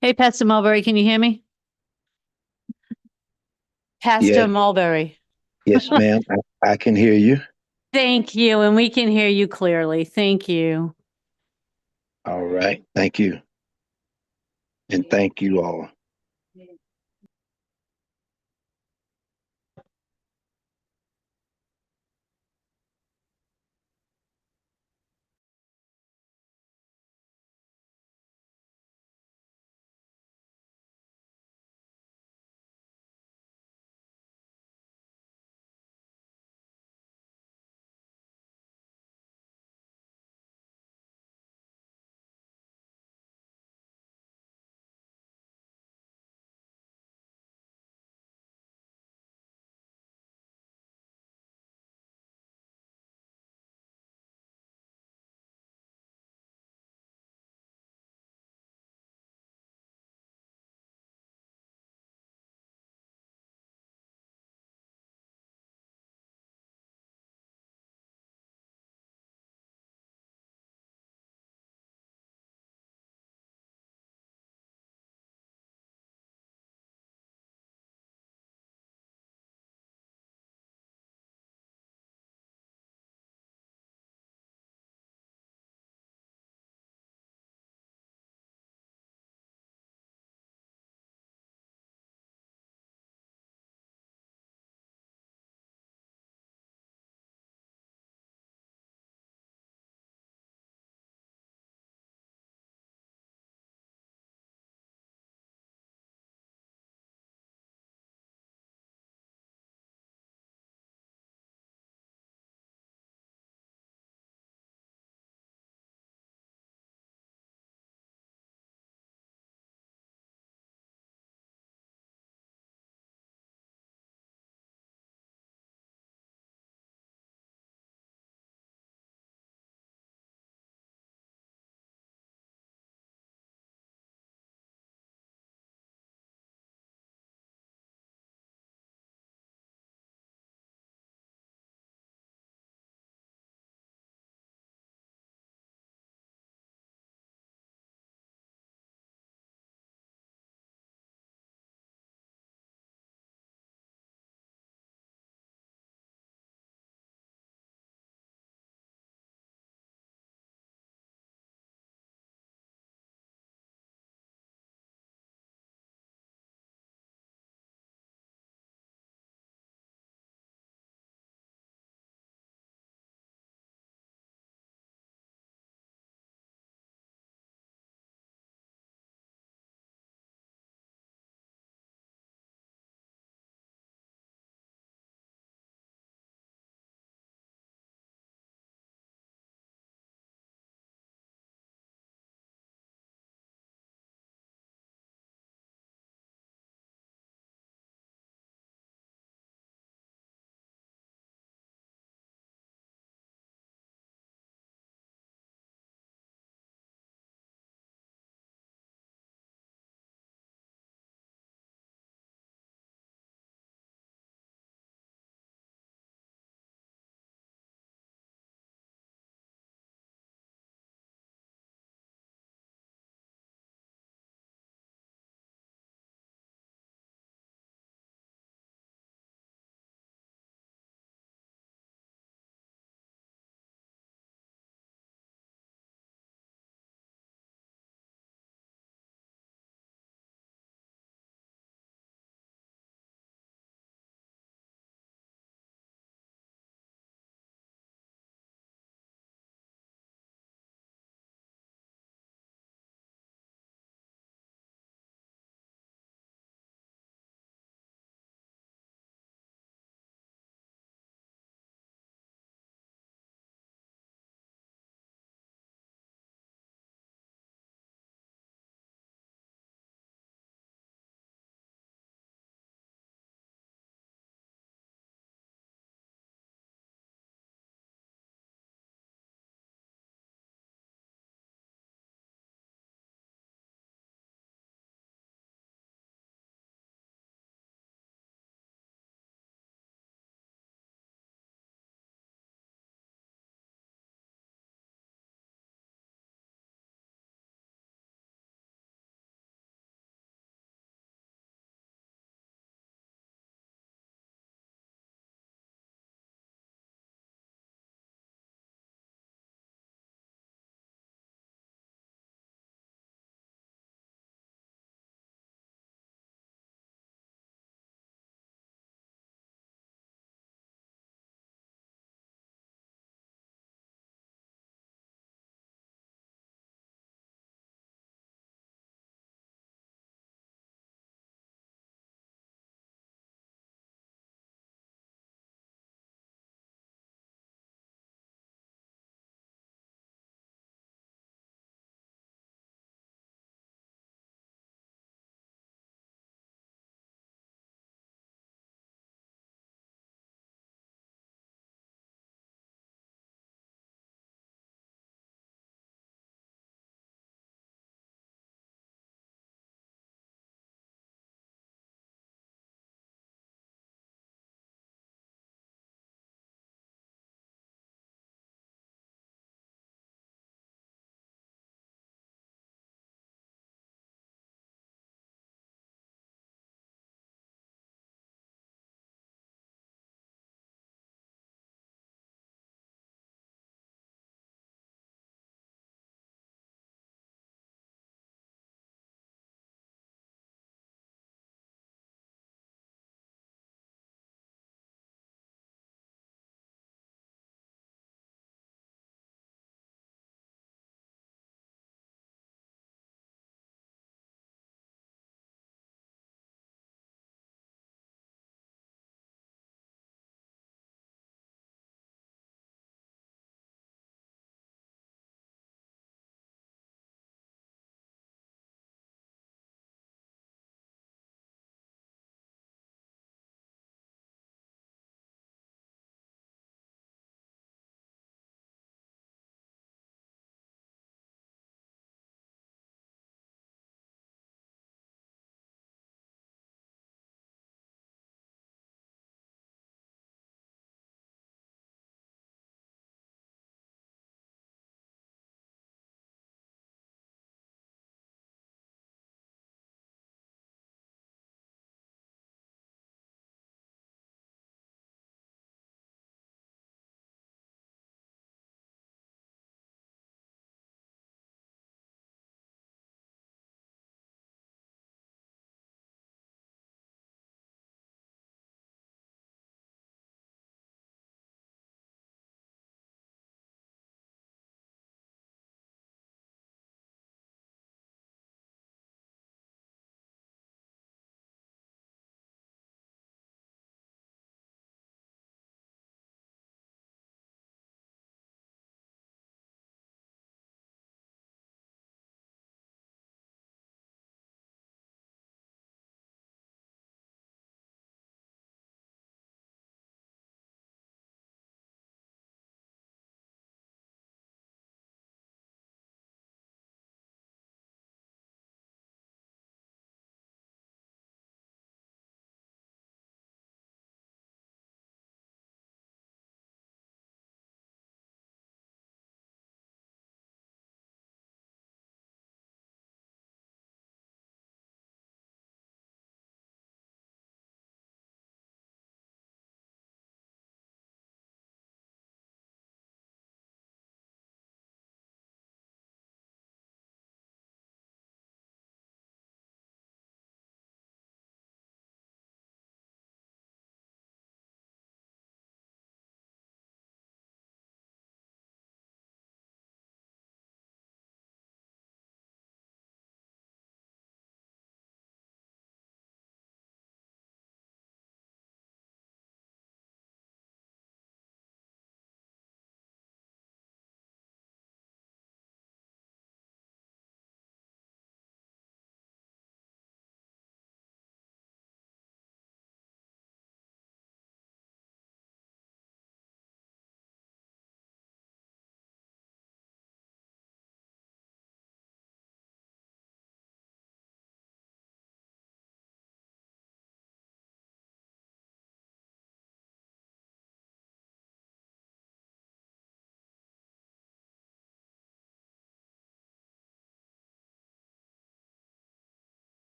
Hey, Pastor Mulberry, can you hear me? Pastor Yes, Mulberry. yes, ma'am. I can hear you. Thank you. And we can hear you clearly. Thank you. All right. Thank you. And thank you all.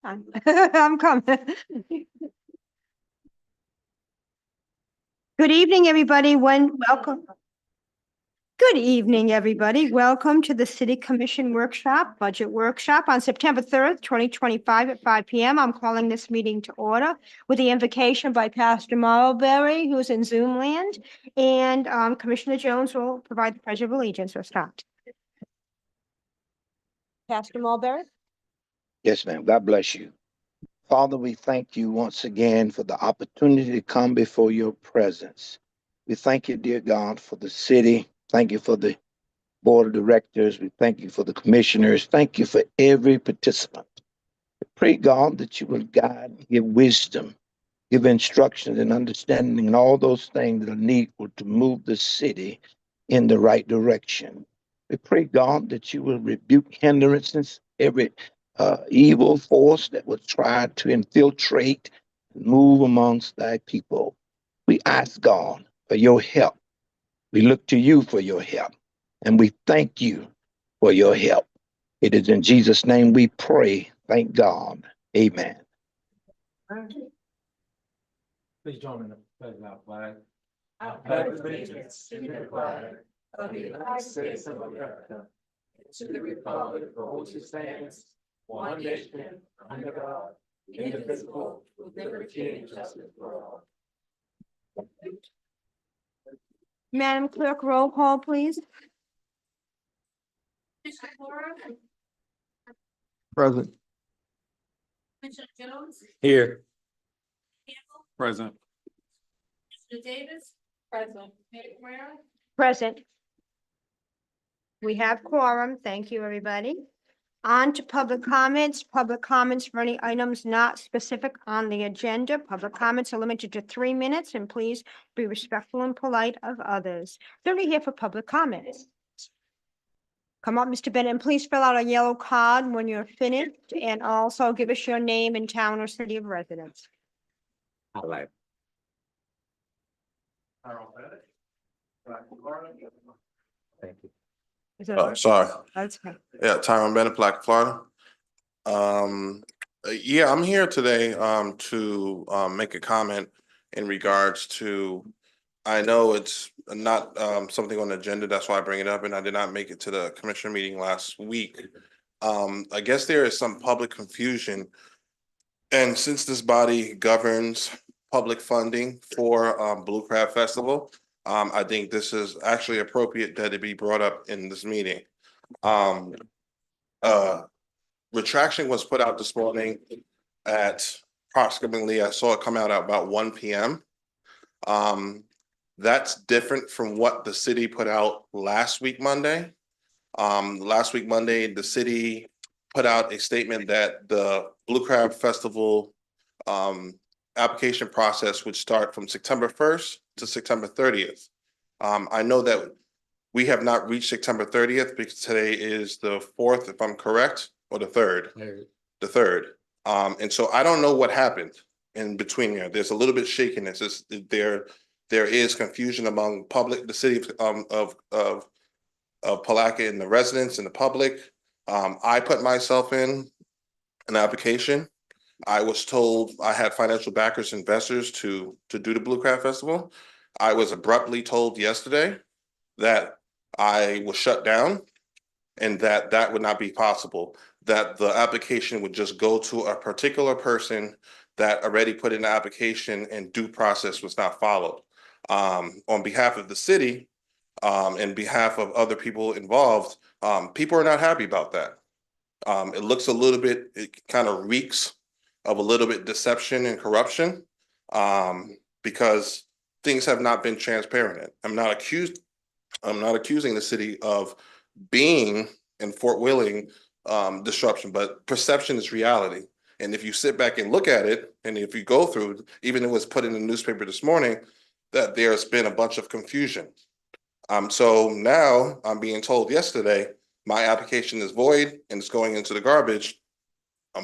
I'm coming. Good evening, everybody. Welcome. Good evening, everybody. Welcome to the City Commission Workshop, Budget Workshop on September 3rd, 2025 at 5 p.m. I'm calling this meeting to order with the invocation by Pastor Marlberry, who's in Zoom land, and Commissioner Jones will provide the Pledge of Allegiance or start. Pastor Marlberry? Yes, ma'am. God bless you. Father, we thank you once again for the opportunity to come before your presence. We thank you, dear God, for the city. Thank you for the board of directors. We thank you for the commissioners. Thank you for every participant. We pray, God, that you will guide, give wisdom, give instructions and understanding and all those things that are needful to move the city in the right direction. We pray, God, that you will rebuke hindrances, every evil force that would try to infiltrate, move amongst thy people. We ask God for your help. We look to you for your help, and we thank you for your help. It is in Jesus' name we pray. Thank God. Amen. Please join me in the pledge of our flag. I pledge allegiance to the flag of the United States of America, and to the republic for which it stands, one nation, under God, indivisible, with liberty and justice for all. Madam Clerk, roll call, please. Commissioner Laura, Present. Commissioner Jones, Here. Campbell, Present. Commissioner Davis. Present. Mayor Guerrero. Present. We have quorum. Thank you, everybody. On to public comments. Public comments for any items not specific on the agenda. Public comments are limited to 3 minutes, and please be respectful and polite of others. 30 here for public comments. Come up, Mr. Bennett, and please fill out a yellow card when you're finished, and also give us your name and town or city of residence. I like. Thank you. Is that Oh, sorry. That's okay. Yeah, Tyrone Bennett, Black Florida. Yeah, I'm here today to make a comment in regards to, I know it's not something on the agenda, that's why I bring it up, and I did not make it to the commissioner meeting last week. I guess there is some public confusion. And since this body governs public funding for Blue Crab Festival, I think this is actually appropriate that it be brought up in this meeting. Retraction was put out this morning at approximately, I saw it come out at about 1 p.m. That's different from what the city put out last week, Monday. Last week, Monday, the city put out a statement that the Blue Crab Festival application process would start from September 1st to September 30th. I know that we have not reached September 30th because today is the 4th, if I'm correct, or the 3rd. The 3rd. And so I don't know what happened in between here. There's a little bit shakiness. There is confusion among the city of Palatka and the residents and the public. I put myself in an application. I was told I had financial backers, investors to do the Blue Crab Festival. I was abruptly told yesterday that I was shut down and that would not be possible, that the application would just go to a particular person that already put in the application and due process was not followed. On behalf of the city, and behalf of other people involved, people are not happy about that. It looks a little bit, it kind of reeks of a little bit deception and corruption, because things have not been transparent. I'm not accusing the city of being in Fort Willing disruption, but perception is reality. And if you sit back and look at it, and if you go through, even it was put in the newspaper this morning, that there's been a bunch of confusion. So now I'm being told yesterday, my application is void and it's going into the garbage,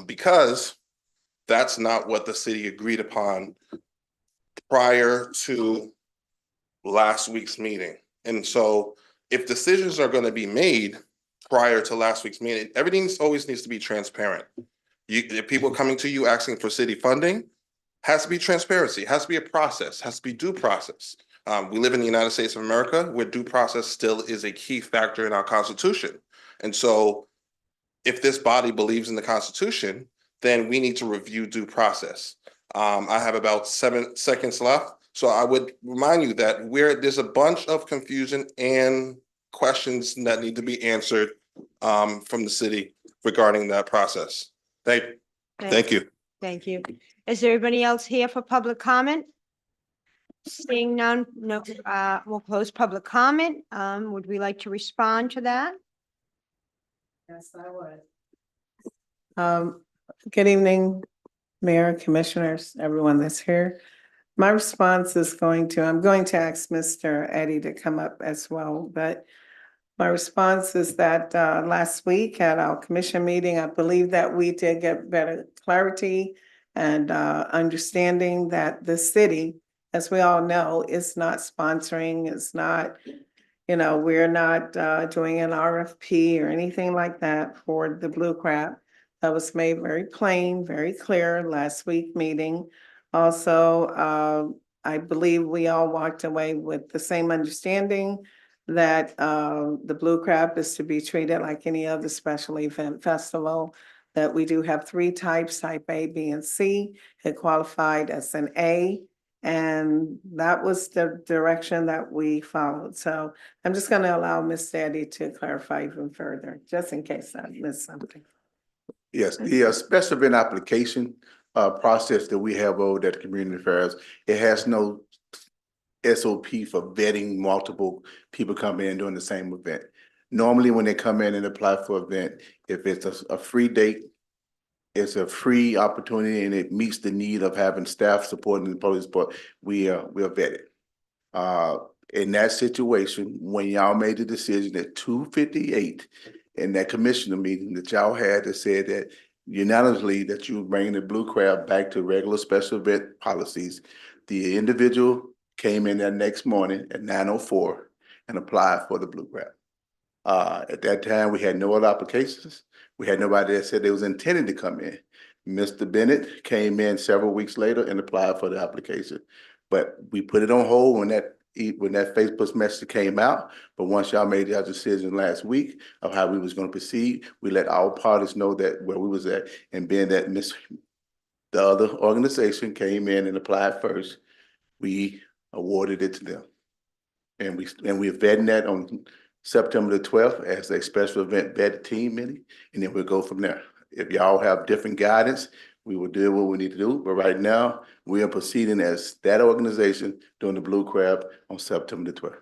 because that's not what the city agreed upon prior to last week's meeting. And so if decisions are going to be made prior to last week's meeting, everything always needs to be transparent. If people are coming to you asking for city funding, has to be transparency, has to be a process, has to be due process. We live in the United States of America where due process still is a key factor in our Constitution. And so if this body believes in the Constitution, then we need to review due process. I have about 7 seconds left. So I would remind you that there's a bunch of confusion and questions that need to be answered from the city regarding that process. Thank you. Thank you. Is there anybody else here for public comment? Seeing none, no, we'll close public comment. Would we like to respond to that? Yes, I would. Good evening, Mayor, Commissioners, everyone that's here. My response is I'm going to ask Mr. Eddie to come up as well, but my response is that last week at our commission meeting, I believe that we did get better clarity and understanding that the city, as we all know, is not sponsoring, is not, we're not doing an RFP or anything like that for the Blue Crab. That was made very plain, very clear last week meeting. Also, I believe we all walked away with the same understanding that the Blue Crab is to be treated like any other special event festival, that we do have 3 types, type A, B, and C. It qualified as an A, and that was the direction that we followed. So I'm just going to allow Ms. Eddie to clarify even further, just in case I missed something. Yes, the special event application process that we have over at Community Affairs, it has no SOP for vetting multiple people coming in doing the same event. Normally, when they come in and apply for an event, if it's a free date, it's a free opportunity and it meets the need of having staff support and police support, we are vetted. In that situation, when y'all made the decision at 2:58 in that commissioner meeting that y'all had that said that unanimously that you were bringing the Blue Crab back to regular special event policies, the individual came in that next morning at 9:04 and applied for the Blue Crab. At that time, we had no other applications. We had nobody that said they was intending to come in. Mr. Bennett came in several weeks later and applied for the application. But we put it on hold when that Facebook message came out. But once y'all made your decision last week of how we was going to proceed, we let all parties know that where we was at, and being that the other organization came in and applied first, we awarded it to them. And we're vetting that on September the 12th as a special event vet team meeting, and then we'll go from there. If y'all have different guidance, we will do what we need to do. But right now, we are proceeding as that organization doing the Blue Crab on September the 12th.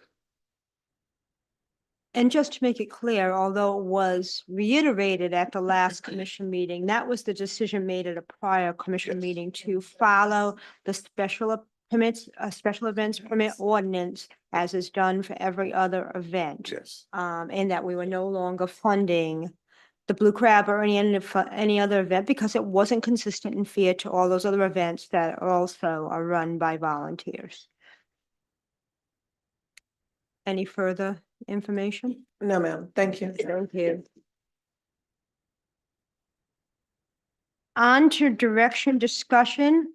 And just to make it clear, although it was reiterated at the last commission meeting, that was the decision made at a prior commission Yes. meeting to follow the special events permit ordinance as is done for every other event. Yes. And that we were no longer funding the Blue Crab or any other event because it wasn't consistent and fair to all those other events that also are run by volunteers. Any further information? No, ma'am. Thank you. Thank you. On to direction discussion,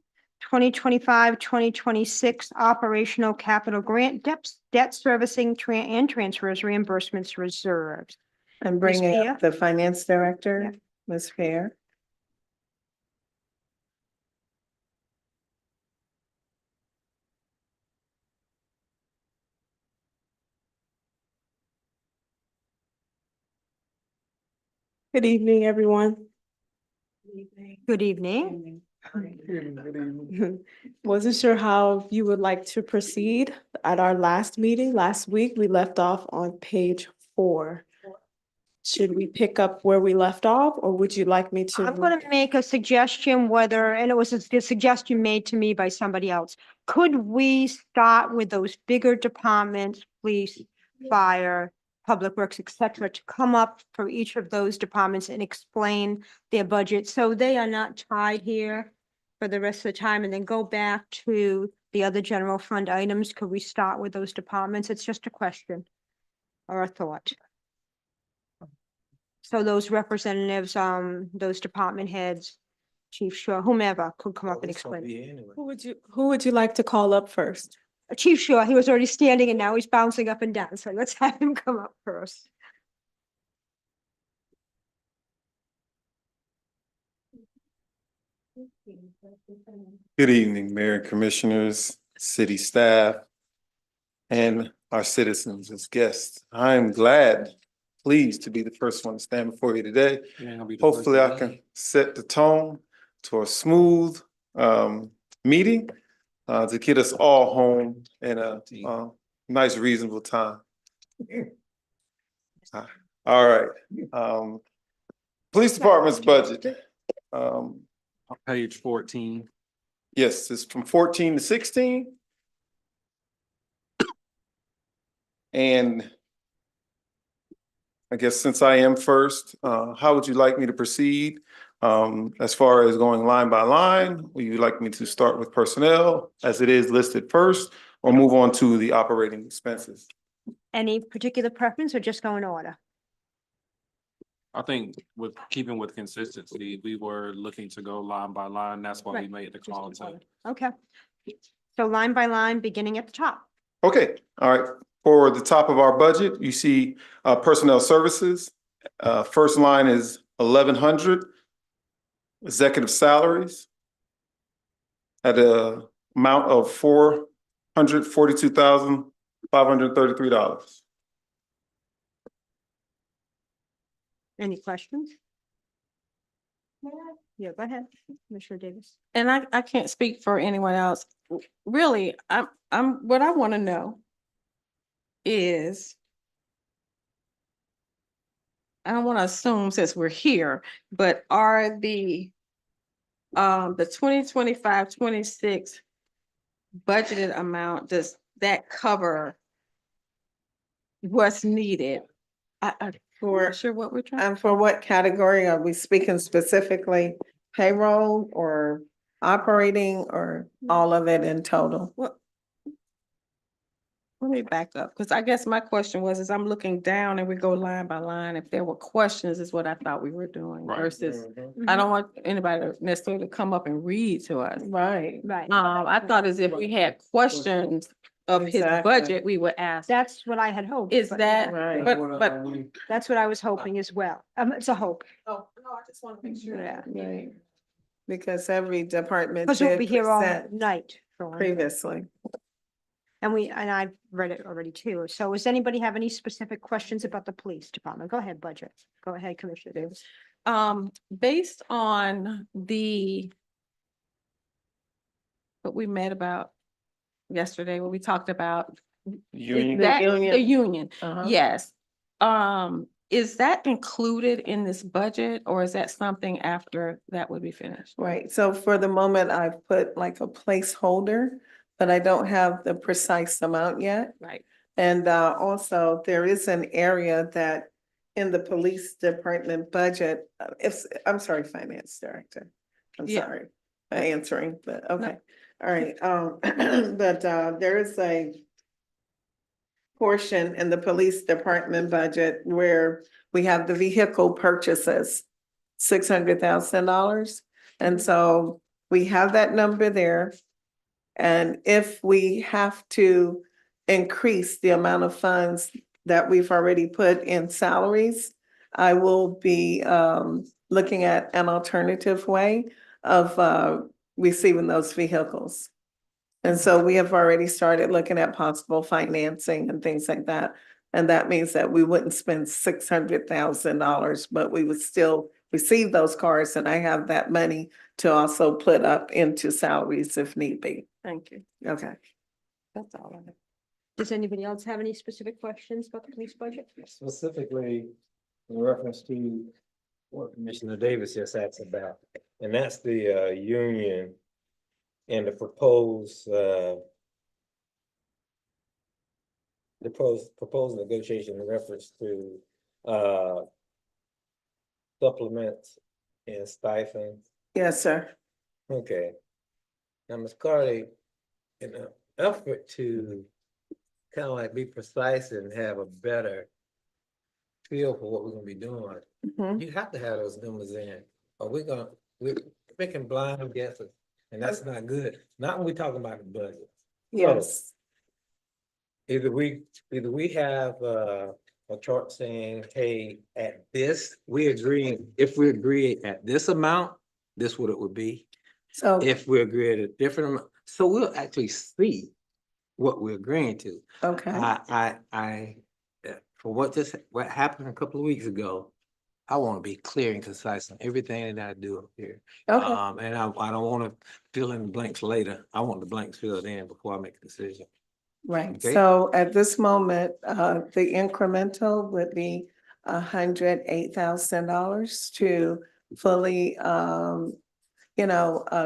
2025-2026 operational capital grant debt servicing and transfers reimbursements reserves. I'm bringing Fair? up the finance director, Ms. Fair. Good evening, everyone. Good evening. Wasn't sure how you would like to proceed. At our last meeting, last week, we left off on page 4. Should we pick up where we left off, or would you like me to? I'm going to make a suggestion and it was a suggestion made to me by somebody else. Could we start with those bigger departments, police, fire, public works, et cetera, to come up for each of those departments and explain their budget so they are not tied here for the rest of the time, and then go back to the other general fund items? Could we start with those departments? It's just a question or a thought. So those representatives, those department heads, Chief Shaw, whomever could come up and explain. Who would you like to call up first? Chief Shaw, he was already standing and now he's bouncing up and down, so let's have him come up first. Good evening, Mayor and Commissioners, city staff, and our citizens as guests. I am pleased to be the first one to stand before you today. Hopefully I can set the tone to a smooth meeting to get us all home in a nice, reasonable time. All right. Police Department's budget. Page 14. Yes, it's from 14 to 16. And I guess since I am first, how would you like me to proceed? As far as going line by line, would you like me to start with personnel as it is listed first, or move on to the operating expenses? Any particular preference or just go in order? I think with keeping with consistency, we were looking to go line by line. That's why we Right. made the Just call in to. order. Okay. So line by line, beginning at the top. Okay, all right. For the top of our budget, you see personnel services. First line is 1,100. Executive salaries at a amount of $442,533. Any questions? Yeah, go ahead, Commissioner Davis. And I can't speak for anyone else. Really, what I want to know is, I don't want to assume since we're here, but are the 2025-26 budgeted amount, does that cover what's needed? For sure what we're trying. And for what category are we speaking specifically? Payroll or operating or all of it in total? Well, let me back up, because I guess my question was, is I'm looking down and we go line by line. If there were questions, is what I thought we were doing Right. versus, I don't want anybody to necessarily come up and read to us. Right. Right. I thought as if we had questions of his Exactly. budget, we would ask. That's what I had hoped. Is but that, Right. but. That's what I was hoping as well. It's a hope. Oh, no, I just want to make sure. Yeah. Right. Because every department Because we'll did be here all present night. Sean. previously. And I've read it already too. So does anybody have any specific questions about the police department? Go ahead, budget. Go ahead, Commissioner Davis. Based on what we met about yesterday, what we talked about. Union. That, union. the union, Uh-huh. yes. Is that included in this budget, or is that something after that would be finished? Right. So for the moment, I've put like a placeholder, but I don't have the precise amount yet. Right. And also there is an area that in the police department budget, I'm sorry, finance director. I'm Yeah. sorry, answering, but okay. All right. But there is a portion in the police department budget where we have the vehicle purchases, $600,000. And so we have that number there. And if we have to increase the amount of funds that we've already put in salaries, I will be looking at an alternative way of receiving those vehicles. And so we have already started looking at possible financing and things like that. And that means that we wouldn't spend $600,000, but we would still receive those cars. And I have that money to also put up into salaries if need be. Thank you. Okay. That's all I have. Does anybody else have any specific questions about the police budget? Specifically in reference to what Commissioner Davis just asked about, and that's the union and the proposed negotiation in reference to supplements and stipends. Yes, sir. Okay. Now, Ms. Carly, in an effort to kind of like be precise and have a better feel for what we're gonna be doing, Mhm. you have to have those numbers in, or we're making blind guesses, and that's not good, not when we're talking about the budget. Yes, Either we have a chart saying, hey, at this, if we agree at this amount, this what it would be. so, If we agree at a different amount, so we'll actually see what we're agreeing to. okay, For what happened a couple of weeks ago, I want to be clear and concise on everything that I do up here. okay. And I don't want to fill in the blanks later. I want the blanks filled in before I make a decision. Right, Okay. so at this moment, the incremental would be $108,000 to fully,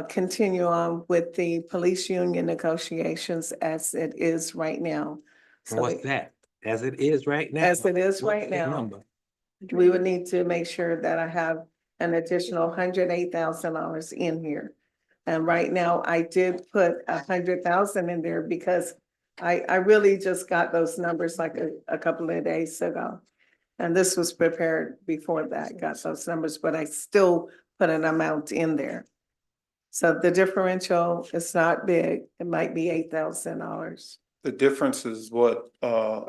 continue on with the police union negotiations as it is right now. So What's that? As it is right now? As it is What's right the now. number? we would need to make sure that I have an additional $108,000 in here. And right now, I did put 100,000 in there because I really just got those numbers like a couple of days ago. And this was prepared before that, got those numbers, but I still put an amount in there. So the differential is not big. It might be $8,000. The difference is what,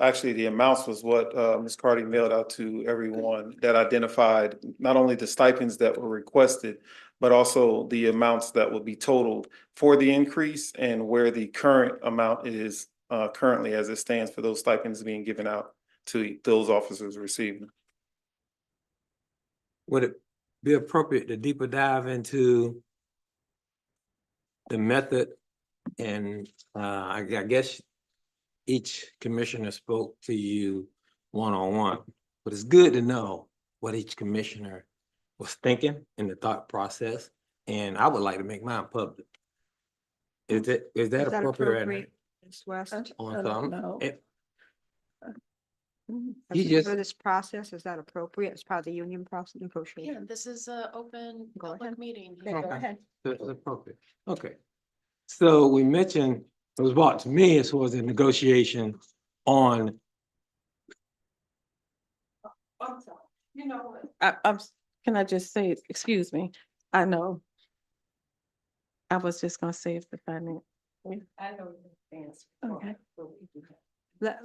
actually the amounts was what, Ms. Carty mailed out to everyone that identified not only the stipends that were requested, but also the amounts that would be totaled for the increase and where the current amount is, currently as it stands for those stipends being given out to those officers receiving. Would it be appropriate to deeper dive into the method? And I guess each commissioner spoke to you one-on-one, but it's good to know what each commissioner was thinking in the thought process. And I would like to make mine public. Is that appropriate? Ms. West? On I don't some- know. it- As You just- part of this process, is that appropriate as part of the union process Yeah, negotiation? this is a open Go public ahead. meeting. Yeah, go Okay. ahead. That's appropriate. Okay. So we mentioned, it was brought to me as far as the negotiation on. You know what? Can I just say, excuse me, I know. I was just gonna say if the finance. I know. Okay. Let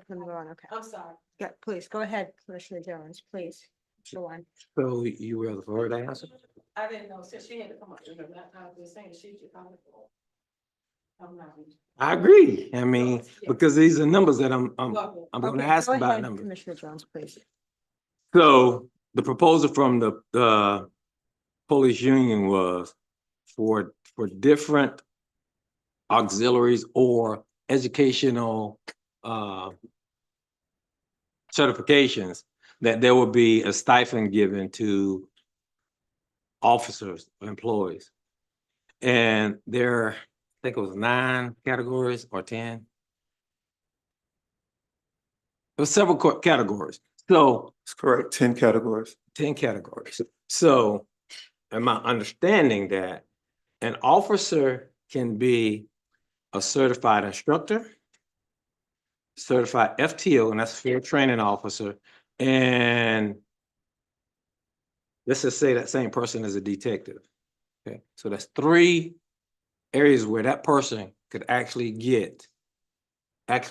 them go on, okay. I'm sorry. Yeah, please, go ahead, Commissioner Jones, please. Go on. So you were the first answer? I didn't know, since she had to come up to her, I was saying she should come. I'm not. I agree. I mean, because these are numbers that I'm Okay, gonna ask go about ahead, numbers. Commissioner Jones, please. So the proposal from the police union was for different auxiliaries or educational certifications, that there would be a stipend given to officers, employees. And there, I think it was 9 categories or 10. There were several categories. So That's correct, 10 categories. 10 categories. So am I understanding that an officer can be a certified instructor, certified FTO, and that's field training officer, and let's just say that same person is a detective. Okay, so that's 3 areas where that person could actually get a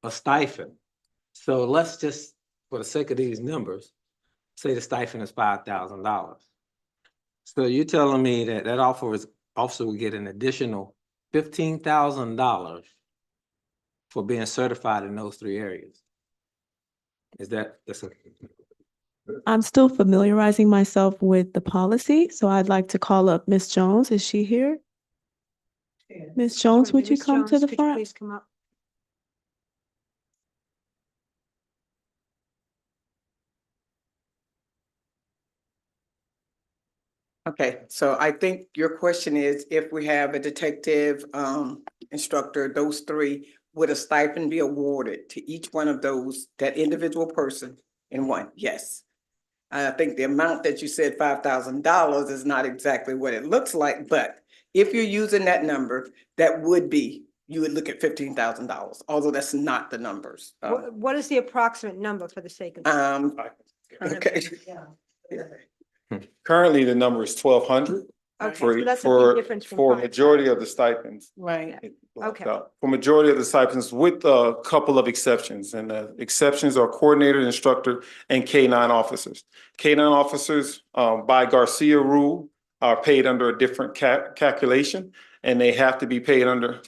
stipend. So let's just, for the sake of these numbers, say the stipend is $5,000. So you're telling me that officer would get an additional $15,000 for being certified in those 3 areas? I'm still familiarizing myself with the policy, so I'd like to call up Ms. Jones. Is she here? Ms. Jones, would you Ms. come to Jones, the could you front? Please come up. Okay, so I think your question is if we have a detective, instructor, those 3, would a stipend be awarded to each one of those, that individual person in one? Yes. I think the amount that you said, $5,000, is not exactly what it looks like, but if you're using that number, that would be you would look at $15,000, although that's not the numbers. What is the approximate number for the sake of? Okay. Currently, the number is 1,200 Okay, so for, that's a big for, difference from for 5,000. majority of the stipends. Right. It blocked Okay. out. For majority of the stipends, with a couple of exceptions, and the exceptions are coordinator, instructor, and K-9 officers. K-9 officers, by Garcia rule, are paid under a different calculation, and they have to be paid under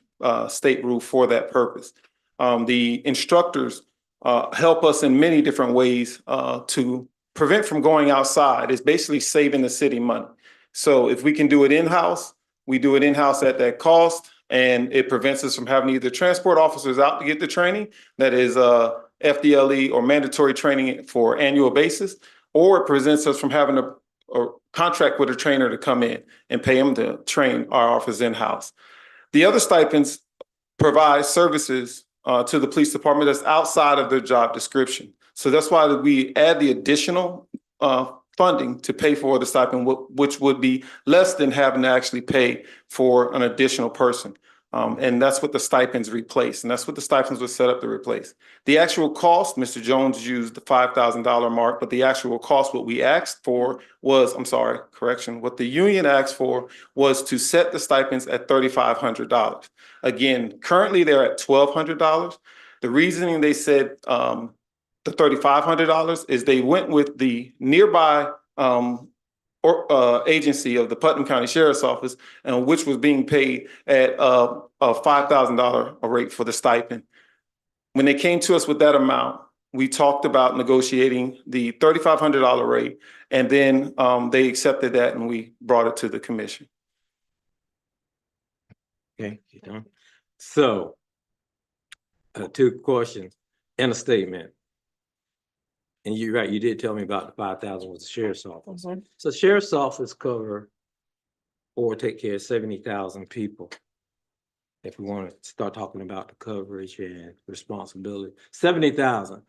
state rule for that purpose. The instructors help us in many different ways to prevent from going outside. It's basically saving the city money. So if we can do it in-house, we do it in-house at that cost, and it prevents us from having to either transport officers out to get the training, that is FDLE or mandatory training for annual basis, or it prevents us from having a contract with a trainer to come in and pay him to train our officers in-house. The other stipends provide services to the police department that's outside of their job description. So that's why we add the additional funding to pay for the stipend, which would be less than having to actually pay for an additional person. And that's what the stipends replace. And that's what the stipends were set up to replace. The actual cost, Mr. Jones used the $5,000 mark, but the actual cost, what we asked for was, what the union asked for was to set the stipends at $3,500. Again, currently they're at $1,200. The reasoning they said the $3,500 is they went with the nearby agency of the Putnam County Sheriff's Office, and which was being paid at a $5,000 rate for the stipend. When they came to us with that amount, we talked about negotiating the $3,500 rate, and then they accepted that, and we brought it to the commission. Okay, you done? So, two questions and a statement. And you're right, you did tell me about the 5,000 was the sheriff's office. So sheriff's office cover or take care of 70,000 people. If we want to start talking about the coverage and responsibility, 70,000.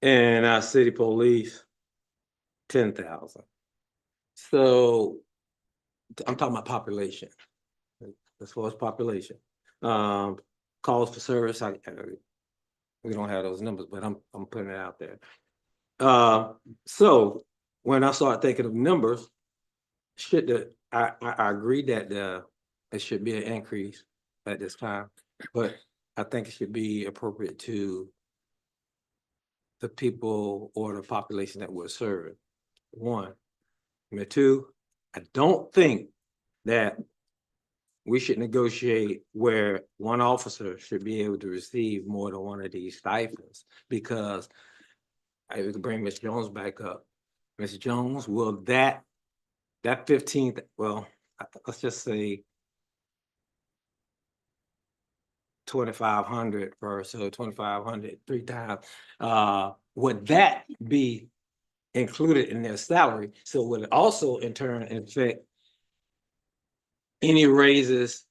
And our city police, 10,000. So I'm talking about population. As far as population, calls for service, we don't have those numbers, but I'm putting it out there. So when I start thinking of numbers, I agree that it should be an increase at this time, but I think it should be appropriate to the people or the population that we're serving. One. Number two, I don't think that we should negotiate where one officer should be able to receive more than one of these stipends, because I would bring Ms. Jones back up. Ms. Jones, will that 15th, well, let's just say 2,500 per, so 2,500 3 times, would that be included in their salary? So would it also in turn affect any raises?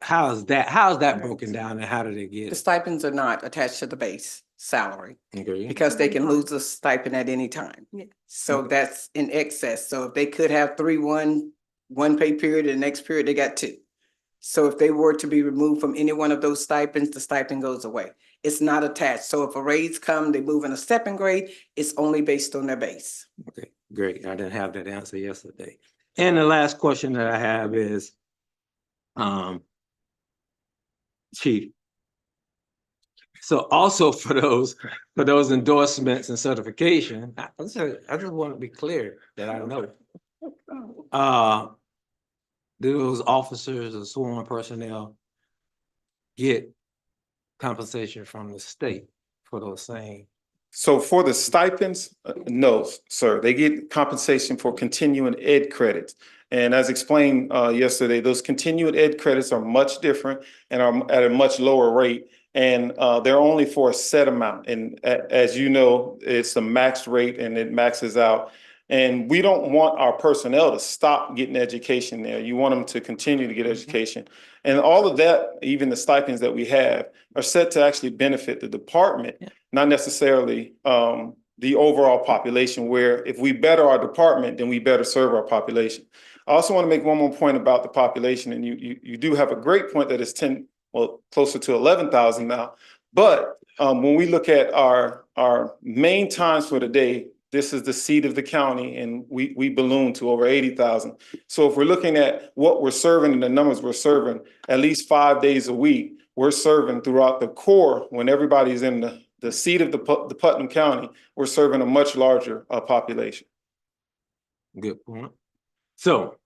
How is that broken down, and how do they get The it? stipends are not attached to the base salary Okay. because they can lose a stipend at any time. Yeah. So that's in excess. So if they could have one pay period, and the next period they got 2. So if they were to be removed from any one of those stipends, the stipend goes away. It's not attached. So if a raise come, they move in a stepping grade, it's only based on their base. Okay, great. I didn't have that answer yesterday. And the last question that I have is, Chief. So also for those endorsements and certification, I just want to be clear that I know. Do those officers or sworn personnel get compensation from the state for those same? So for the stipends, no, sir. They get compensation for continuing ed credits. And as explained yesterday, those continuing ed credits are much different and are at a much lower rate. And they're only for a set amount. And as you know, it's a max rate and it maxes out. And we don't want our personnel to stop getting education there. You want them to continue to get education. And all of that, even the stipends that we have, are set to actually benefit the department, not necessarily the overall population, where if we better our department, then we better serve our population. I also want to make one more point about the population, and you do have a great point that it's 10, well, closer to 11,000 now. But when we look at our main times for the day, this is the seat of the county, and we balloon to over 80,000. So if we're looking at what we're serving and the numbers we're serving, at least 5 days a week, we're serving throughout the core when everybody's in the seat of the Putnam County, we're serving a much larger population. Good point. So,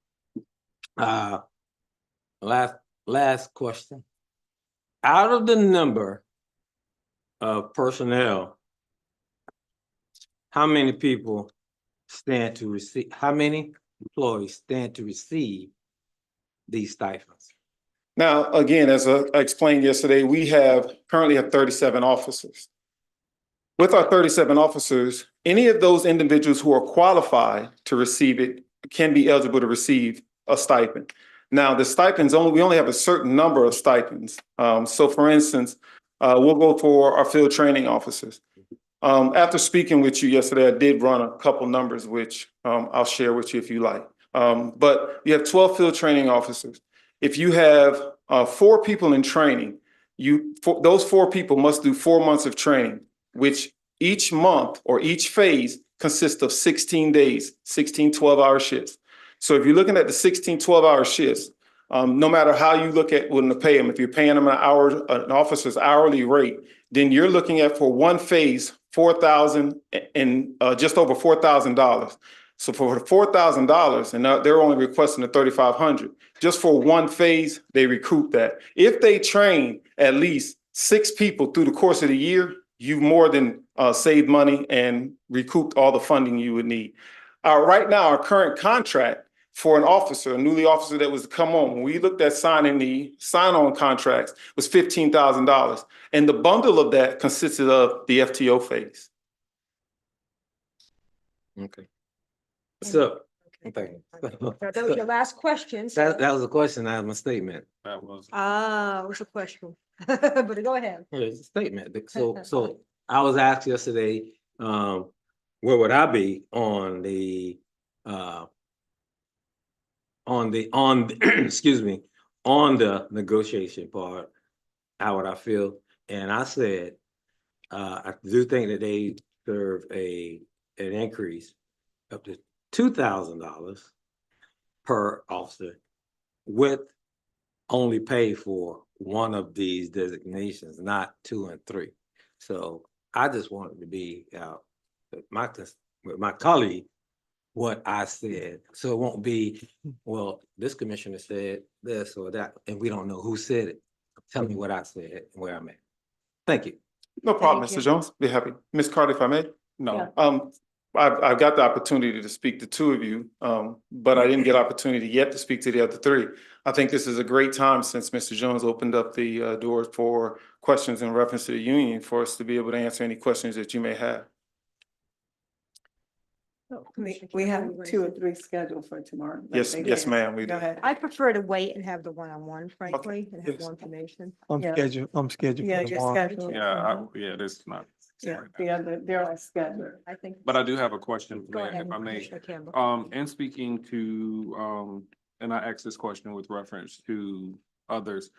last question. Out of the number of personnel, how many people stand to receive, how many employees stand to receive these stipends? Now, again, as I explained yesterday, we currently have 37 officers. With our 37 officers, any of those individuals who are qualified to receive it can be eligible to receive a stipend. Now, the stipends we only have a certain number of stipends. So for instance, we'll go for our field training officers. After speaking with you yesterday, I did run a couple numbers, which I'll share with you if you like. But you have 12 field training officers. If you have 4 people in training, those 4 people must do 4 months of training, which each month or each phase consists of 16 days, 16 12-hour shifts. So if you're looking at the 16 12-hour shifts, no matter how you look at when to pay them, if you're paying them an officer's hourly rate, then you're looking at for one phase, $4,000 and just over $4,000. So for $4,000, and they're only requesting the $3,500, just for one phase, they recoup that. If they train at least 6 people through the course of the year, you've more than saved money and recouped all the funding you would need. Right now, our current contract for an officer, a newly officer that was to come on, when we looked at signing the sign-on contracts, was $15,000. And the bundle of that consisted of the FTO phase. Okay. So, thank you. That was your last question. That was a question, not a statement. That was. It was a question, but go ahead. Yeah, it's a statement. So I was asked yesterday, where would I be on the excuse me, on the negotiation part? How would I feel? And I said, I do think that they deserve an increase up to $2,000 per officer with only pay for one of these designations, not 2 and 3. So I just wanted to be with my colleague what I said. So it won't be, well, this commissioner said this or that, and we don't know who said it. Tell me what I said and where I'm at. Thank you. No problem, Thank Mr. you. Jones. Be happy. Ms. Carter, if I may? No. I've got the opportunity to speak to 2 of you, but I didn't get opportunity yet to speak to the other 3. I think this is a great time since Mr. Jones opened up the doors for questions in reference to the union for us to be able to answer any questions that you may have. We have 2 or 3 scheduled for tomorrow. but Yes, they yes, can. ma'am, we Go do. ahead. I prefer to wait and have the one-on-one, frankly, and have Yes. more information. I'm Yeah. scheduled Yeah, you're scheduled. This is not. Yeah, they're on schedule. I think. But I do have a question, Go Mayor, ahead, if I may. Commissioner Campbell. In speaking to, and I asked this question with reference to others,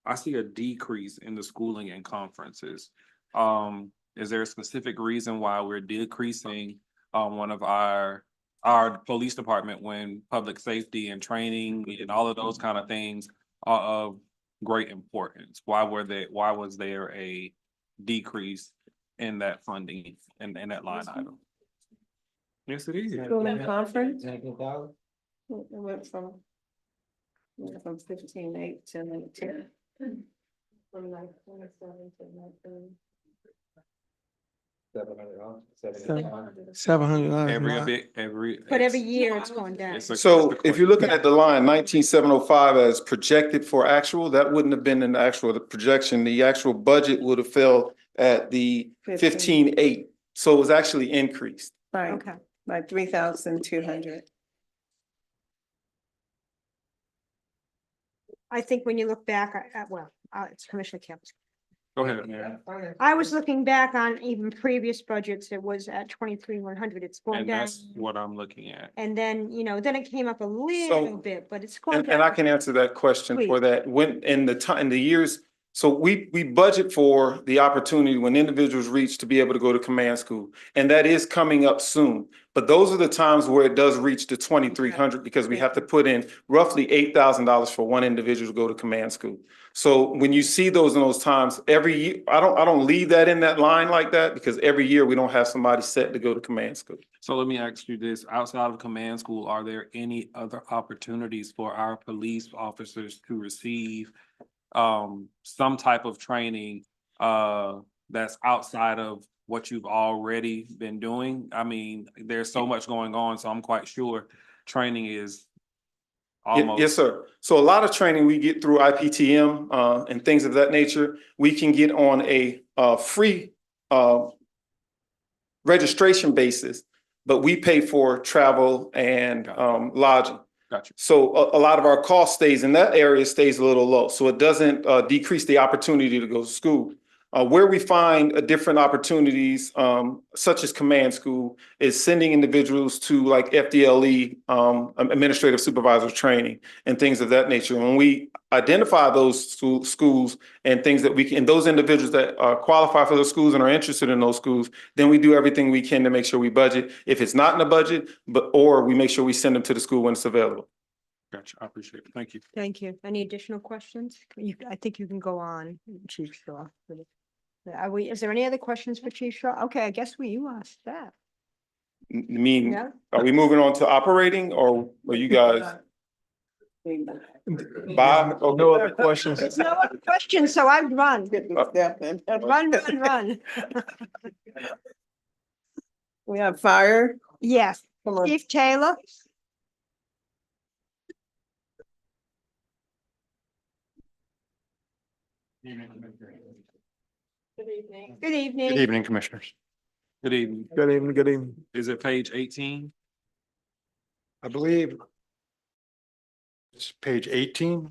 I see a decrease in the schooling and conferences. Is there a specific reason why we're decreasing one of our police department when public safety and training and all of those kind of things are of great importance? Why was there a decrease in that funding and that line item? Yes, it is. School and conference, it 19,000? went from 15.8 to 19. From 9.7 to 19. $700. But every year it's going down. So if you're looking at the line 19,705 as projected for actual, that wouldn't have been the projection. The actual budget would have fell at the 15.8. So it was actually increased. Right, Okay. by 3,200. I think when you look back it's Commissioner Campbell. Go ahead, Mayor. I was looking back on even previous budgets, it was at 23,100, it's going And down. that's what I'm looking at. And then, then it came up a little bit, but it's going down. And I can answer that question for Please. that. When, in the time, in the years, so we budget for the opportunity when individuals reach to be able to go to command school. And that is coming up soon. But those are the times where it does reach the 2,300 because we have to put in roughly $8,000 for one individual to go to command school. So when you see those in those times, every year, I don't leave that in that line like that because every year we don't have somebody set to go to command school. So let me ask you this, outside of command school, are there any other opportunities for our police officers to receive some type of training that's outside of what you've already been doing? I mean, there's so much going on, so I'm quite sure training is almost. Yes, sir. So a lot of training we get through IPTM and things of that nature. We can get on a free registration basis, but we pay for travel and lodging. Gotcha. So a lot of our cost stays in that area, stays a little low. So it doesn't decrease the opportunity to go to school. Where we find different opportunities, such as command school, is sending individuals to like FDLE, administrative supervisor training and things of that nature. When we identify those schools and things that we can, and those individuals that qualify for those schools and are interested in those schools, then we do everything we can to make sure we budget. If it's not in the budget, or we make sure we send them to the school when it's available. Gotcha, I appreciate it. Thank you. Thank you. Any additional questions? I think you can go on, Chief Shaw. Is there any other questions for Chief Shaw? Okay, I guess you asked that. I mean, No? are we moving on to operating or are you guys? Bob? No other questions? There's no other questions, so I'd run. Run. We have fire. Yes. Come on. Chief Taylor? Good evening. Good evening, Commissioners. Good evening. Good evening, good evening. Is it page 18? I believe it's page 18.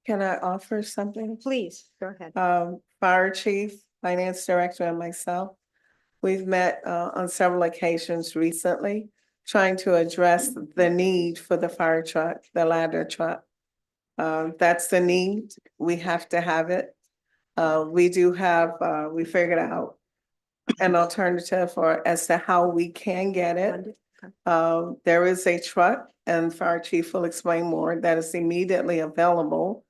Can I offer something? Please, go ahead. Fire chief, finance director, and myself, we've met on several occasions recently, trying to address the need for the fire truck, the ladder truck. That's the need. We have to have it. We do have, we figured out an alternative as to how we can get it. There is a truck, and fire chief will explain more, that is immediately available.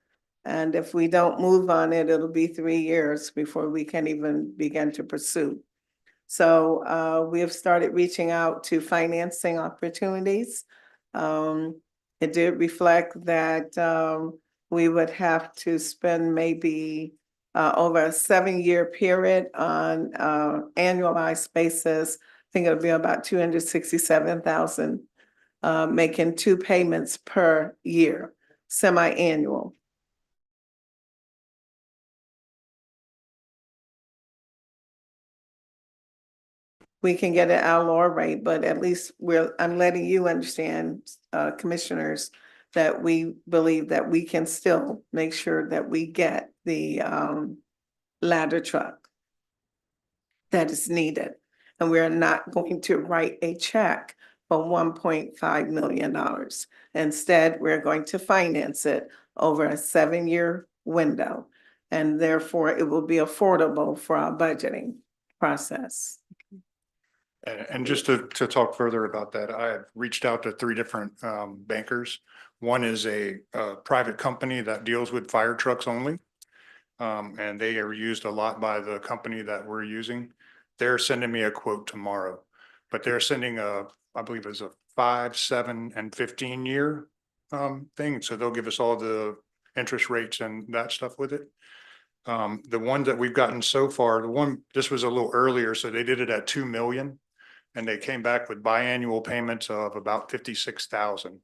And if we don't move on it, it'll be 3 years before we can even begin to pursue. So we have started reaching out to financing opportunities. It did reflect that we would have to spend maybe over a 7-year period on annualized basis. I think it'll be about $267,000, making 2 payments per year, semi-annual. We can get it at a lower rate, but at least I'm letting you understand, commissioners, that we believe that we can still make sure that we get the ladder truck that is needed. And we're not going to write a check for $1.5 million. Instead, we're going to finance it over a 7-year window. And therefore, it will be affordable for our budgeting process. And just to talk further about that, I have reached out to 3 different bankers. One is a private company that deals with fire trucks only. And they are used a lot by the company that we're using. They're sending me a quote tomorrow, but they're sending I believe it's a 5, 7, and 15-year thing. So they'll give us all the interest rates and that stuff with it. The one that we've gotten so far, this was a little earlier, so they did it at 2 million. and they came back with biannual payments of about 56,000.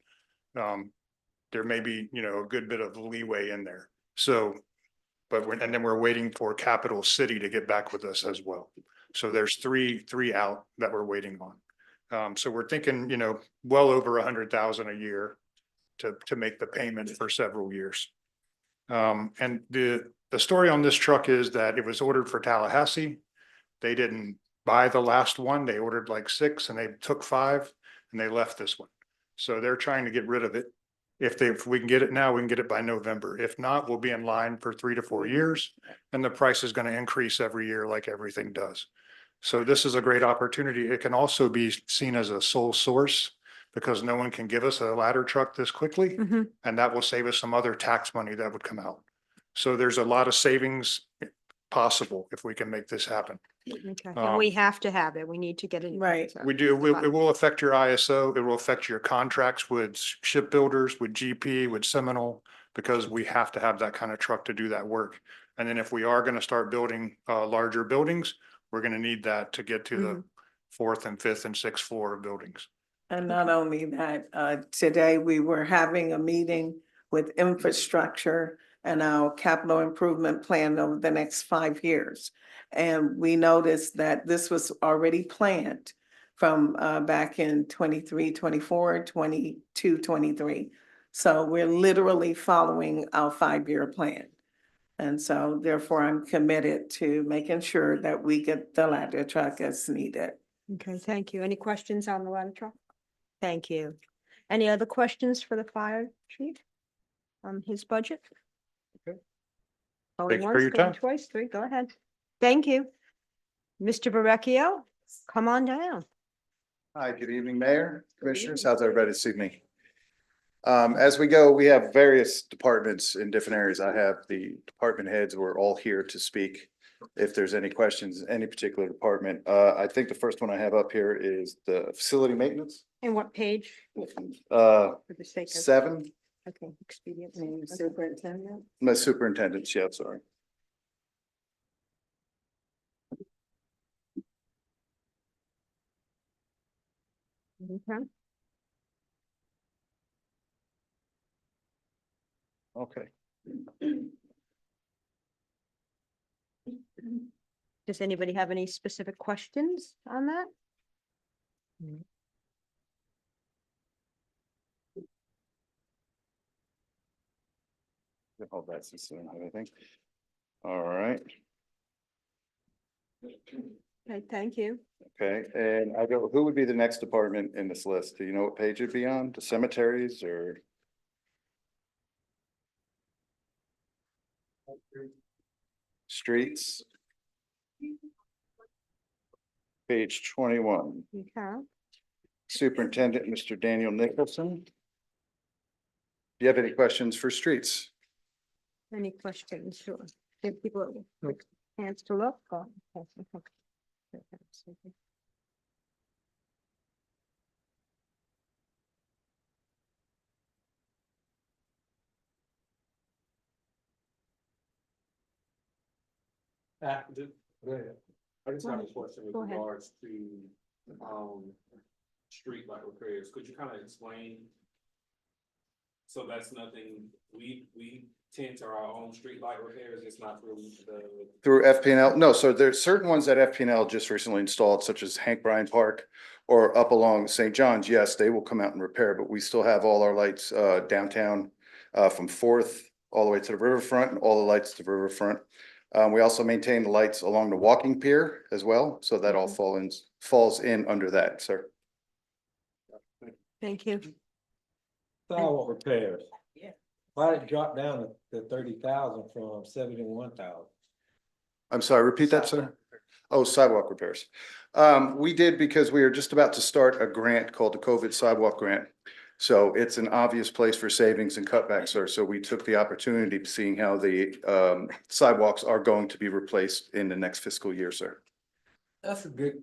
There may be, a good bit of leeway in there. So, and then we're waiting for Capital City to get back with us as well. So there's three out that we're waiting on. So we're thinking, well over 100,000 a year to make the payment for several years. And the story on this truck is that it was ordered for Tallahassee. They didn't buy the last one. They ordered like 6 and they took 5 and they left this one. So they're trying to get rid of it. If we can get it now, we can get it by November. If not, we'll be in line for 3 to 4 years. And the price is going to increase every year like everything does. So this is a great opportunity. It can also be seen as a sole source because no one can give us a ladder truck this quickly. And that will save us some other tax money that would come out. So there's a lot of savings possible if we can make this happen. Okay, and we have to have it. We need to get it. Right. We do. It will affect your ISO. It will affect your contracts with shipbuilders, with GP, with Seminole, because we have to have that kind of truck to do that work. And then if we are going to start building larger buildings, we're going to need that to get to the 4th and 5th and 6th floor of buildings. And not only that, today we were having a meeting with infrastructure and our capital improvement plan over the next 5 years. And we noticed that this was already planned from back in 23, 24, 22, 23. So we're literally following our 5-year plan. And so therefore I'm committed to making sure that we get the ladder truck as needed. Okay, thank you. Any questions on the ladder truck? Thank you. Any other questions for the fire chief? On his budget? Okay. Going Thank you for once, your going time. twice, 3, go ahead. Thank you. Mr. Verrecchio, come on down. Hi, good evening, Mayor, Commissioners. How's everybody this evening? As we go, we have various departments in different areas. I have the department heads. We're all here to speak. If there's any questions, any particular department. I think the first one I have up here is the facility maintenance. And what page? Uh, For the sake of. 7, Okay, expedient. And Okay. Superintendent? my superintendents, yeah, sorry. Okay. Okay. Does anybody have any specific questions on that? Hold that since I don't have anything. All right. Okay, thank you. Okay, and I go, who would be the next department in this list? Do you know what page it'd be on? The cemeteries or? Streets? Page 21, Okay. Superintendent, Mr. Daniel Nicholson. Do you have any questions for streets? Any questions? Sure. Give people a chance to look. Oh, okay. Go ahead. I just have a question with Go ahead. regards to, street light repairs. Could you kind of explain? So that's nothing, we tend to our own street light repairs, it's not through Through FPNL? No, so there's certain ones that FPNL just recently installed, such as Hank Bryan Park or up along St. John's. Yes, they will come out and repair, but we still have all our lights downtown from 4th all the way to the riverfront and all the lights to the riverfront. We also maintain the lights along the walking pier as well, so that all falls in under that, sir. Thank you. Sidewalk repairs. Why did it drop down to 30,000 from 71,000? I'm sorry, repeat that, sir? Oh, sidewalk repairs. We did because we are just about to start a grant called the COVID Sidewalk Grant. So it's an obvious place for savings and cutbacks, sir. So we took the opportunity, seeing how the sidewalks are going to be replaced in the next fiscal year, sir. That's a good,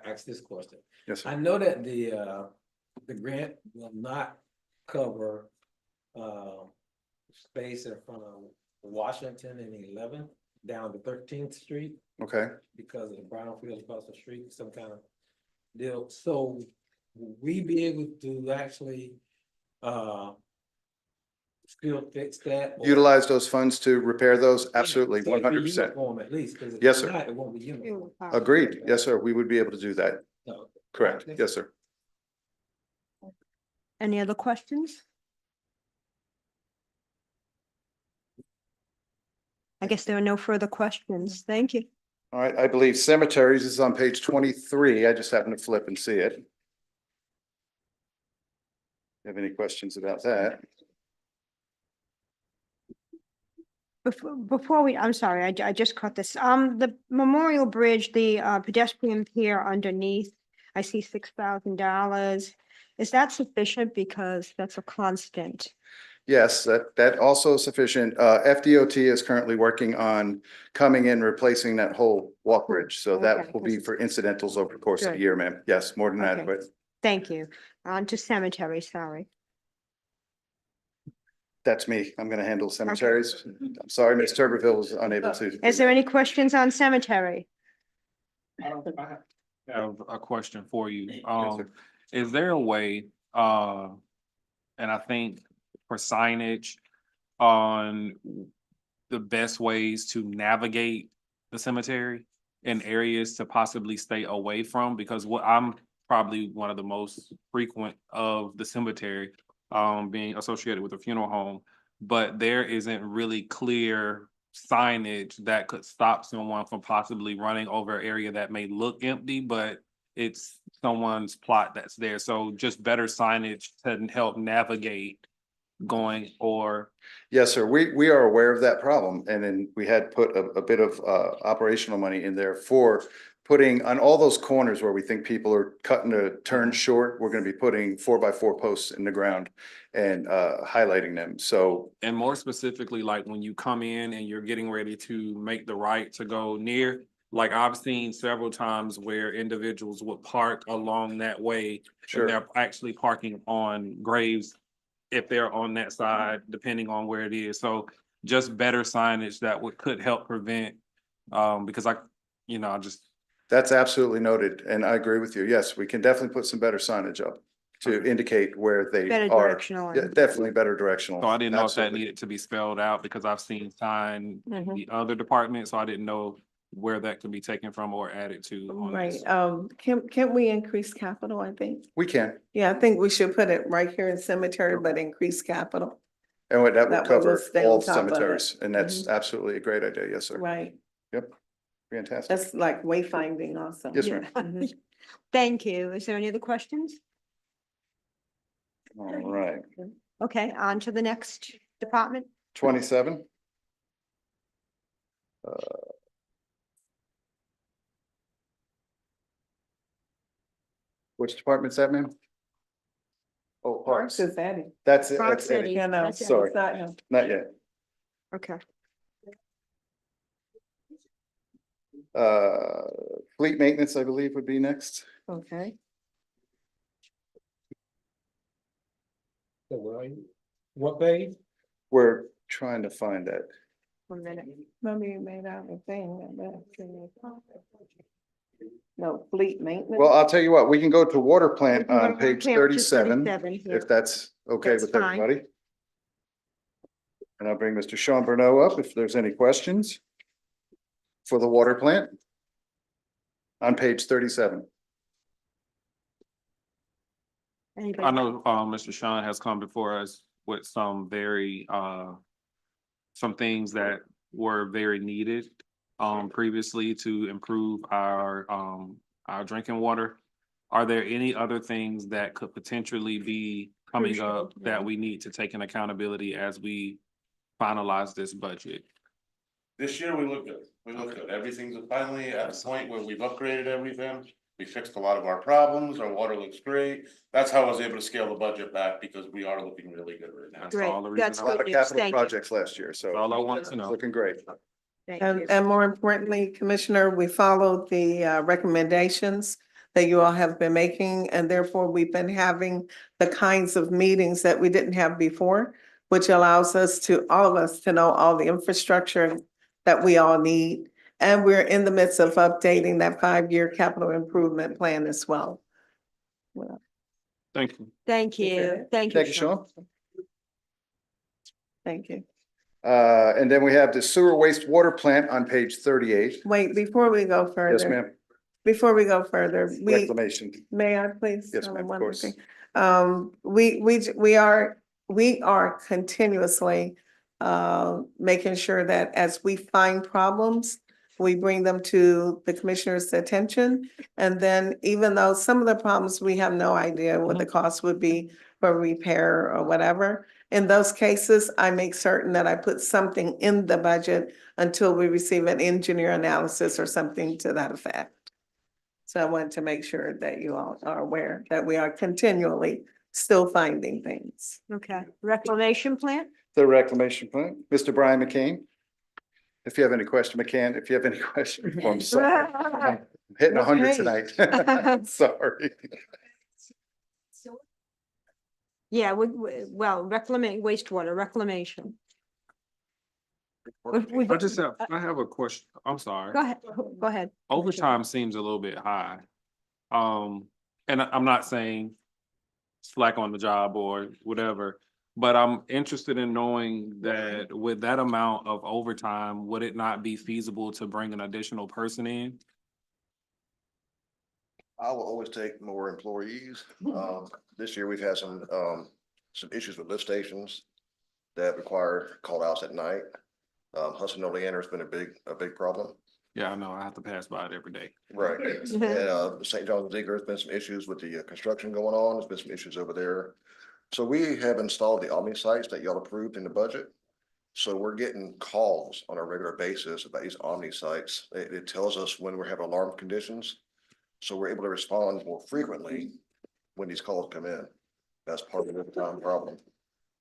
ask this question. Yes, sir. I know that the grant will not cover space in front of Washington and 11th. down to 13th Street Okay, because of the brownfield across the street, some kind of deal. So will we be able to actually, still fix that? or- utilize those funds to repair those? Absolutely, So it'd be 100%. uniform at least, because if Yes, it's sir. not, it won't be uniform. Agreed. Yes, sir. We would be able to do that. So, Correct. Yes, sir. Any other questions? I guess there are no further questions. Thank you. All right, I believe cemeteries is on page 23. I just happened to flip and see it. Have any questions about that? Before we, I'm sorry, I just caught this. The Memorial Bridge, the pedestrian pier underneath, I see $6,000. Is that sufficient? Because that's a constant. Yes, that also is sufficient. FDOT is currently working on coming in, replacing that whole walk bridge. So Okay. that will be for incidentals over the course of the Good. year, ma'am. Yes, more than Okay. adequate. Thank you. On to cemetery, sorry. That's me. I'm gonna handle cemeteries. I'm sorry, Ms. Turberville was unable to. Is there any questions on cemetery? I have a question for you. sir. Is there a way, and I think for signage on the best ways to navigate the cemetery and areas to possibly stay away from? Because what I'm probably one of the most frequent of the cemetery, being associated with a funeral home, but there isn't really clear signage that could stop someone from possibly running over an area that may look empty, but it's someone's plot that's there. So just better signage to help navigate going or. Yes, sir. We are aware of that problem. And then we had put a bit of operational money in there for putting on all those corners where we think people are cutting a turn short. We're going to be putting 4x4 posts in the ground and highlighting them. So And more specifically, like when you come in and you're getting ready to make the right to go near, like I've seen several times where individuals would park along that way. Sure. And they're actually parking on graves if they're on that side, depending on where it is. So just better signage that could help prevent, because I just. that's absolutely noted. And I agree with you. Yes, we can definitely put some better signage up to indicate where they Better are. directional. Yeah, definitely better directional. So I didn't know if that Absolutely. needed to be spelled out because I've seen sign Mhm. the other department, so I didn't know where that could be taken from or added to. on Right, this. can we increase capital, I think? We can. Yeah, I think we should put it right here in cemetery, but increase capital. And that That would way we'll cover stay on all top of it. cemeteries. And that's Mhm. absolutely a great idea. Yes, sir. Right, Yep. Fantastic. that's like wayfinding also. Yes, ma'am. Mhm. Thank you. Is there any other questions? All right. Okay, on to the next department. 27. Which department's that, ma'am? Oh, Parks Parks. is Eddie. That's it. Park That's Eddie. City. You know, That's it. Sorry. it's not him. Not yet. Okay. Fleet maintenance, I believe, would be next. Okay. So where are you? What page? We're trying to find that. 1 minute. Maybe you made out a thing. No, fleet maintenance. Well, I'll tell you what, we can go to water plant We can go on to page page 37, 37, yeah. if that's okay That's with fine. everybody. And I'll bring Mr. Sean Burnett up if there's any questions for the water plant on page 37. Anybody? I know, Mr. Sean has come before us with some very, some things that were very needed, previously to improve our drinking water. Are there any other things that could potentially be coming Crucial, up yeah. that we need to take in accountability as we finalize this budget? This year, we look good. We look good. Everything's finally at a point where we've upgraded everything. We fixed a lot of our problems. Our water looks great. That's how I was able to scale the budget back because we are looking really good right now. That's Great. all the reason That's I- A lot good of news. capital Thank you. projects last year, so All I want to know. looking great. Thank you. And more importantly, Commissioner, we followed the recommendations that you all have been making, and therefore we've been having the kinds of meetings that we didn't have before, which allows us to, all of us, to know all the infrastructure that we all need. And we're in the midst of updating that 5-year capital improvement plan as well. Well, Thank you. Thank you. Thank you, Thank you, Sean. Sean. thank you. And then we have the sewer wastewater plant on page 38. Wait, before we go further. Yes, ma'am. Before we go further, Reclamation. may I please? Yes, ma'am, of One course. thing. We are continuously making sure that as we find problems, we bring them to the commissioner's attention. And then even though some of the problems, we have no idea what the cost would be for repair or whatever. In those cases, I make certain that I put something in the budget until we receive an engineer analysis or something to that effect. So I want to make sure that you all are aware that we are continually still finding things. Okay, reclamation plan? The reclamation plant, Mr. Brian McCain. If you have any question, McCann, if you have any question for him, sorry. I'm hitting 100 Okay. tonight. Sorry. Yeah, well, wastewater reclamation. I have a question. I'm sorry. Go ahead, go ahead. Overtime seems a little bit high. And I'm not saying slack on the job or whatever, but I'm interested in knowing that with that amount of overtime, would it not be feasible to bring an additional person in? I will always take more employees. This year we've had some issues with lift stations that require call outs at night. Hudson Oleander has been a big problem. Yeah, I know. I have to pass by it every day. Right. And St. John's Ziegler has been some issues with the construction going on. There's been some issues over there. So we have installed the Omni sites that y'all approved in the budget. So we're getting calls on a regular basis about these Omni sites. It tells us when we're having alarm conditions. So we're able to respond more frequently when these calls come in. That's part of the time problem.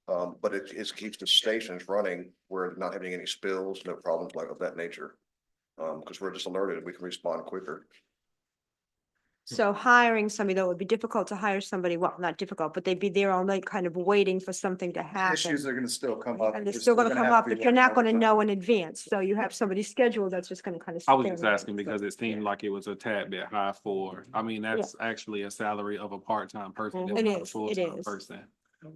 But it keeps the stations running where we're not having any spills, no problems like of that nature. Because we're just alerted and we can respond quicker. So hiring somebody, though, it would be difficult to hire somebody, well, not difficult, but they'd be there all night kind of waiting for something to happen. Issues are gonna still come up. And they're still gonna come up, but you're not gonna know in advance. So you have somebody scheduled that's just gonna kind of. I was just asking because it seemed like it was a tad bit high for, I mean, that's actually a salary of a part-time person. It It's not a is, it full-time is. person.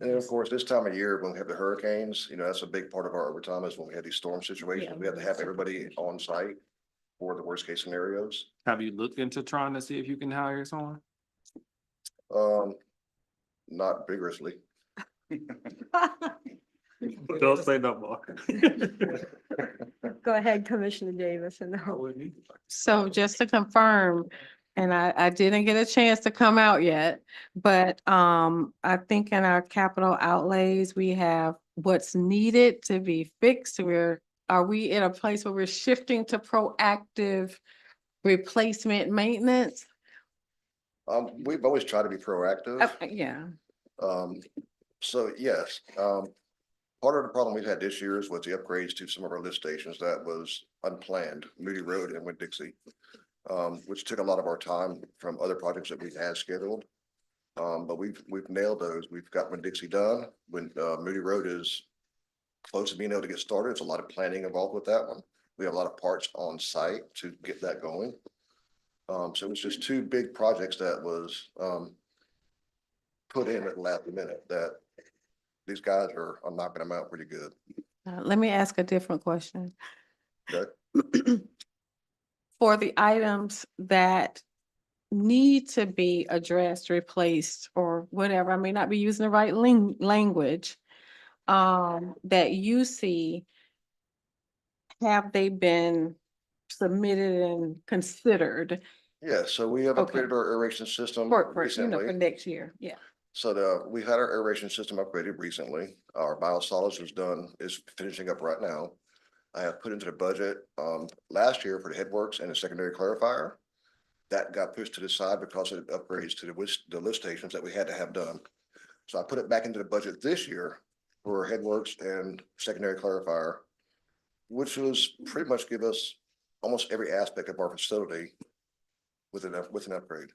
And of course, this time of year, when we have the hurricanes, that's a big part of our overtime is when we have these storm situations. We have to have everybody on site for the worst case scenarios. Have you looked into trying to see if you can hire someone? Not vigorously. Don't say no more. Go ahead, Commissioner Davis. So just to confirm, and I didn't get a chance to come out yet, but I think in our capital outlays, we have what's needed to be fixed. Are we in a place where we're shifting to proactive replacement maintenance? We've always tried to be proactive. Yeah. So yes, part of the problem we've had this year is with the upgrades to some of our lift stations that was unplanned, Moody Road and Winn-Dixie, which took a lot of our time from other projects that we had scheduled. But we've nailed those. We've got Winn-Dixie done. When Moody Road is close to being able to get started, there's a lot of planning involved with that one. We have a lot of parts on site to get that going. So it was just two big projects that was put in at the last minute that these guys are knocking them out pretty good. Let me ask a different question. Okay. For the items that need to be addressed, replaced, or whatever, I may not be using the right language, that you see, have they been submitted and considered? Yeah, so we have Okay. upgraded our aeration system For recently. next year, yeah. So we've had our aeration system upgraded recently. Our biosolids is finishing up right now. I have put into the budget last year for the headworks and the secondary clarifier. That got pushed to the side because of the upgrades to the lift stations that we had to have done. So I put it back into the budget this year for headworks and secondary clarifier, which was pretty much give us almost every aspect of our facility with an upgrade.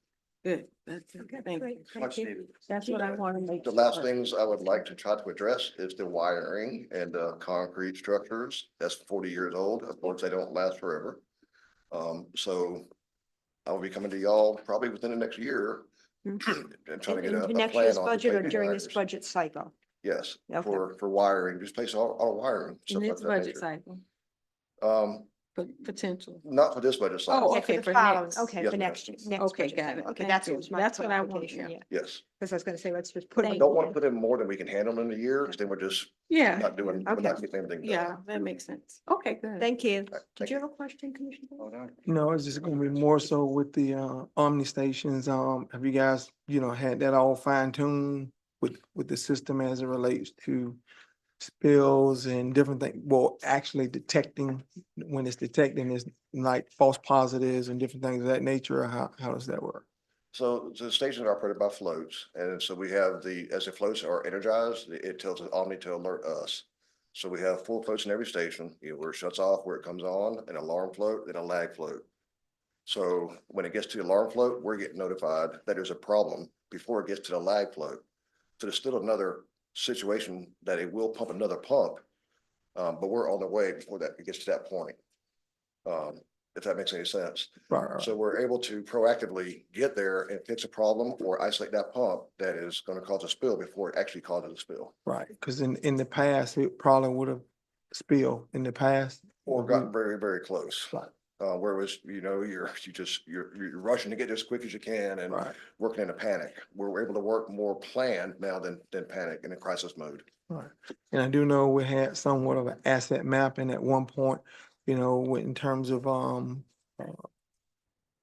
Good. That's it. Okay, Thank you. great, thank Much you. needed. That's what I want to make. The last sure. things I would like to try to address is the wiring and concrete structures. That's 40 years old. Of course, they don't last forever. So I will be coming to y'all probably within the next year and trying to get Into a next plan year's on budget or replacing during this wires. budget cycle? Yes, Okay. for wiring, just place all wiring. stuff like Next that budget nature. cycle, potential. Not for this budget cycle. Oh, Okay, okay, for for the following, next. okay, Yes, for ma'am. next year, next Okay, budget got cycle. it. Okay, Thank that's you. what was my That's what I want, clarification, yeah. yeah. Yes. Because I was gonna say, let's just put. Thank it Don't want to put in more than we can handle in a year, because then we're just Yeah, not doing, we're Okay. not getting anything done. yeah, that makes sense. Okay, good. Thank you. Did thank you have a question, Commissioner? Bowles? No, it's just gonna be more so with the Omni stations. Have you guys, had that all fine tuned with the system as it relates to spills and different things? Well, actually detecting, when it's detecting is like false positives and different things of that nature, or how does that work? So the stations are operated by floats, and so we have as the floats are energized, it tells Omni to alert us. So we have full floats in every station, where it shuts off, where it comes on, an alarm float, and a lag float. So when it gets to the alarm float, we're getting notified that there's a problem before it gets to the lag float. So there's still another situation that it will pump another pump, but we're on the way before it gets to that point. If that makes any sense. Right. So we're able to proactively get there and fix a problem or isolate that pump that is going to cause a spill before it actually causes a spill. Right, because in the past, it probably would have spilled in the past. Or gotten very, very close. Right. Where it was, you're rushing to get as quick as you can and Right. working in a panic. We're able to work more planned now than panic in a crisis mode. Right, and I do know we had somewhat of an asset mapping at one point, in terms of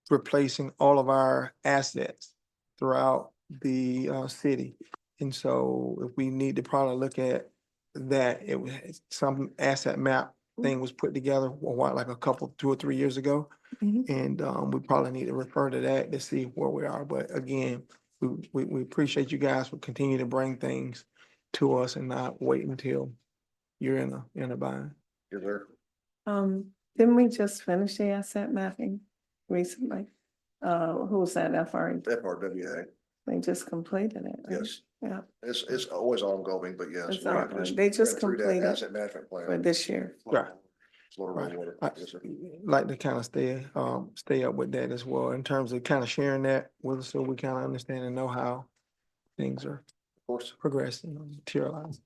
replacing all of our assets throughout the city. And so if we need to probably look at that, some asset map thing was put together, like a couple, 2 or 3 years ago. And we probably need to refer to that to see where we are. But again, we appreciate you guys for continuing to bring things to us and not wait until you're in a bind. Is there? Didn't we just finish the asset mapping recently? Who was that, FRA? FRWA, They just completed it, right? yes. Yeah, It's always ongoing, but yes. It's we ongoing. They just went through that completed Asset management plan. for this year. Right. Florida Right. Water. I Yes, sir. like to kind of stay up with that as well, in terms of kind of sharing that with us, so we kind of understand and know how things are Of course. progressing and materializing.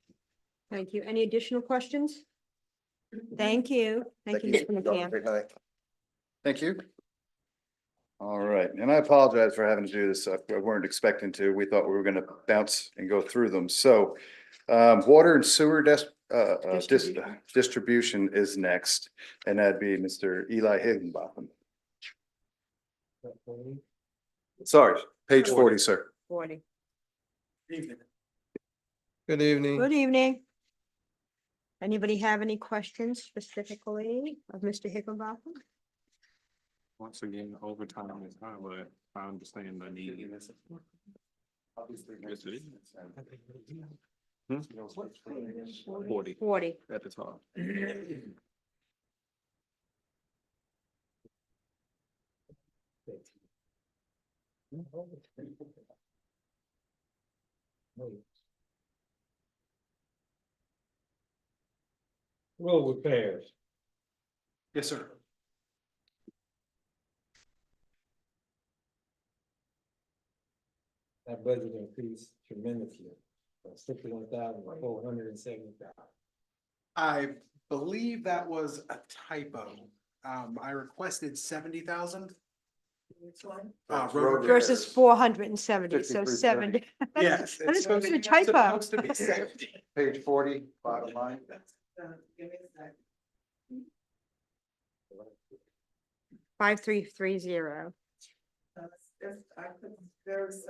Thank you. Any additional questions? Thank you. Thank you, Mr. Y'all have a McCann. Great night. Thank you. All right, and I apologize for having to do this. We weren't expecting to. We thought we were gonna bounce and go through them. So water and sewer distribution is next, and that'd be Mr. Eli Higginbotham. Sorry, page 40, sir. 40. Good evening. Good evening. Anybody have any questions specifically of Mr. Higginbotham? Once again, overtime is high, but I understand the need. Yes, it is. 40 40. at the top. Road repairs. Yes, sir. That budget increased tremendously, from 61,470,000. I believe that was a typo. I requested 70,000. Versus 470, so 53, 70. Yes. That is supposed a to- typo. supposed to be 70. Page 40, bottom line. Give me a sec. 5330. There's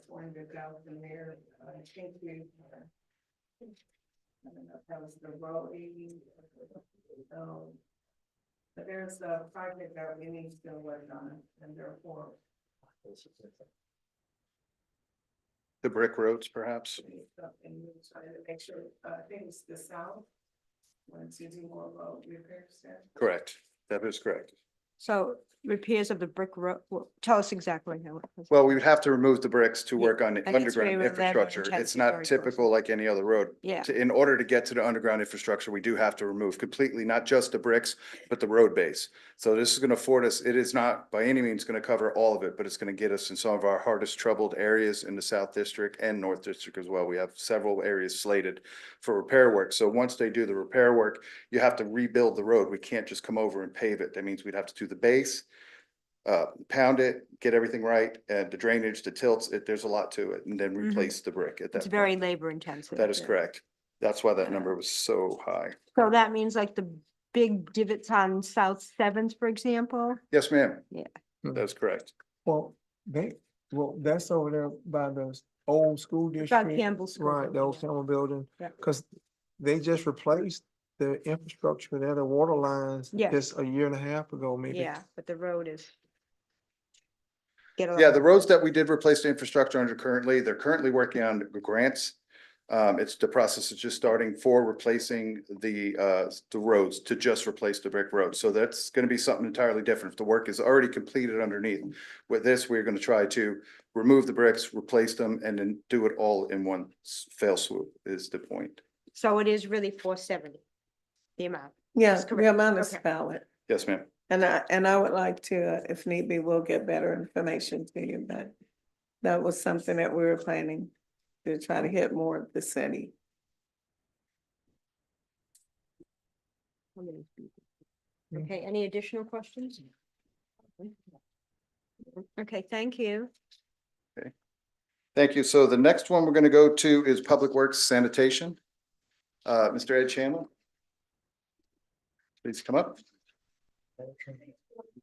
$400,000 there. I think we. I don't know if that was the road. But there's a project that we need to work on, and therefore. The brick roads, perhaps. And we're trying to make sure, things the south. Want to do more road repairs there. Correct. That is correct. So repairs of the brick road, tell us exactly how. it was. Well, we would have to remove the bricks to work on the I guess we underground were lead infrastructure. It's intensive not very typical like any other road. Yeah. In order to get to the underground infrastructure, we do have to remove completely, not just the bricks, but the road base. So this is gonna afford us, it is not by any means gonna cover all of it, but it's gonna get us in some of our hardest troubled areas in the South District and North District as well. We have several areas slated for repair work. So once they do the repair work, you have to rebuild the road. We can't just come over and pave it. That means we'd have to do the base, pound it, get everything right, and the drainage, the tilts, there's a lot to it, and then replace the brick at that It's very point. labor intensive. That is yeah. correct. That's why that number was so high. So that means like the big divots on South Seventh, for example? Yes, ma'am. Yeah. That's correct. Well, that's over there by the old school district. By Campbell School. Right, the old Campbell building. Yeah. Cause they just replaced the infrastructure there, the water lines. Yeah. Just a year and a half ago, maybe. Yeah, but the road is. Yeah, the roads that we did replace the infrastructure under currently, they're currently working on the grants. It's the process is just starting for replacing the roads to just replace the brick roads. So that's gonna be something entirely different. If the work is already completed underneath. With this, we're gonna try to remove the bricks, replace them, and then do it all in one fell swoop is the point. So it is really 470, the amount. Yeah, That's the correct. amount is Okay. valid. Yes, ma'am. And I would like to, if need be, we'll get better information to you, but that was something that we were planning to try to hit more of the city. Okay, any additional questions? Okay, thank you. Thank you. So the next one we're gonna go to is Public Works Sanitation. Mr. Ed Chandler. Please come up.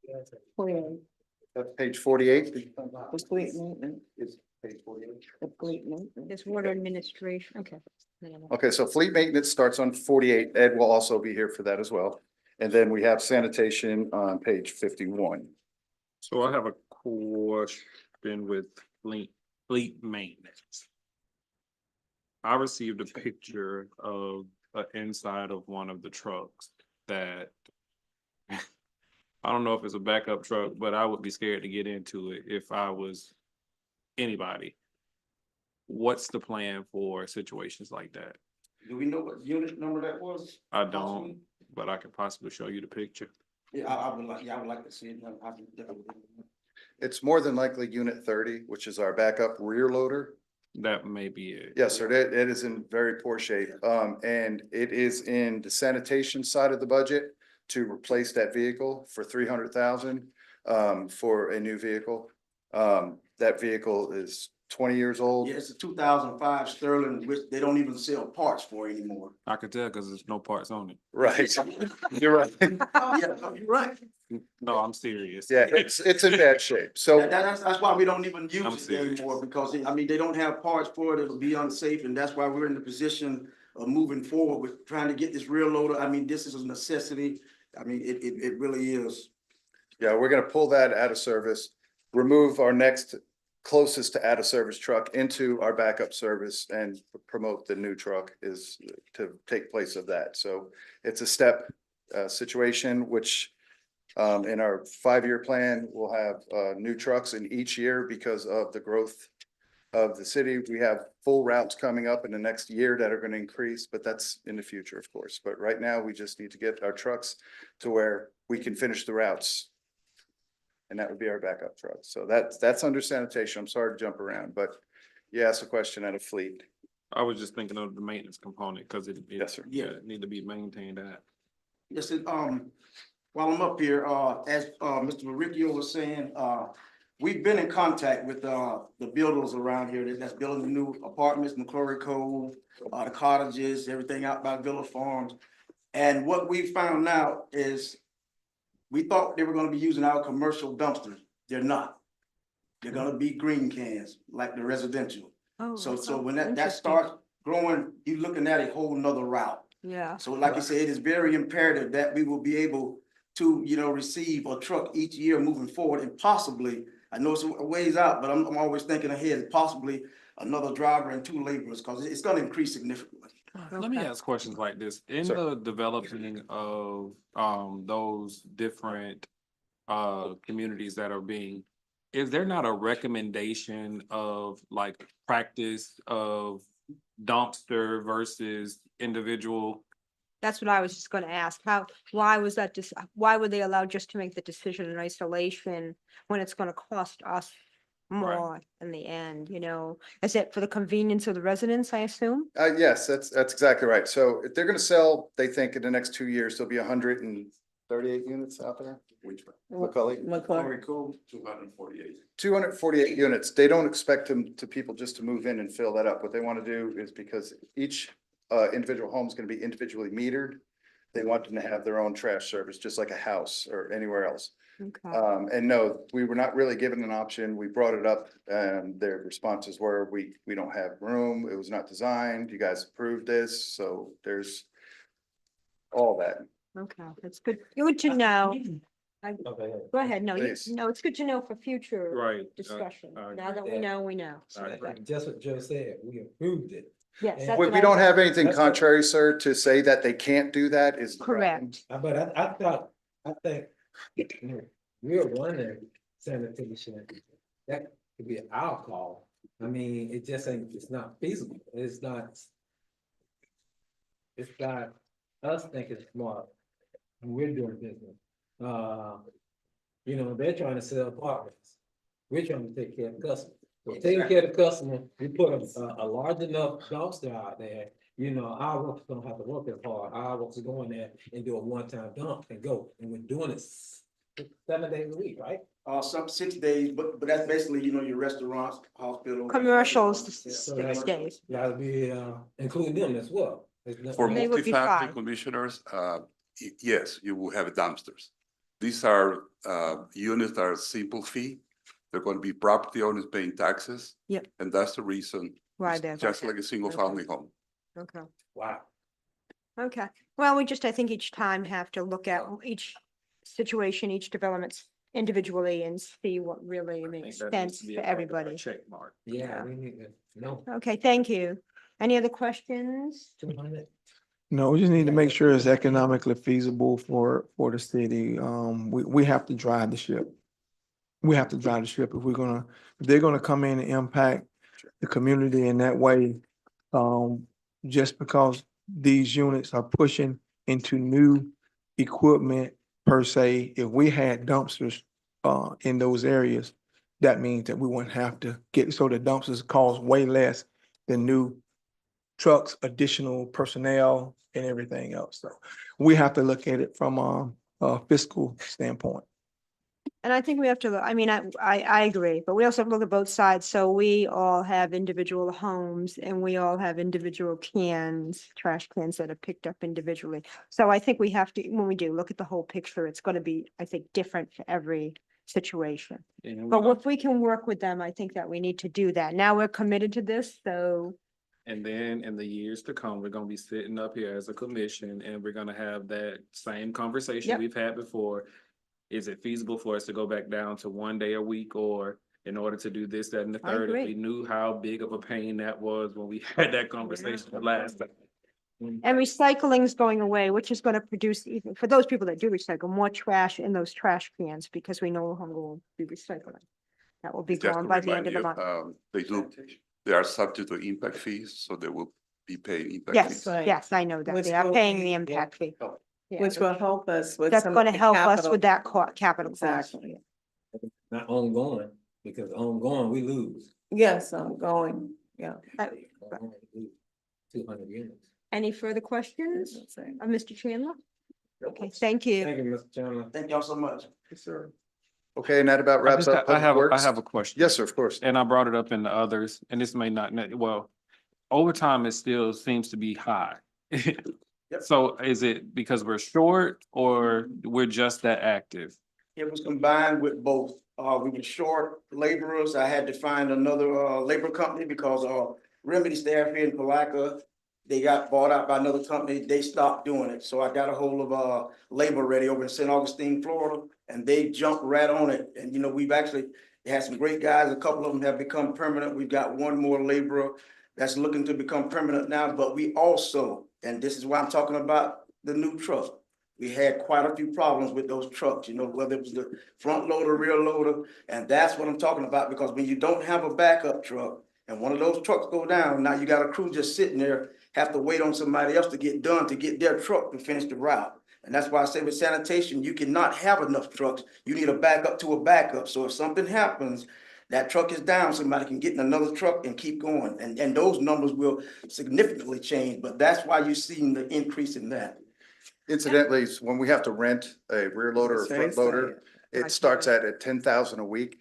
That's page 48. The fleet maintenance, It's page 48. the fleet maintenance. It's water administration, okay. Okay, so fleet maintenance starts on 48. Ed will also be here for that as well. And then we have sanitation on page 51. So I have a question with fleet maintenance. I received a picture of the inside of one of the trucks that I don't know if it's a backup truck, but I would be scared to get into it if I was anybody. What's the plan for situations like that? Do we know what unit number that was? I don't, but I could possibly show you the picture. Yeah, I would like to see it. I can definitely. It's more than likely unit 30, which is our backup rear loader. That may be it. Yes, sir. It is in very poor shape. And it is in the sanitation side of the budget to replace that vehicle for 300,000 for a new vehicle. That vehicle is 20 years old. Yeah, it's a 2005 Sterling, which they don't even sell parts for anymore. I could tell because there's no parts on it. Right. You're right. Yeah, you're right. No, I'm serious. Yeah, it's in bad shape. So That's why we don't even I'm use it serious. anymore, because I mean, they don't have parts for it. It'll be unsafe, and that's why we're in the position of moving forward with trying to get this rear loader. I mean, this is a necessity. I mean, it really is. yeah, we're gonna pull that out of service, remove our next closest to out of service truck into our backup service and promote the new truck is to take place of that. So it's a step situation, which in our 5-year plan, we'll have new trucks in each year because of the growth of the city. We have full routes coming up in the next year that are going to increase, but that's in the future, of course. But right now, we just need to get our trucks to where we can finish the routes. And that would be our backup truck. So that's under sanitation. I'm sorry to jump around, but you asked a question out of fleet. I was just thinking of the maintenance component because it Yes, sir. yeah, it need to be maintained at. Yes, while I'm up here, as Mr. Maricchio was saying, we've been in contact with the builders around here that's building the new apartments, McClory Cove, the cottages, everything out by Villa Farms. And what we found out is we thought they were gonna be using our commercial dumpsters. They're not. They're gonna be green cans like the residential. Oh, So when that starts growing, you're looking at a whole nother route. Yeah. So like I said, it is very imperative that we will be able to, receive a truck each year moving forward, and possibly, I know it's a ways out, but I'm always thinking ahead, possibly another driver and 2 laborers, because it's gonna increase significantly. Let me ask questions like this. In Sir. the developing of those different communities that are being, is there not a recommendation of like practice of dumpster versus individual? That's what I was just gonna ask. Why was that why were they allowed just to make the decision in isolation when it's gonna cost us more in the end, you know? Is it for the convenience of the residents, I assume? Yes, that's exactly right. So if they're gonna sell, they think in the next 2 years, there'll be 138 units out there. Which one? McCully, McClure. 248. 248 units. They don't expect people just to move in and fill that up. What they want to do is because each individual home is going to be individually metered. They want them to have their own trash service, just like a house or anywhere else. Okay. And no, we were not really given an option. We brought it up and their responses were, we don't have room. It was not designed. You guys approved this. So there's all that. Okay, that's good. Good to know. Okay. Go ahead. No, Please. no, it's good to know for future Right. discussion. I Now that we know, we know. Just what Joe said, we approved it. Yes. that's We what I don't thought. have anything That's what- contrary, sir, to say that they can't do that is. Correct. But I think we're running sanitation. That could be our call. I mean, it just ain't, it's not feasible. It's not us thinking smart. when We're doing business. You know, they're trying to sell apartments. We're trying to take care of customers. So taking care of the customer, we put a large enough dumpster out there, you know, our workers don't have to work as hard. Our workers go in there and do a one-time dump and go, and we're doing it 7 days a week, right? Some 6 days, but that's basically, you know, your restaurants, hospitals. Commercials, Yeah. 6 days. Gotta be, including them as well. It's not- For They would be multifamily fine. commissioners, yes, you will have dumpsters. These are units that are simple fee. They're going to be property owners paying taxes. Yep. And that's the reason. Right It's there. just like a single family home. Okay. Wow. Okay. Well, we just, I think each time have to look at each situation, each development individually and see what really I think makes that needs sense to be for a part of our everybody. Check mark. Yeah, we need to know. Okay, thank you. Any other questions? 200. No, we just need to make sure it's economically feasible for the city. We have to drive the ship. We have to drive the ship if they're gonna come in and impact the community in that way. Just because these units are pushing into new equipment per se, if we had dumpsters in those areas, that means that we wouldn't have to so the dumpsters cost way less than new trucks, additional personnel and everything else. So we have to look at it from a fiscal standpoint. And I think we have to, I mean, I agree, but we also have to look at both sides. So we all have individual homes and we all have individual cans, trash cans that are picked up individually. So I think we have to, when we do look at the whole picture, it's going to be, I think, different for every situation. And But if we can work with them, I think that we need to do that. Now we're committed to this, so And then in the years to come, we're gonna be sitting up here as a commission and we're gonna have that same conversation Yep. we've had before. Is it feasible for us to go back down to 1 day a week, or in order to do this, that, and the I third? If agree. we knew how big of a pain that was when we had that conversation the last time. and recycling is going away, which is going to produce even, for those people that do recycle, more trash in those trash cans because we no longer will be recycling. That will be Just to gone by the end remind of the you, month. they are subject to impact fees, so they will be paying impact Yes, fees. Right. yes, I know that. Which They are will paying be- the impact fee. Yeah, Which will help us with that's some going to of the help us capital. with that capital cost. Exactly. Not ongoing, because ongoing, we lose. Yes, I'm going, yeah. 200 units. Any further questions That's it. of Mr. Chandler? Okay, thank you. Thank you, Mr. Chandler. Thank y'all so much. Yes, sir. Okay, and that about wraps up. I Public have Works. Yes, sir, of course. And I brought it up in the others, and this may not, well, overtime is still seems to be high. So is it because we're short or we're just that active? It was combined with both. We were short laborers. I had to find another labor company because Remedy staff here in Palaca, they got bought out by another company. They stopped doing it. So I got a hold of Labor Ready over in St. Augustine, Florida, and they jumped right on it. And you know, we've actually had some great guys. A couple of them have become permanent. We've got one more laborer that's looking to become permanent now, but we also, and this is why I'm talking about the new truck. we had quite a few problems with those trucks, you know, whether it was the front loader, rear loader. And that's what I'm talking about, because when you don't have a backup truck and one of those trucks go down, now you got a crew just sitting there, have to wait on somebody else to get done to get their truck to finish the route. And that's why I say with sanitation, you cannot have enough trucks. You need a backup to a backup. So if something happens, that truck is down, somebody can get in another truck and keep going. And those numbers will significantly change, but that's why you're seeing the increase in that. Incidentally, when we have to rent a rear loader or That's what he front loader, it starts at 10,000 a week.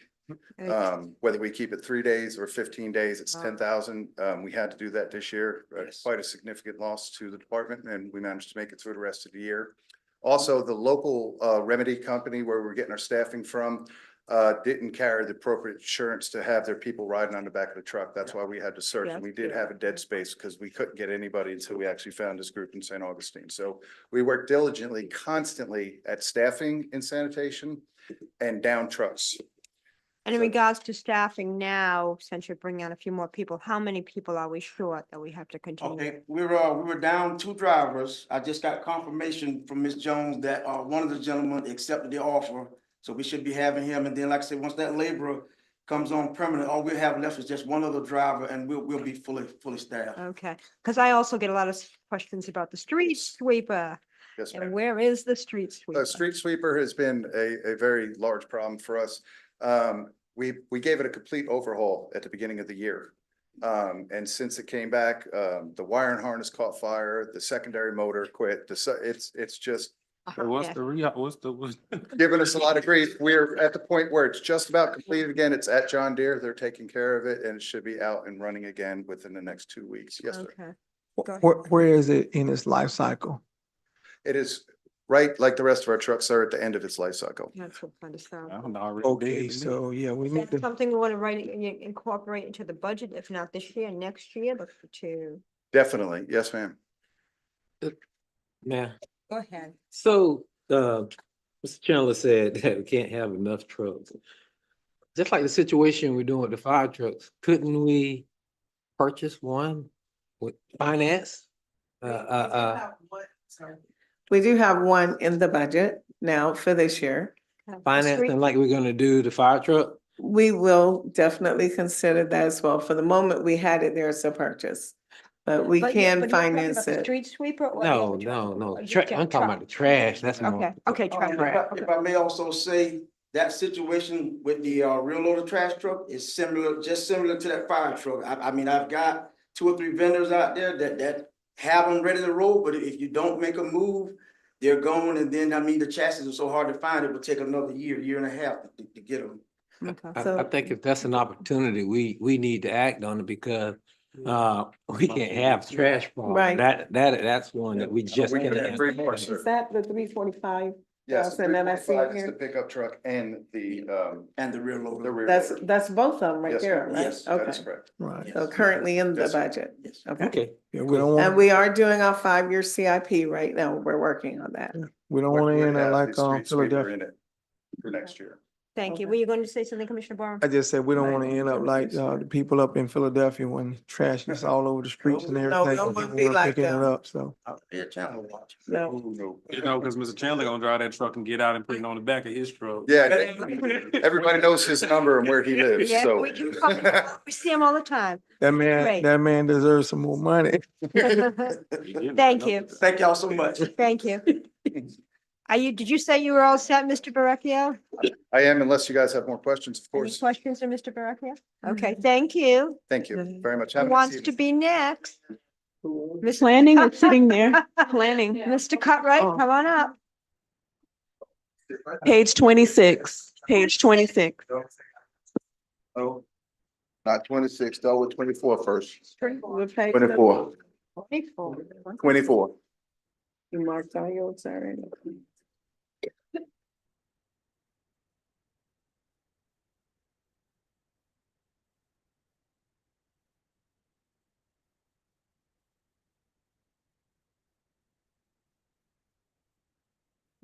Whether we keep it 3 days or 15 days, it's 10,000. We had to do that this year. Quite a significant loss to the department, and we managed to make it through the rest of the year. Also, the local remedy company where we're getting our staffing from didn't carry the appropriate insurance to have their people riding on the back of the truck. That's why we had to search. And we did have a dead space because we couldn't get anybody until we actually found this group in St. Augustine. So we worked diligently, constantly at staffing in sanitation and down trucks. And in regards to staffing now, since you're bringing on a few more people, how many people are we short that we have to continue? Okay, we were down 2 drivers. I just got confirmation from Ms. Jones that one of the gentlemen accepted the offer. So we should be having him. And then, like I said, once that laborer comes on permanent, all we have left is just one other driver, and we'll be fully staffed. Okay, because I also get a lot of questions about the street sweeper. Yes, And ma'am. where is the street sweeper? The street sweeper has been a very large problem for us. We gave it a complete overhaul at the beginning of the year. And since it came back, the wiring harness caught fire, the secondary motor quit. It's just What's the giving us a lot of grief. We're at the point where it's just about completed again. It's at John Deere. They're taking care of it, and it should be out and running again within the next 2 weeks. Yes, sir. Okay. Go ahead. Where is it in its life cycle? It is right like the rest of our trucks are at the end of its life cycle. That's what I understand. Okay, so yeah, we need That's to, something we want to incorporate into the budget, if not this year, next year, but to, Definitely. Yes, ma'am. Now, go ahead. so, Mr. Chandler said that we can't have enough trucks. Just like the situation we're doing with the fire trucks, couldn't we purchase one with finance? We do have one in the budget now for this year. Financing like we're gonna do the fire truck? We will definitely consider that as well. For the moment, we had it there as a purchase. But we But can you're talking about finance the it. Street sweeper or? the No, other truck? no. Or just Tra- your I'm talking about truck? the trash, that's more. Okay, trash. If I may also say, that situation with the rear loader trash truck is similar, just similar to that fire truck. I mean, I've got 2 or 3 vendors out there that have them ready to roll, but if you don't make a move, they're going, and then, I mean, the chassis are so hard to find, it will take another year and a half to get them. I think if that's an opportunity, we need to act on it because we can't have trash problem. Right. That's one that we just We can can't. have 3 more, sir. Is that the 345? Yes, the And then I see 345 is here. the pickup truck and the rear loader. The rear That's, loader. that's both of them right Yes, there, ma'am. right? Yes, that is Okay. correct. right. So currently in the Yes, sir. budget. Yes. Okay. Yeah, we don't And want, we are doing our 5-year CIP right now. We're working on that. we don't We want to would end it have like the street sweeper Philadelphia. in it for next year. Thank you. Okay. Were you going to say something, Commissioner Barnes? I just said, we don't want to end up like the people up in Philadelphia when trash is all over the streets and No, everything. don't and wanna people be are like picking it them. up, so. Yeah, channel watch. No. You know, because Mr. Chandler gonna drive that truck and get out and put it on the back of his truck. Yeah, everybody knows his number and where he lives, Yeah, so. we see him all the time. That Great. man deserves some more money. Thank you. Thank y'all so much. Thank you. Did you say you were all set, Mr. Barrecchio? I am, unless you guys have more questions, of Any course. questions of Mr. Barrecchio? Okay, thank you. Thank you very much. Who Have a nice wants to evening. be next? Planning is sitting there, planning. Mr. Cutright, come on up. Page 26, page 26. Oh, not 26, start with 24 first. What page? 24, 24. 24. You marked all yours already.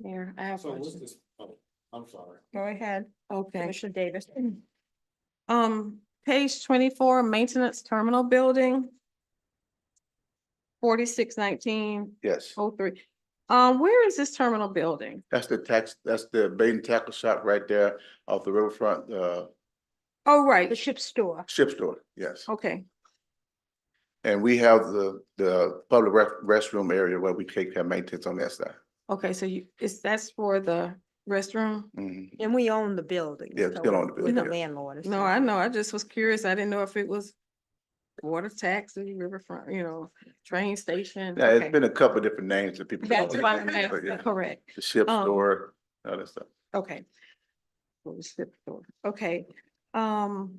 Mayor, I have So one. what's this? Oh, I'm sorry. Go ahead, Okay. Commissioner Davis. Page 24, maintenance terminal building. 4619 Yes. 03. Where is this terminal building? That's the bait and tackle shop right there off the riverfront, Oh, right. The ship store. ship store, yes. Okay, And we have the public restroom area where we take care of maintenance on that side. okay, so that's for the restroom? Mhm. And we own the building. Yeah, we so still own the we're building, the yeah. landlord. No, I know, I just was curious, I didn't know if it was water taxi, riverfront, train station. Yeah, it's Okay. been a couple of different names that people. That's call it, why I'm but asking, yeah, correct. The ship store, all that stuff. Okay. What was ship store? Okay, on.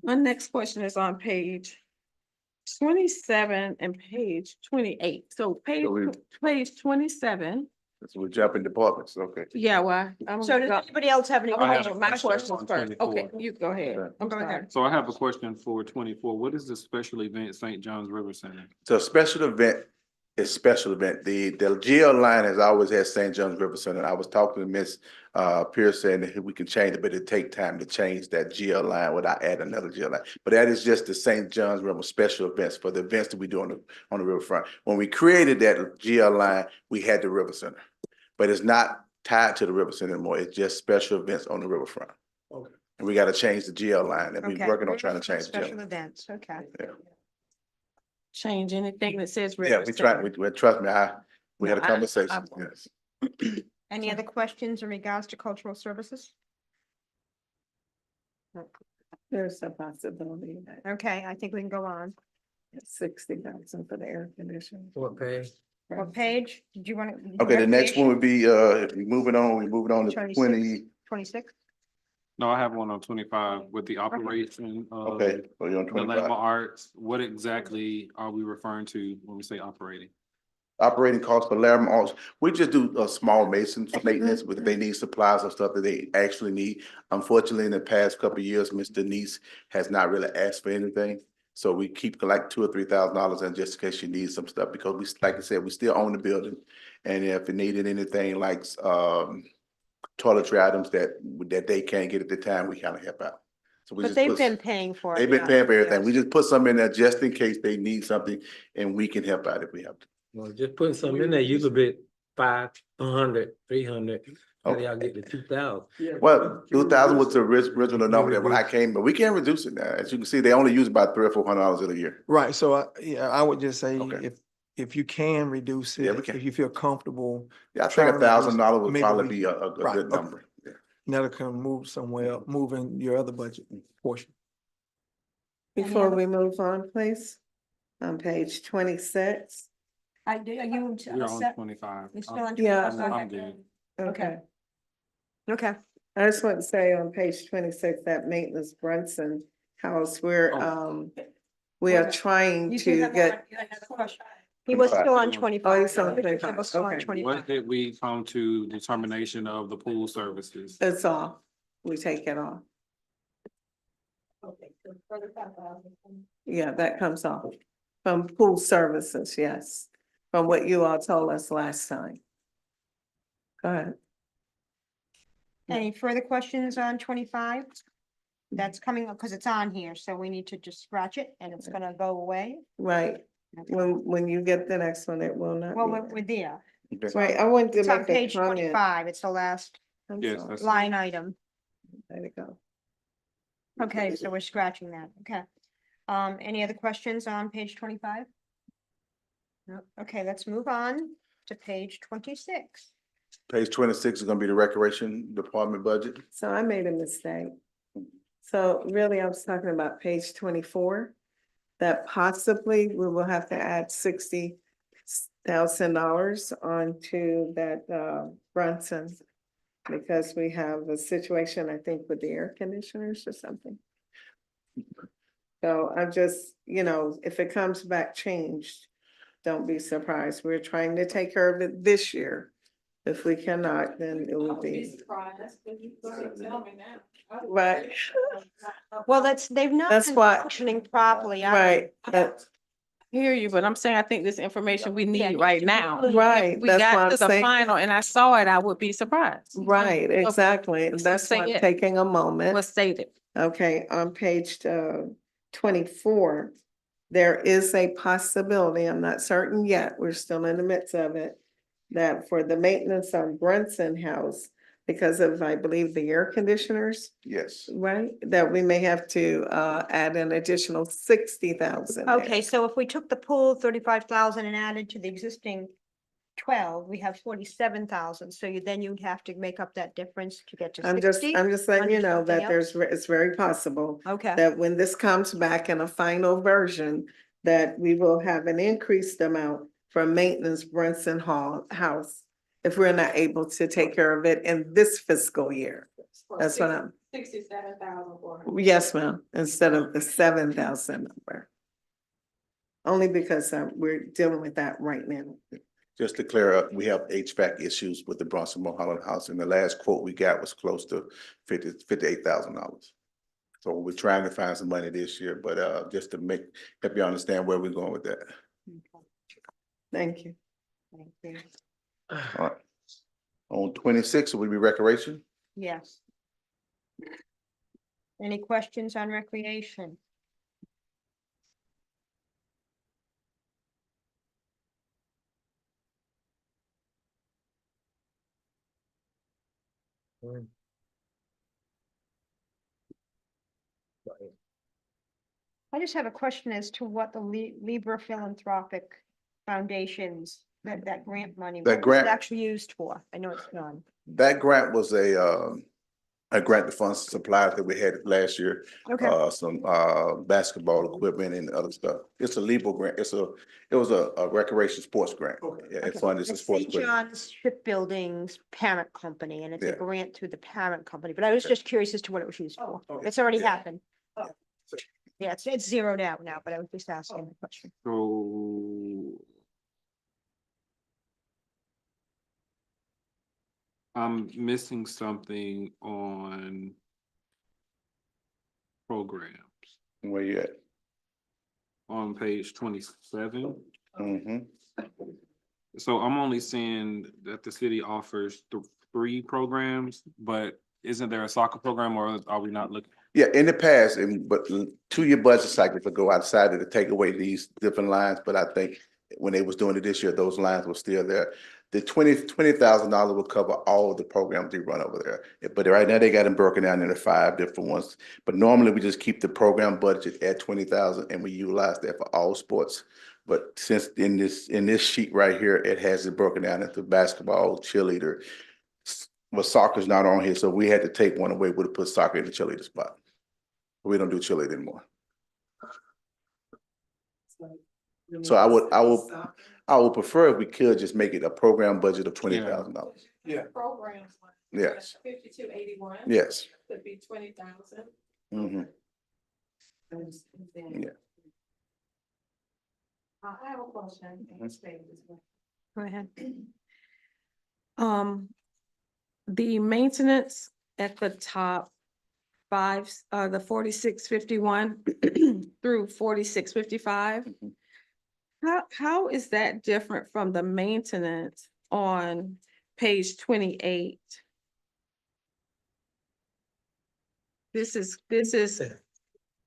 My next question is on page 27 and page 28. So page 27, So we're jumping departments, okay. yeah, well, I'm. So does anybody else have any? I'm I have gonna a my question questions on first. 24. Okay, you go ahead. Okay. I'm Go sorry. ahead. So I have a question for 24. What is the special event St. John's River Center? So special event is special event. The GL line has always had St. John's River Center. I was talking to Miss Pearson, that we can change it, but it take time to change that GL line without adding another GL line. But that is just the St. John's River special events for the events that we do on the riverfront. When we created that GL line, we had the River Center, but it's not tied to the River Center anymore. It's just special events on the riverfront. Okay. And we got to change the GL line, and we're Okay. working on trying to change the Special GL. events, okay. Change anything that says. Yeah, River we try, Center. trust me, we had a No, conversation, yes. Any other questions in regards to cultural services? There's a possibility that Okay, I think we can go on. it's 60,000 for the air conditioning. What page? What page? Did you want to? Okay, the next one would be, if we moving on to 20, 26? No, I have one on 25 with the operation of okay, so you're on the Lamb 25. Arts. What exactly are we referring to when we say operating? Operating costs for Laramie Arts, we just do a small maintenance, but if they need supplies or stuff that they actually need. Unfortunately, in the past couple of years, Ms. Denise has not really asked for anything. So we keep like $2,000 or $3,000 in just in case she needs some stuff, because we, like I said, we still own the building. And if it needed anything like, toiletry items that they can't get at the time, we kind of help out. So we But just they've put- been paying for it. They've been now. paying for everything. We Yes. just put some in there just in case they need something, and we can help out if we have to. Well, just putting something in there, you could be 500, 300, how Okay. y'all get to 2,000? Well, 2,000 was the original number that when I came, but we can reduce it now. As you can see, they only use about $300 or $400 a year. Right, so I would just say Okay. if you can reduce Yeah, it, we can. if you feel comfortable, Yeah, I Try think to reduce $1,000 would maybe probably we- be a Right, good okay. number. Yeah. that'll can move somewhere, move in your other budget portion. Before we move on, please, on page 26. Are you You're on set? 25. You're still on Yeah. 25? I'm good. Okay. Okay. I just want to say on page 26, that maintenance Brunson house, we are trying You do to have get. one- you had another question. He was still on 25. Oh, he's on 25, He was still on okay. 25. What did we come to determination of the pool services? It's off. We take it off. Okay, so further 5,000. Yeah, that comes off from pool services, yes, from what you all told us last time. Go ahead. Any further questions on 25? That's coming up because it's on here, so we need to just scratch it and it's gonna go away. Right, when you get the next one, it will not. Well, be we're there. there. Right, I want to It's on make a page comment. 25. It's the last I'm Yes, sorry. that's- line item. There you go. Okay, so we're scratching that. Okay. Any other questions on page 25? No. Okay, let's move on to page 26. Page 26 is gonna be the recreation department budget. So I made a mistake. So really, I was talking about page 24, that possibly we will have to add $60,000 onto that Brunson. Because we have a situation, I think, with the air conditioners or something. So I'm just, if it comes back changed, don't be surprised. We're trying to take care of it this year. If we cannot, then it will be. surprised, but you go ahead and tell me now. Right. Well, they've not That's been why- functioning properly. Right, Hear you, but I'm saying I think this information we Yeah. need right now. right. We That's why got I'm to the saying, final and I saw it, I would be surprised. right, exactly. That's say why I'm it. taking a moment. What's stated? Okay, on page 24, there is a possibility, I'm not certain yet, we're still in the midst of it, that for the maintenance on Brunson House, because of, I believe, the air conditioners, Yes. right? That we may have to add an additional 60,000. Okay, so if we took the pool 35,000 and added to the existing 12, we have 47,000. So you'd have to make up that difference to get to I'm just 60. letting you under know something that else? it's very possible Okay, that when this comes back in a final version, that we will have an increased amount for maintenance Brunson House if we're not able to take care of it in this fiscal year. That's what I'm, 67,400. yes, ma'am, instead of the 7,000 number. Only because we're dealing with that right now. Just to clear up, we have HVAC issues with the Bronson Mulholland House, and the last quote we got was close to $58,000. So we're trying to find some money this year, but just to help you understand where we're going with that. Thank you. thank you. All right. On 26 will be recreation. Yes. Any questions on recreation? I just have a question as to what the Libra Philanthropic Foundations, that grant money, That what was it grant- actually used for? I know it's gone. That grant was a grant to fund supplies that we had last year. Okay. Some basketball equipment and other stuff. It's a Libra grant. It was a recreation sports grant. Yeah, it Okay. funded some It's sports St. equipment. John's Shipbuilding's parent company, and it's a Yeah. grant to the parent company, but I was just curious as to what it was used for. Oh, It's already yeah. happened. Yeah, it's zeroed out now, but I was just asking the question. So I'm missing something on programs Where you at? on page 27. Mm-hmm. So I'm only seeing that the city offers 3 programs, but isn't there a soccer program, or are we not looking? Yeah, in the past, but 2-year budget cycles ago, I decided to take away these different lines, but I think when they was doing it this year, those lines were still there. The $20,000 will cover all of the programs they run over there. But right now they got them broken down into 5 different ones. But normally we just keep the program budget at 20,000 and we utilize that for all sports. But since in this sheet right here, it has it broken down into basketball, cheerleader. Well, soccer's not on here, so we had to take one away. Would have put soccer in the cheerleader spot. We don't do cheerleader anymore. So I would prefer if we could just make it a program budget of $20,000. Yeah. Programs. Yes. 5281. Yes. Could be 20,000. Mm-hmm. Yeah. I have a question. Go ahead. The maintenance at the top 5, the 4651 through 4655. How is that different from the maintenance on page 28? This is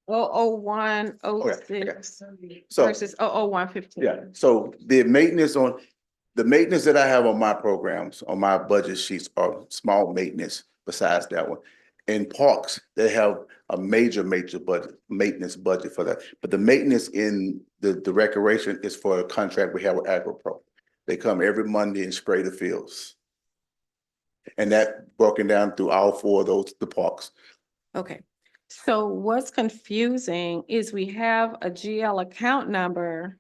001, Okay, 06 So- versus 00115. Yeah, so the maintenance that I have on my programs, on my budget sheets are small maintenance besides that one. In parks, they have a major budget, maintenance budget for that. But the maintenance in the recreation is for a contract we have with AgriPro. They come every Monday and spray the fields. And that broken down through all 4 of the parks. Okay, so what's confusing is we have a GL account number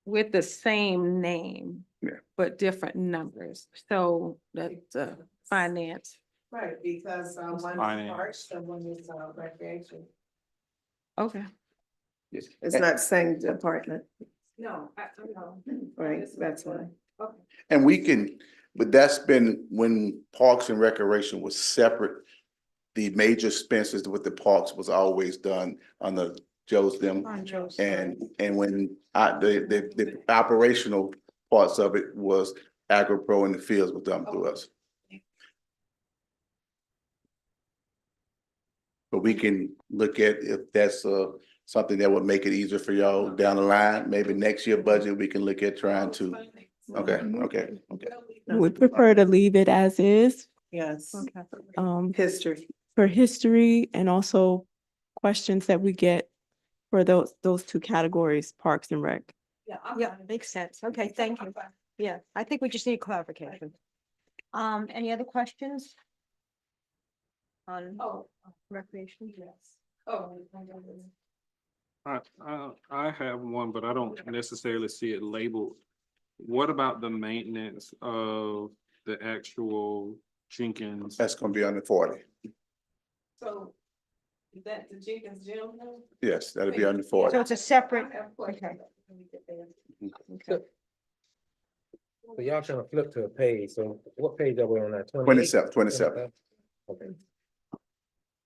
with the same name, Yeah. but different numbers. So that's finance. Right, because one is Finance. parks and one is recreation. Okay. Yes. It's not same department, No, I know. right? That's why. Okay. And but that's been when Parks and Recreation was separate. The major expenses with the parks was always done under Joe's them. On Joe's And when the operational parts of it was AgriPro and the fields was done through us. But we can look at if that's something that would make it easier for y'all down the line. Maybe next year budget, we can look at trying to, okay. We prefer to leave it as is, Yes, history. For history and also questions that we get for those two categories, Parks and Rec. Yeah, makes sense. Okay, thank you. Yeah, I think we just need clarification. Any other questions? On recreation? Yes. Oh. I have one, but I don't necessarily see it labeled. What about the maintenance of the actual Jenkins? That's gonna be under 40. So is that the Jenkins Gym now? Yes, that'll be under So 40. it's a separate, I have a question. okay. So y'all trying to flip to a page, so what page are we on that? 27. Okay.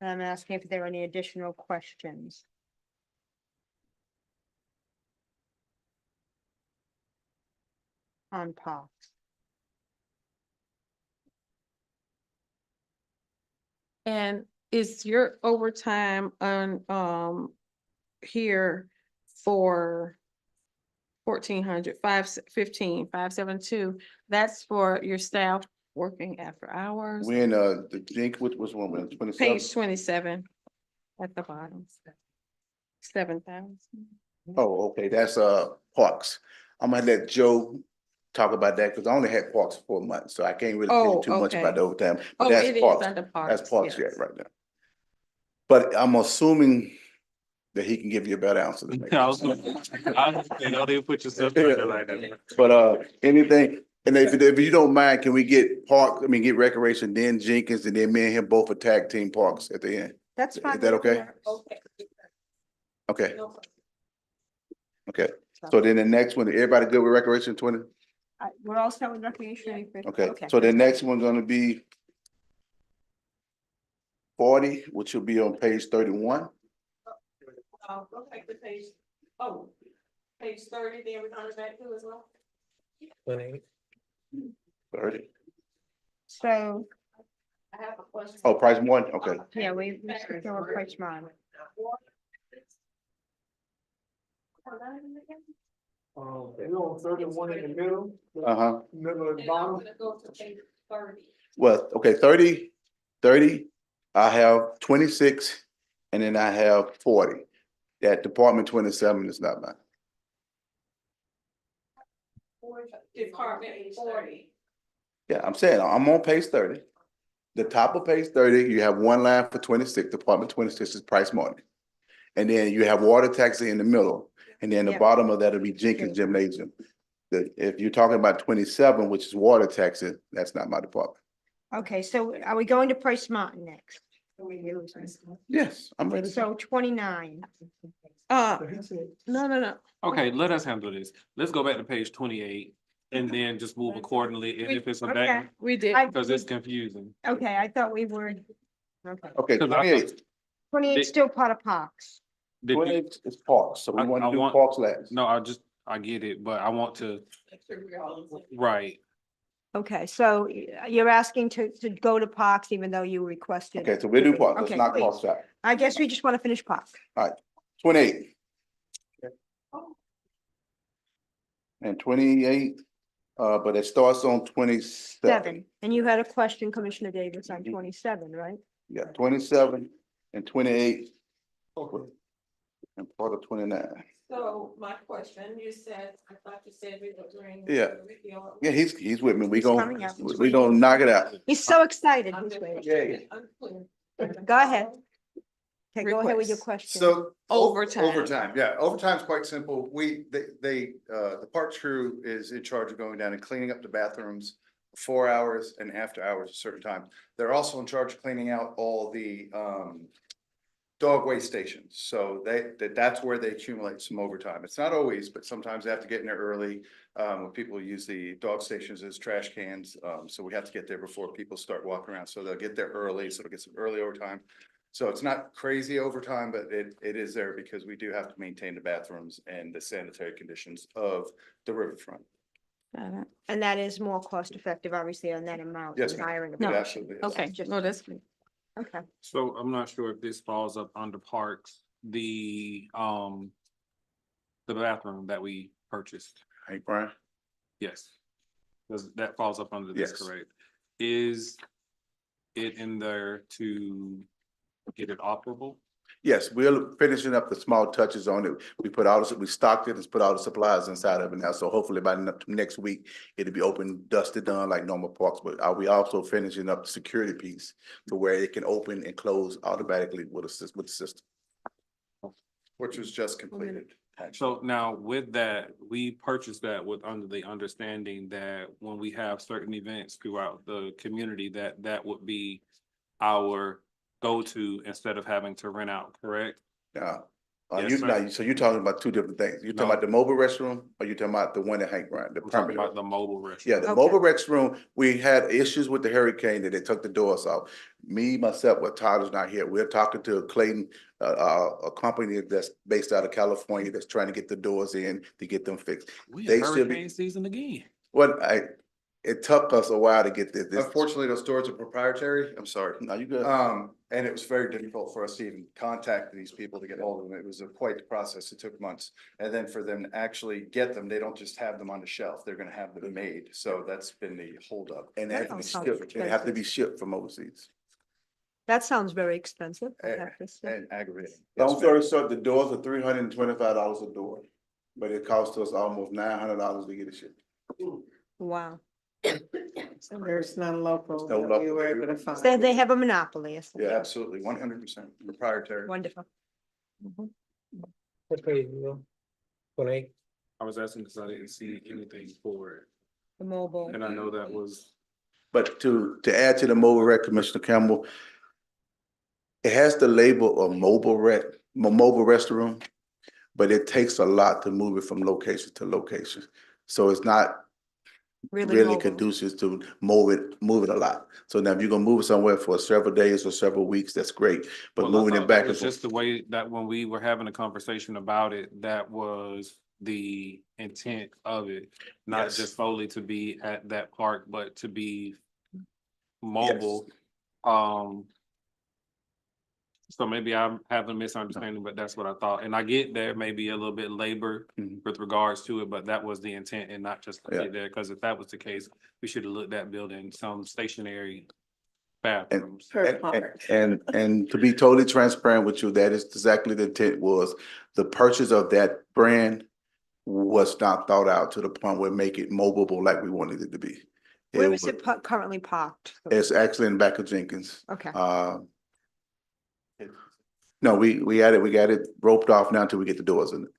I'm asking if there are any additional questions. On parks. And is your overtime on, here for 1,400, 572, that's for your staff working after hours? When, the Jink, which was one, 27? Page 27 at the bottom. 7,000. Oh, okay, that's, Parks. I'm gonna let Joe talk about that, because I only had Parks for 4 months, so I can't really tell you Oh, too much about okay. the overtime. But Oh, that's it is Parks. under Parks. That's Parks, yeah, yes. right now. But I'm assuming that he can give you a better answer than me. Don't even put yourself out there like that. But, anything, and if you don't mind, can we get get recreation, then Jenkins, and then me and him both for tag team Parks at the end? That's fine. Is that okay? Okay. Okay, No problem. okay. So then the next one, everybody good with recreation 20? We're all set with recreation. Okay, so the next one's gonna be 40, which will be on page 31. Go back to page, page 30, then we're going back to as well. 28. 30. So, I have a question. Oh, price one, okay. yeah, we still approach mine. We're on 31 in the middle. Uh-huh. Middle and And I'm bottom. gonna go to page 30. Well, okay, 30, I have 26, and then I have 40. That Department 27 is not mine. Department 40. Yeah, I'm saying, I'm on page 30. The top of page 30, you have one line for 26, Department 26 is price money. And then you have water taxi in the middle, and then the Yeah. bottom of that'll be Jenkins Gymnasium. If you're talking about 27, which is water taxi, that's not my department. Okay, so are we going to Price Mountain next? Yes, I'm ready. So 29. No. Okay, let us handle this. Let's go back to page 28 and then just move accordingly. And if it's a Okay. back, We did. because it's confusing. Okay, I thought we were, okay. Okay, 28. 28 still part of parks. Did you- 28 is Parks, so we want I to do want- Parks last. No, I get it, but I want to, right. Okay, so you're asking to go to parks even though you requested. Okay, so we do Parks, let's Okay, knock please. Parks out. I guess we just want to finish parks. 28. And 28, but it starts on 27. 7, and you had a question, Commissioner Davis, on 27, right? Yeah, 27 and 28. And part of 29. So my question, you said, I thought you said we were doing. Yeah. Yeah, he's with me. He's coming up. We gonna knock it out. He's so excited. He's waiting. Go ahead. Okay, go ahead with your question. So. Overtime. Overtime, yeah, overtime's quite simple. The parks crew is in charge of going down and cleaning up the bathrooms 4 hours and after hours at certain times. They're also in charge of cleaning out all the, dog waste stations. So that's where they accumulate some overtime. It's not always, but sometimes they have to get in there early. When people use the dog stations as trash cans, so we have to get there before people start walking around. So they'll get there early, so they'll get some early overtime. So it's not crazy overtime, but it is there because we do have to maintain the bathrooms and the sanitary conditions of the riverfront. And that is more cost effective, obviously, on that amount. Yes, than ma'am. hiring a It person. absolutely is. Okay, Just- no, that's good. Okay, So I'm not sure if this falls up under parks. the bathroom that we purchased. Hank Bryan? Yes. Does that falls up under this, Yes. correct? Is it in there to get it operable? Yes, we're finishing up the small touches on it. We put all we stocked it and put all the supplies inside of it now. So hopefully by next week, it'll be open, dusted, done like normal parks. But are we also finishing up the security piece to where it can open and close automatically with the system? Which was just completed. So now with that, we purchased that with under the understanding that when we have certain events throughout the community, that would be our go-to instead of having to rent out, correct? Now, Yes, sir. so you're talking about two different things. You're talking No. about the mobile restroom or you're talking about the one at Hank Bryan? The I'm talking permanent? about the mobile restroom. Yeah, the Okay. mobile restroom, we had issues with the hurricane that they took the doors off. Me, myself, well, Tyler's not here. We're talking to Clayton, a company that's based out of California that's trying to get the doors in to get them fixed. We They in should be, hurricane season again. well, it took us a while to get this. Unfortunately, those doors are proprietary. I'm sorry. No, you good? And it was very difficult for us to even contact these people to get hold of them. It was quite the process. It took months. And then for them to actually get them, they don't just have them on the shelf. They're gonna have them made. So that's been the holdup. And they have to be sounds shipped, they have to be expensive. shipped from overseas. That sounds very expensive. I have to say. And aggravating. Long story short, the doors are $325 a door, but it cost us almost $900 to get it shipped. Wow. So there's none local No that we were local. able to find. So they have a monopoly. Yeah, absolutely. 100% proprietary. Wonderful. What page you on? 28? I was asking because I didn't see anything for it. The mobile. And I know that was, But to add to the mobile rec, Commissioner Campbell, it has the label of mobile restroom, but it takes a lot to move it from location to location. So it's not really mobile. conducive to move it a lot. So now if you're gonna move it somewhere for several days or several weeks, that's great. But well, I moving thought it back that and was forth. just the way that when we were having a conversation about it, that was the intent of it. Not Yes. just solely to be at that park, but to be mobile. So maybe I'm having a misunderstanding, but that's what I thought. And I get there may be a little bit labor Mhm. with regards to it, but that was the intent and not just to Yeah. get there. Because if that was the case, we should have looked at building some stationary bathrooms. Per park. And to be totally transparent with you, that is exactly the intent was. The purchase of that brand was not thought out to the point where make it mobile like we wanted it to be. Where is it currently parked? It's actually in the back of Jenkins. Okay. No, we got it roped off now until we get the doors in it.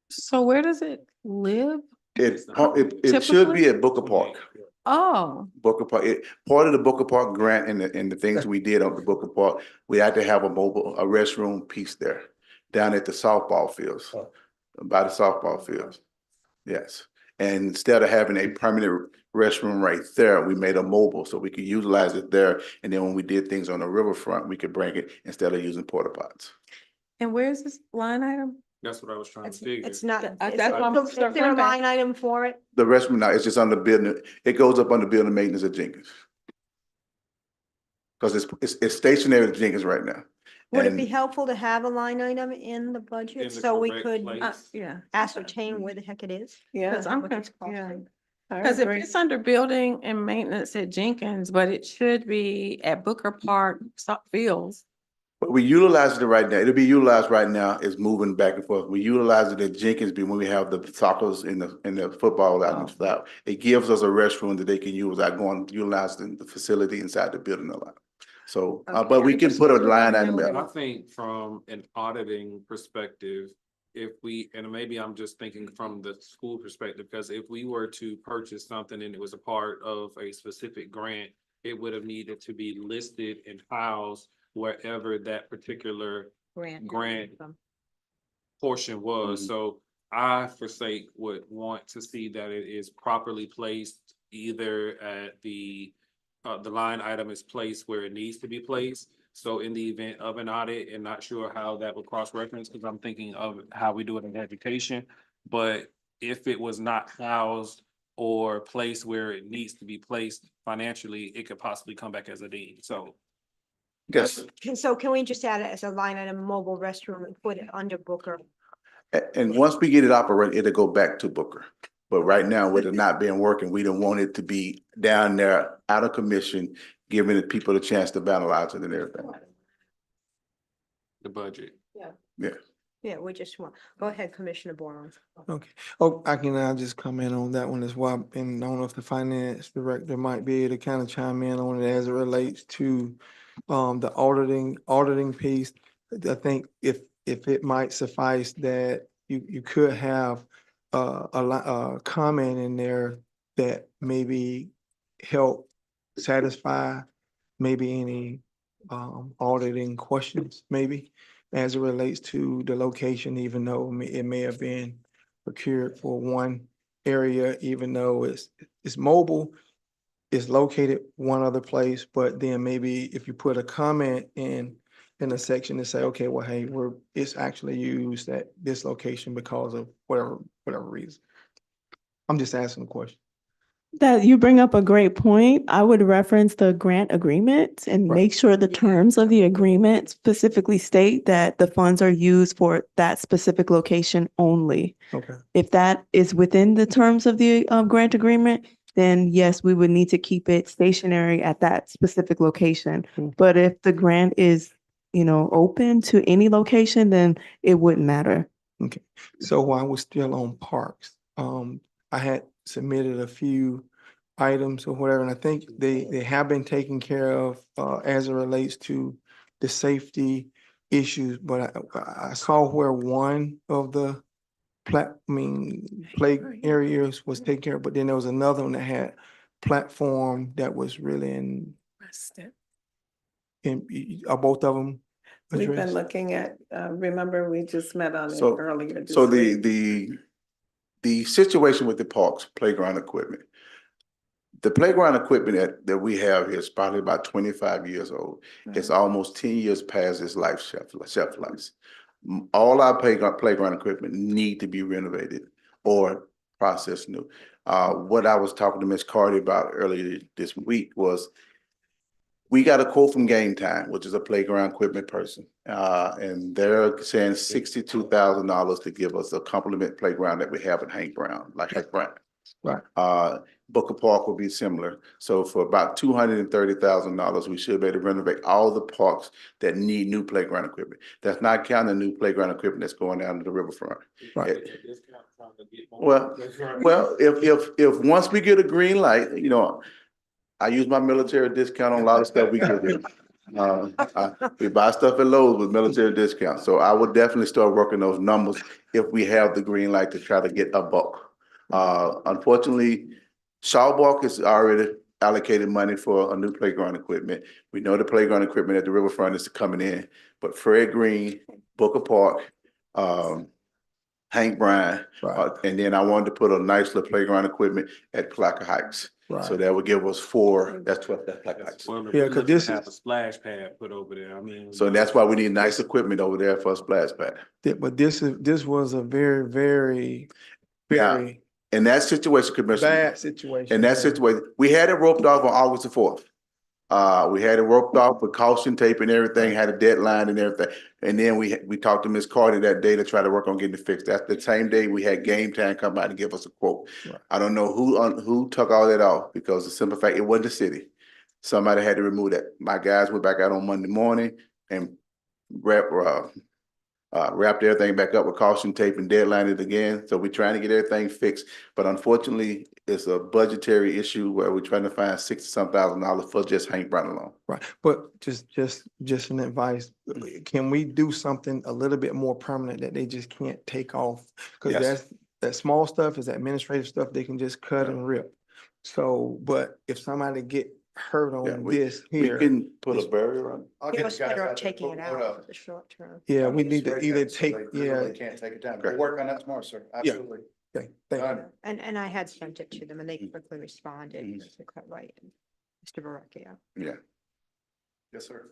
So where does it live? It should be at Booker Park. Oh, Booker Park, part of the Booker Park grant and the things we did on the Booker Park, we had to have a restroom piece there, down at the softball fields, by the softball fields. Yes, and instead of having a permanent restroom right there, we made a mobile so we could utilize it there. And then when we did things on the riverfront, we could bring it instead of using porta pots. and where's this line item? That's what I was trying to It's figure. it's not, That's is what I'm is there a circling back. line item for it? The restroom now, it's just under building, it goes up under building maintenance at Jenkins. Cause it's stationary at Jenkins right now. Would it And- be helpful to have a line item in the In budget the so we correct could place. Yeah. ascertain where the heck it is? Yeah. Because I'm, What it's yeah. costing. I Because if agree. it's under building and maintenance at Jenkins, but it should be at Booker Park, Fields. But we utilize it right now. It'll be utilized right now. It's moving back and forth. We utilize it at Jenkins when we have the soccer's in the football out and stuff. It gives us a restroom that they can use. I go and utilize the facility inside the building a lot. So, but we can put a line item I there. think from an auditing perspective, if we, and maybe I'm just thinking from the school perspective, because if we were to purchase something and it was a part of a specific grant, it would have needed to be listed and housed wherever that particular grant portion was. Mhm. So I, for sake, would want to see that it is properly placed, either at the line item is placed where it needs to be placed. So in the event of an audit, and not sure how that would cross-reference, because I'm thinking of how we do it in education. But if it was not housed or placed where it needs to be placed financially, it could possibly come back as a deed. So Yes, So can we just add it as a line item, mobile restroom, and put it under Booker? and once we get it operating, it'll go back to Booker. But right now, with it not being working, we don't want it to be down there out of commission, giving the people a chance to vandalize it and everything. The budget. Yeah, we just want, go ahead, Commissioner Boyle. Okay. Oh, I can just comment on that one as well. And I don't know if the finance director might be able to kind of chime in on it as it relates to the auditing piece. I think if it might suffice that you could have a comment in there that maybe help satisfy maybe any auditing questions, maybe as it relates to the location, even though it may have been procured for one area, even though it's mobile, it's located one other place, but then maybe if you put a comment in a section to say, okay, well, hey, it's actually used at this location because of whatever reason. I'm just asking a question. That you bring up a great point. I would reference the grant agreement and Right. make sure the terms of the agreement specifically state that the funds are used for that specific location only. Okay. If that is within the terms of the grant agreement, then yes, we would need to keep it stationary at that specific location. Mm. But if the grant is, open to any location, then it wouldn't matter. Okay, so while we're still on parks, I had submitted a few items or whatever, and I think they have been taken care of as it relates to the safety issues, but I saw where one of the play areas was taken care of, but then there was another one that had platform that was really are both of them We've been addressed? looking at, remember, we just met on it So- earlier. this So week. the situation with the parks, playground equipment. The playground equipment that we have here is probably about 25 years old. It's almost 10 years past its shelf life. All our playground equipment need to be renovated or processed new. What I was talking to Ms. Cardi about earlier this week was we got a quote from Game Time, which is a playground equipment person. And they're saying $62,000 to give us a complement playground that we have at Hank Brown, like Hank Brown. Right. Booker Park will be similar. So for about $230,000, we should be able to renovate all the parks that need new playground equipment. That's not counting the new playground equipment that's going down to the riverfront. Right. Well, if once we get a green light, I use my military discount on a lot of stuff we get. We buy stuff at Lowe's with military discount. So I would definitely start working those numbers if we have the green light to try to get a buck. Unfortunately, Shawbalk has already allocated money for a new playground equipment. We know the playground equipment at the riverfront is coming in, but Fred Green, Booker Park, Hank Bryan, and then I wanted to put a nice little playground equipment at Placker Heights. So that would give us 4, that's 12, that's Placker Heights. Yeah, 'cause this Have a splash pad put over there. So that's why we need nice equipment over there for a splash pad. But this was a very, very, Yeah. very In that situation, Commissioner. bad situation. In that situation, we had it roped off on August the 4th. We had it roped off with caution tape and everything, had a deadline and everything. And then we talked to Ms. Carter that day to try to work on getting it fixed. That's the same day we had Game Time come by and give us a quote. Right. I don't know who took all that off because the simple fact, it wasn't the city. Somebody had to remove that. My guys went back out on Monday morning and wrapped everything back up with caution tape and deadlined it again. So we're trying to get everything fixed. But unfortunately, it's a budgetary issue where we're trying to find $60-some thousand for just Hank Brown alone. Right, but just an advice, can we do something a little bit more permanent that they just can't take off? Cause Yes. that small stuff is administrative stuff, they can just cut and rip. So, but if somebody get hurt on this We here. can put a barrier on. It was better off taking it out for the short term. Yeah, we need to either take, Can't take it down. We'll work on that tomorrow, sir. Absolutely. Okay, thank you. And I had sent it to them and they quickly responded. Mr. Cartwright and Mr. Verrecchio. Yeah. Yes, sir.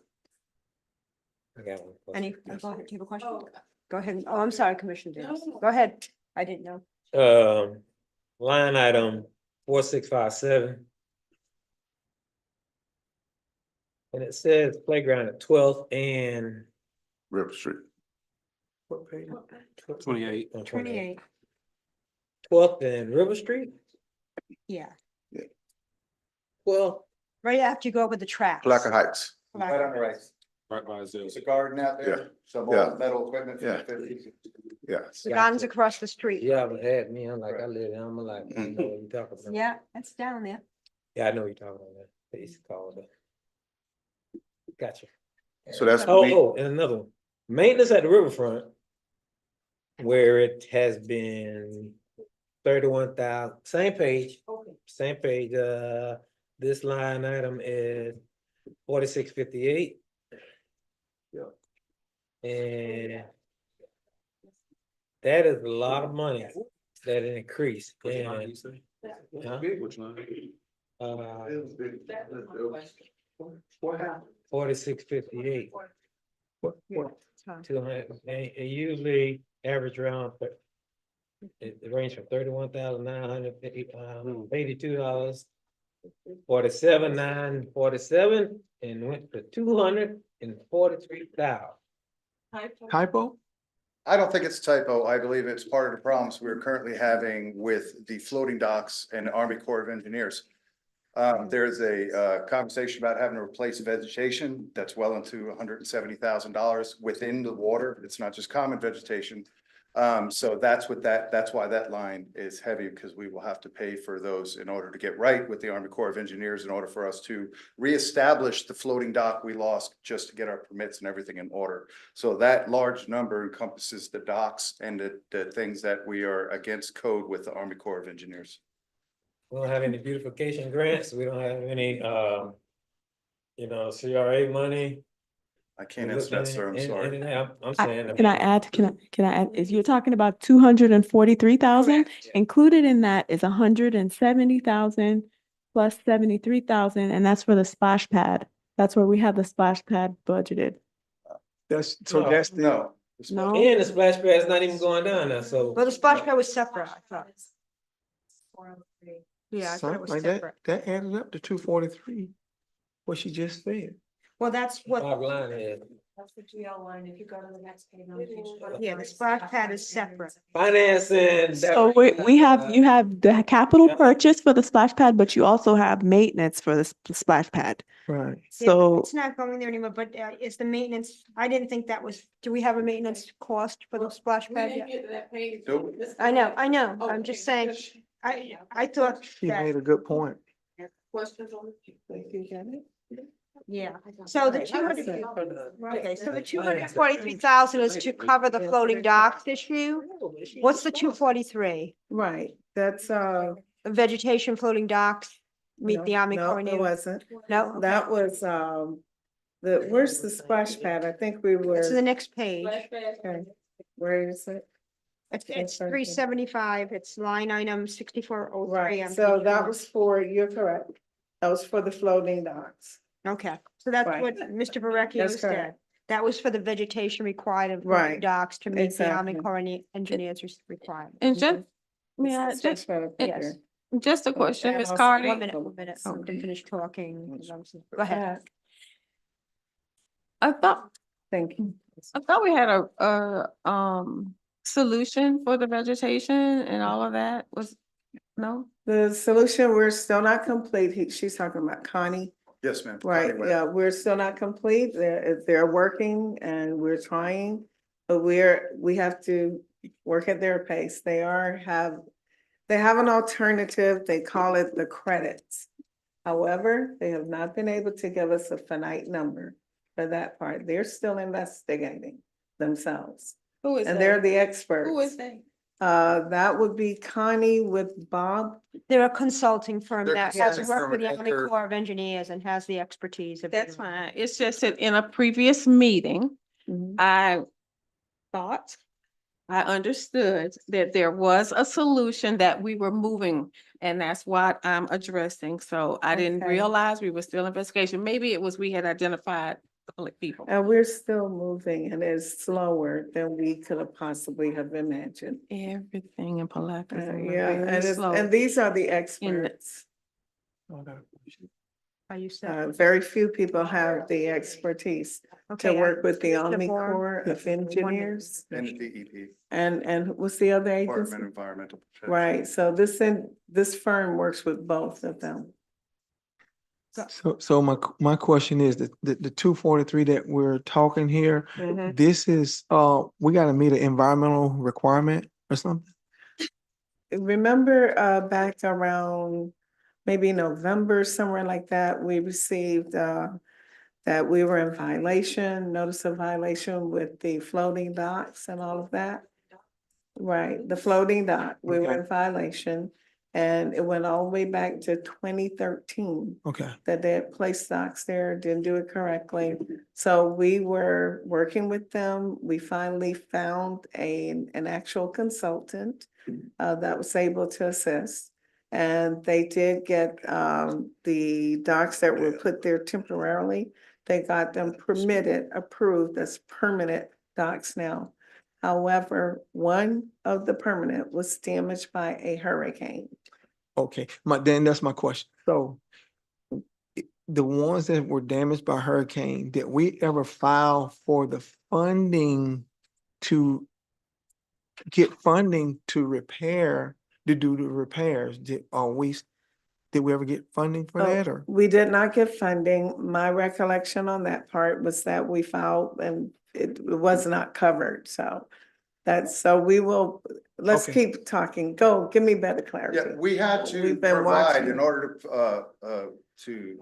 I got one question. Any, go ahead, do you have a question? Go ahead. Oh, I'm sorry, Commissioner Davis. Go ahead. I didn't know. Line item 4657. And it says playground at 12th and. River Street. What page? 28. 28, 12th and River Street? yeah, Well. right after you go over the tracks. Placa Heights. Right on the right. Right by Zell. There's a garden out Yeah. there, some Yeah. old metal equipment from Yeah. the fifties. Yeah. The gardens across the street. You haven't had me, I'm like, I live, I'm like, I know what you're talking about. Yeah, that's down there. Yeah, I know what you're talking about. They used to call it. Gotcha. So that's. Oh, and another one. Maintenance at the riverfront. Where it has been 31,000, same page, this line item is 4658. And that is a lot of money that increased. And, huh? Which line? 4658. 200, and usually average around, it range from $31,982, 47,947, and went to 243,000. Typo? I don't think it's a typo. I believe it's part of the problems we're currently having with the floating docks and the Army Corps of Engineers. There's a conversation about having to replace vegetation that's well into $170,000 within the water. It's not just common vegetation. So that's why that line is heavy, because we will have to pay for those in order to get right with the Army Corps of Engineers, in order for us to reestablish the floating dock we lost just to get our permits and everything in order. So that large number encompasses the docks and the things that we are against code with the Army Corps of Engineers. We don't have any beautification grants, we don't have any, CRA money. I can't answer that, sir. I'm sorry. I'm saying. Can I add, is you're talking about 243,000? Included in that is 170,000 plus 73,000, and that's for the splash pad. That's where we have the splash pad budgeted. That's No, that's the. No. No? And the splash pad's not even going down now, so. Well, the splash pad was separate, I thought. Yeah, I thought it was Something like separate. that added up to 243. What she just said. Well, that's what, Bottom line is, That's the GL line, if you go to the next page. yeah, the splash pad is separate. financing. So you have the capital purchase for the splash pad, but you also have maintenance for the splash pad. Right. Yeah, So it's not going there anymore, but is the maintenance, I didn't think that was, do we have a maintenance cost for the splash We pad didn't yet? get to that page. Nope. I know, Oh, I'm just okay. saying, I thought She that, made a good point. Questions on it? yeah. So the 200, okay, so the 243,000 is to cover the floating docks issue. What's the 243? Right, that's, Vegetation floating docks, meet the Army Corps. No, it wasn't. No, okay. That was, where's the splash pad? I think we were. It's the next page. Okay, where is it? It's 375, it's line item 6403. Right, so that was for, you're correct. That was for the floating docks. Okay, so that's Right. what Mr. Verrecchio That's said. correct. That was for the vegetation required of floating Right, docks to meet the Army exactly. Corps of Engineers requirement. And just, yeah, It's just, for the yes. picture. just a question, Ms. One Cardi. 1 minute, 1 minute, I'm Okay. to finish talking. Go ahead. I thought, Thank you. I thought we had a solution for the vegetation and all of that was, no? The solution, we're still not complete. She's talking about Connie. Yes, ma'am. Right, Anyway. yeah, we're still not complete. They're working and we're trying. But we have to work at their pace. They have an alternative. They call it the credits. However, they have not been able to give us a finite number for that part. They're still investigating themselves. Who is And they're that? the experts. Who is that? That would be Connie with Bob. They're a consulting firm They're that a has consulting worked firm with the and Army they're- Corps of Engineers and has the expertise of. That's doing it. fine. It's just that in a previous meeting, Mhm. I thought I understood that there was a solution that we were moving, and that's what I'm addressing. So I didn't Okay. realize we were still in investigation. Maybe it was we had identified the public people. And we're still moving and it's slower than we could have possibly have imagined. Everything in Palaca is moving Yeah, very slow. and these are the experts. Are you set? Very few people have the expertise to Okay, work with the Mr. Army Bourne. Corps of Engineers. NDEP, And what's the other Department agency? of Environmental Protection. Right, so this firm works with both of them. So my question is the 243 that we're talking here, Mhm. this is, we gotta meet an environmental requirement or something? Remember, back around maybe November, somewhere like that, we received, that we were in violation, notice of violation with the floating docks and all of that. Right, the floating dock, we were Okay. in violation, and it went all the way back to 2013. Okay, That they had placed docks there, didn't do it correctly. So we were working with them. We finally found an actual consultant that was able to assist. And they did get the docks that were put there temporarily. They got them permitted, approved as permanent docks now. However, one of the permanent was damaged by a hurricane. okay, then that's my question. So the ones that were damaged by hurricane, did we ever file for the funding to get funding to repair, to do the repairs? Did we ever get funding for that or? We did not get funding. My recollection on that part was that we filed and it was not covered, so. So we will, let's Okay. keep talking. Go, give me better clarity. Yeah, we had to We've been provide watching. in order to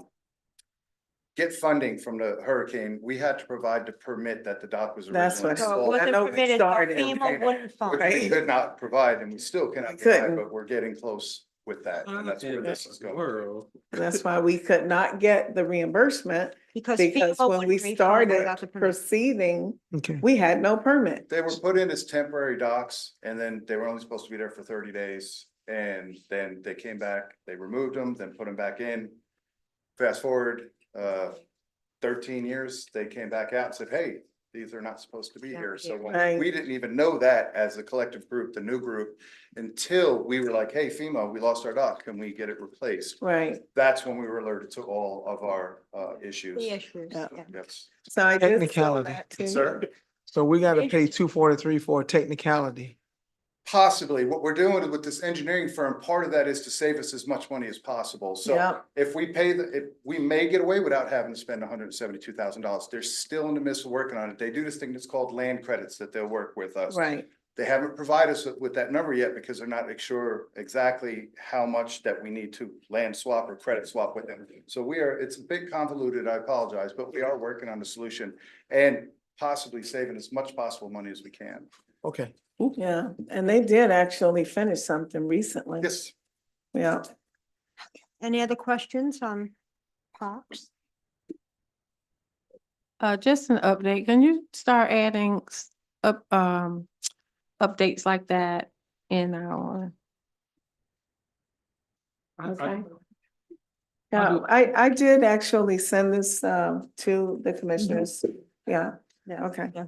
get funding from the hurricane, we had to provide the permit that the dock was That's originally what- So it installed. wasn't know we permitted, so started. FEMA wouldn't Which fund. we Right. could not provide, and we still cannot We provide, couldn't. but we're getting close with that, and that's where this is going. That's why we could not get the reimbursement, Because because FEMA when we wouldn't refund started without the permit. proceeding, Okay, we had no permit. They were put in as temporary docks, and then they were only supposed to be there for 30 days. And then they came back, they removed them, then put them back in. Fast forward, 13 years, they came back out and said, hey, these are not supposed to be here. So Right. we didn't even know that as a collective group, the new group, until we were like, hey, FEMA, we lost our dock, can we get it replaced? Right, That's when we were alerted to all of our issues. The issues, Yeah. yeah. Yes. so I did saw Technicality. that too. Sir? so we gotta pay 243 for a technicality. Possibly. What we're doing with this engineering firm, part of that is to save us as much money as possible. So Yeah. if we pay if we may get away without having to spend $172,000. They're still in the midst of working on it. They do this thing that's called land credits that they'll work with us. Right, They haven't provided us with that number yet because they're not sure exactly how much that we need to land swap or credit swap with them. So it's a bit convoluted, I apologize, but we are working on the solution and possibly saving as much possible money as we can. Okay. yeah, and they did actually finish something recently. Yes. Yeah. Any other questions on parks? Just an update. Can you start adding updates like that in our? Okay. Yeah, I did actually send this to the commissioners. Yeah, Yeah. okay. Yeah.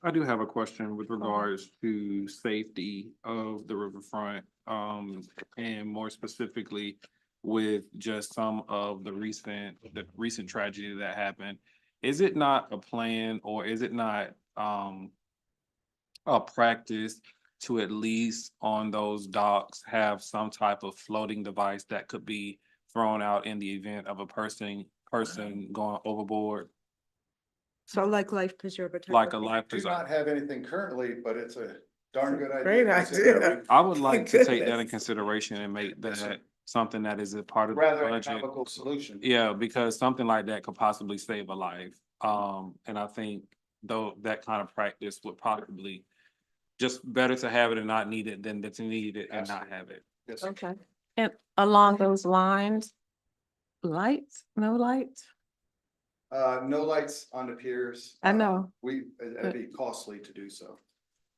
I do have a question with regards to safety of the riverfront, and more specifically with just some of the recent tragedy that happened. Is it not a plan or is it not, a practice to at least on those docks have some type of floating device that could be thrown out in the event of a person going overboard? So like life preserver. type Like of a thing. life Do preserver? not have anything currently, but it's a darn good idea. Great idea. I would like to take that in Goodness. consideration and make that something that is a part of the Rather budget. economical solution. Yeah, because something like that could possibly save a life. And I think though that kind of practice would probably just better to have it and not need it than to need it and not have it. Yes. Okay. And along those lines, lights, no lights? No lights on the piers. I know. It'd be costly to do so.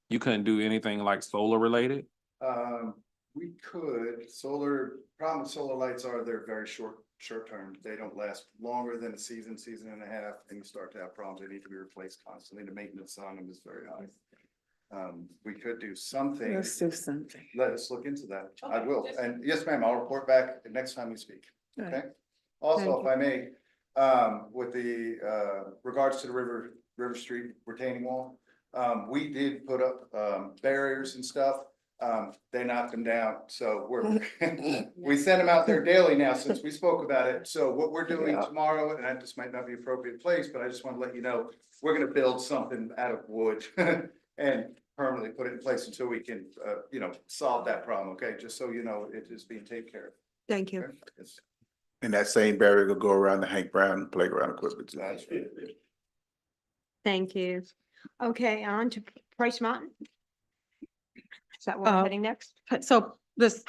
You couldn't do anything like solar related? We could, problem with solar lights are they're very short term. They don't last longer than a season and a half, and you start to have problems. They need to be replaced constantly. The maintenance on them is very high. We could do something. Let's do something. Let us look into that. I will. And yes, ma'am, I'll report back the next time we speak. Right. Okay? Also, if I may, with the, regards to the River Street retaining wall, we did put up, barriers and stuff. They knocked them down, so we send them out there daily now since we spoke about it. So what we're doing tomorrow, and this might not be appropriate place, but I just want to let you know, we're gonna build something out of wood and permanently put it in place until we can, solve that problem, okay? Just so you know, it is being taken care of. Thank you. Okay? Yes. And that same barrier will go around the Hank Brown playground equipment. too. That's right. Thank you. Okay, on to Price Mountain. Is that where we're heading next? So this,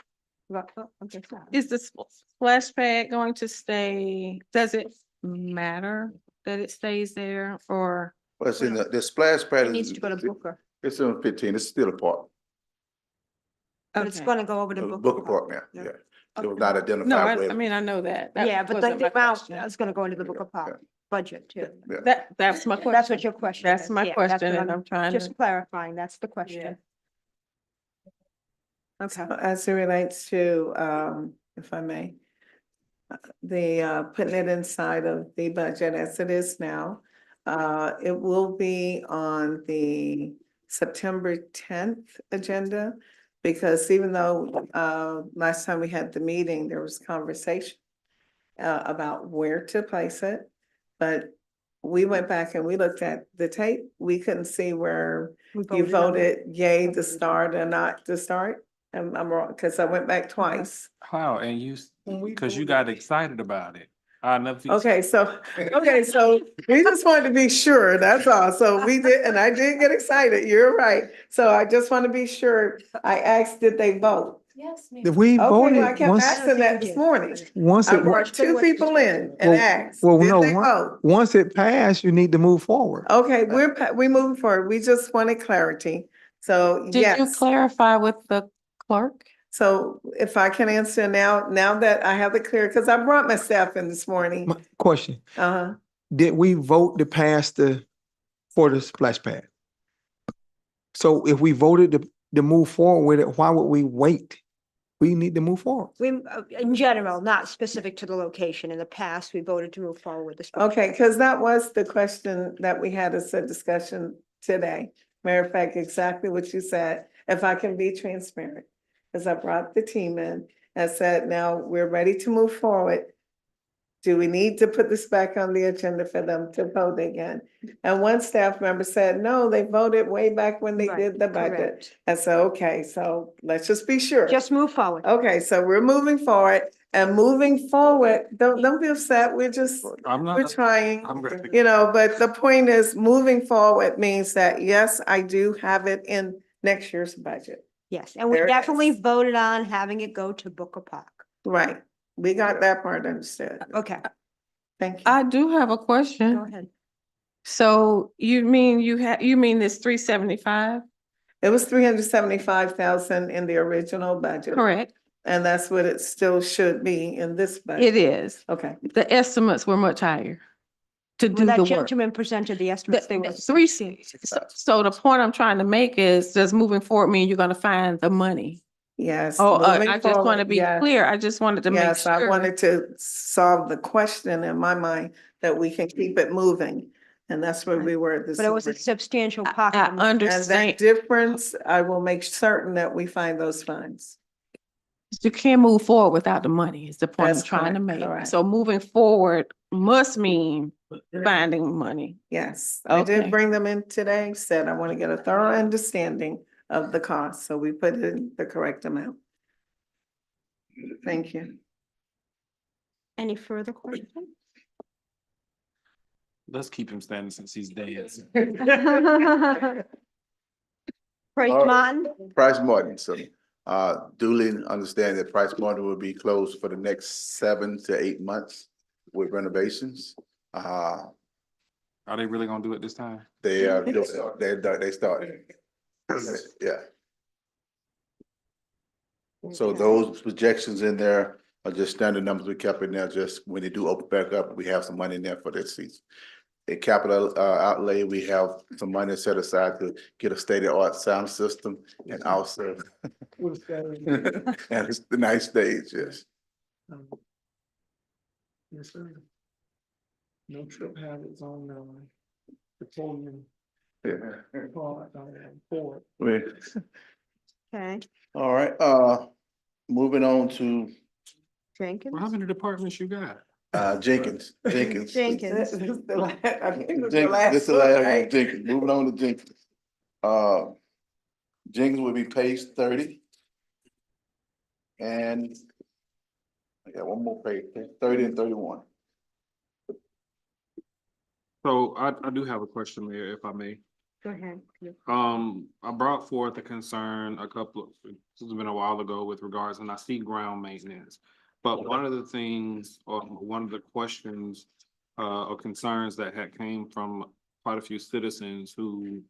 Okay, sorry. is the splash pad going to stay, does it matter that it stays there or? Well, it's in the splash pad. It needs to go to Booker, It's on 15, it's still a park, but it's Okay. gonna go over to Booker Booker. Park now, Yeah. yeah. It was not No, identified. I where- mean, I know that. That Yeah, but wasn't the my amount question. is gonna go into the Booker Park budget too. Yeah. That's my question. That's what your question That's is. my Yeah, that's question what and I'm trying to. Just clarifying, that's the question. Okay. As it relates to, if I may, putting it inside of the budget as it is now, it will be on the September 10th agenda. Because even though, last time we had the meeting, there was conversation about where to place it. But we went back and we looked at the tape. We couldn't see where We you voted on it. voted yay to start or not to start. I'm wrong, because I went back twice. How, and you, When we cause you voted- got excited about it. I never. Okay, so we just wanted to be sure, that's all. So we did, and I did get excited, you're right. So I just want to be sure. I asked, did they vote? Yes, ma'am. If we Okay, well, I voted, kept once, asking that this morning. once I it, brought two people in and Well- asked, well, did no, they vote? once it passed, you need to move forward. Okay, we moving forward. We just wanted clarity. So, Did you yes. clarify with the clerk? So if I can answer now that I have it clear, because I brought my staff in this morning. My question, Uh-huh. did we vote to pass for the splash pad? So if we voted to move forward with it, why would we wait? We need to move forward. We, in general, not specific to the location. In the past, we voted to move forward with this. Okay, because that was the question that we had as a discussion today. Matter of fact, exactly what you said, if I can be transparent. Because I brought the team in and said, now we're ready to move forward. Do we need to put this back on the agenda for them to vote again? And one staff member said, no, they voted way back when they Right, did the budget. correct. I said, okay, so let's just be sure. Just move forward. Okay, so we're moving forward and moving forward, don't be upset, we're trying. I'm ready. But the point is, moving forward means that, yes, I do have it in next year's budget. Yes, and we There it definitely is. voted on having it go to Booker Park. Right, we got that part understood. Okay, Thank you. I do have a go question. ahead. So you mean this 375? It was 375,000 in the original budget. Correct. And that's what it still should be in this budget. It is. Okay, The estimates were much higher to Well, do that the work. gentleman presented the estimates. They were. So the point I'm trying to make is, does moving forward mean you're gonna find the money? yes. Oh, moving I just want to forward, be yes. clear. I just wanted to make Yes, I sure. wanted to solve the question in my mind that we can keep it moving. And that's where we were this But it was a morning. substantial I pocket. of money. And that understand. difference, I will make certain that we find those funds. You can't move forward without the money is the point I'm That's trying to correct, make. correct. So moving forward must mean finding money. Yes, I Okay. did bring them in today, said I want to get a thorough understanding of the cost, so we put in the correct amount. Thank you. Any further questions? Let's keep him standing since he's dead. Price All right. Martin, Price Martin, so, duly understand that Price Martin will be closed for the next 7 to 8 months with renovations. Are they really gonna do it this time? They started. Yeah. So those projections in there are just standard numbers we kept in there, just when they do open back up, we have some money in there for this season. A capital outlay, we have some money set aside to get a state-of-the-art sound system and also. And it's the nice stage, yes. Yes, sir. No trip hazards on, petroleum. Forward. Wait, Okay, all right, moving on to, Jenkins. How many departments you got? Jenkins. Jenkins. This is the last, I think it was the Jenkins, last this is the one, last one, right? Jenkins, moving on to Jenkins. Jenkins will be page 30. And I got one more page, 30 and 31. So I do have a question, Mayor, if I may. Go ahead. I brought forth a concern this has been a while ago with regards, and I see ground maintenance. But one of the things, or one of the questions, or concerns that had came from quite a few citizens who,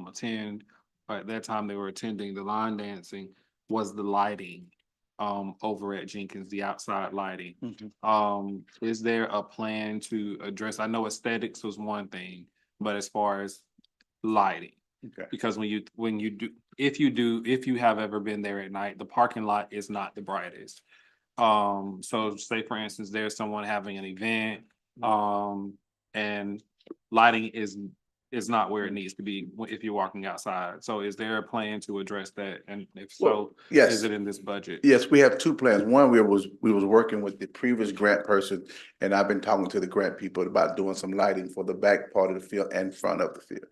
attend, at that time they were attending the line dancing, was the lighting, over at Jenkins, the outside lighting. Is there a plan to address, I know aesthetics was one thing, but as far as lighting? Okay. Because if you have ever been there at night, the parking lot is not the brightest. So say for instance, there's someone having an event, and lighting is not where it needs to be if you're walking outside. So is there a plan to address that? And if so, yes. is it in this budget? Yes, we have two plans. One, we was working with the previous grant person, and I've been talking to the grant people about doing some lighting for the back part of the field and front of the field.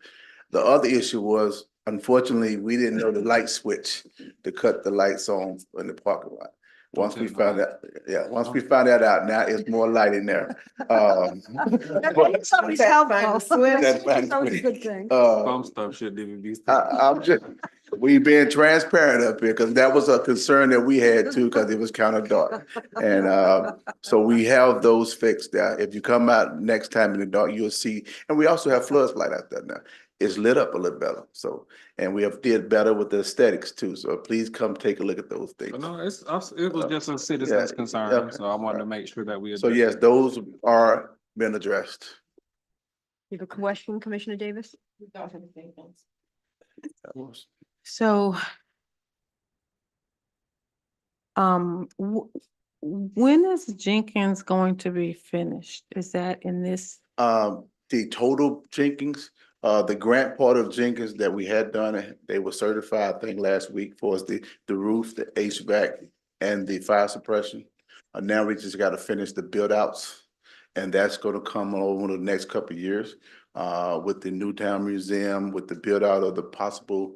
The other issue was, unfortunately, we didn't know the light switch to cut the lights on in the parking lot. Once we found that out, now it's more light in there. That's always helpful. That's fine. That's always a good thing. Some stuff shouldn't even be. I'm just, we being transparent up here, because that was a concern that we had too, because it was kind of dark. And so we have those fixed now. If you come out next time in the dark, you'll see, and we also have floodlight out there now. It's lit up a little better, so, and we have did better with the aesthetics too, so please come take a look at those things. No, it was just a citizen's concern, so I wanted to make sure that we. So yes, those are been addressed. You have a question, Commissioner Davis? So, when is Jenkins going to be finished? Is that in this? The total Jenkins, the grant part of Jenkins that we had done, they were certified, I think, last week for us, the roof, the HVAC, and the fire suppression. Now we just got to finish the build outs, and that's going to come over the next couple of years. With the Newtown Museum, with the build out of the possible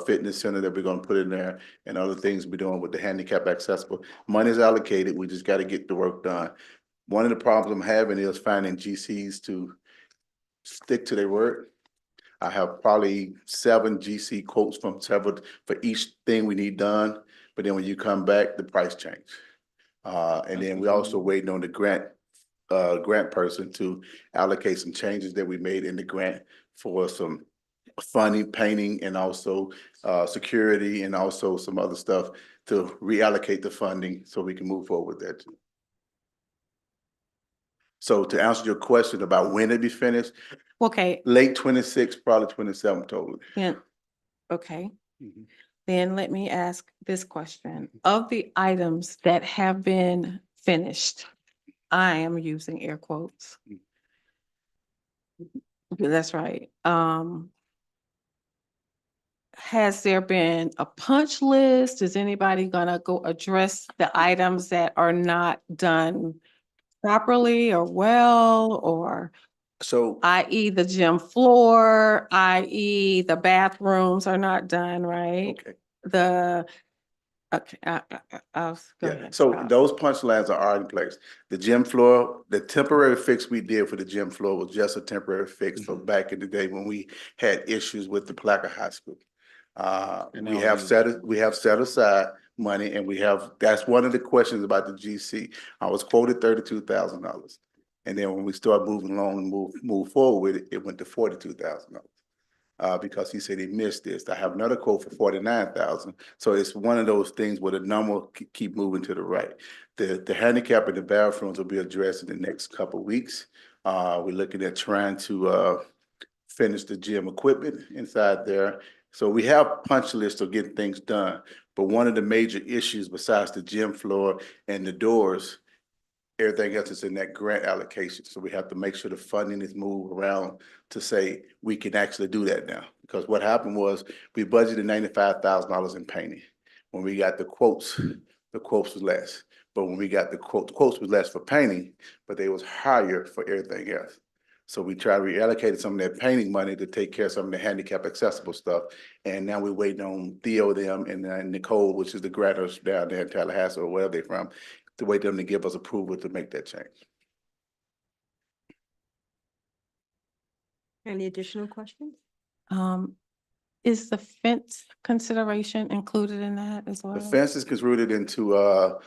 fitness center that we're going to put in there, and other things we're doing with the handicap accessible. Money's allocated, we just got to get the work done. One of the problems I'm having is finding GCs to stick to their word. I have probably 7 GC quotes from several for each thing we need done, but then when you come back, the price change. And then we also waiting on the grant person to allocate some changes that we made in the grant for some funding, painting, and also security, and also some other stuff to reallocate the funding so we can move forward with that too. So to answer your question about when it be finished, Okay, late 26, probably 27 totally. then, okay. Then let me ask this question. Of the items that have been finished, I am using air quotes. That's right. Has there been a punch list? Is anybody gonna go address the items that are not done properly or well, or So i.e. the gym floor, i.e. the bathrooms are not done, right? okay. Okay, go Yeah, ahead. so those punch lines are already in place. The gym floor, the temporary fix we did for the gym floor was just a temporary fix for back in the day when we had issues with the Placa High School. We have set aside money, and that's one of the questions about the GC. I was quoted $32,000. And then when we started moving along and move forward with it, it went to $42,000. Because he said he missed this. I have another quote for $49,000. So it's one of those things where the number keep moving to the right. The handicap in the bathrooms will be addressed in the next couple of weeks. We're looking at trying to finish the gym equipment inside there. So we have punch lists of getting things done. But one of the major issues besides the gym floor and the doors everything else is in that grant allocation. So we have to make sure the funding is moved around to say we can actually do that now. Because what happened was we budgeted $95,000 in painting. When we got the quotes was less. But when we got the quotes was less for painting, but they was higher for everything else. So we tried to reallocate some of that painting money to take care of some of the handicap accessible stuff. And now we're waiting on Theo them and Nicole, which is the graduates down there in Tallahassee or wherever they're from, to wait them to give us approval to make that change. Any additional questions? Is the fence consideration included in that as well? The fence is rooted into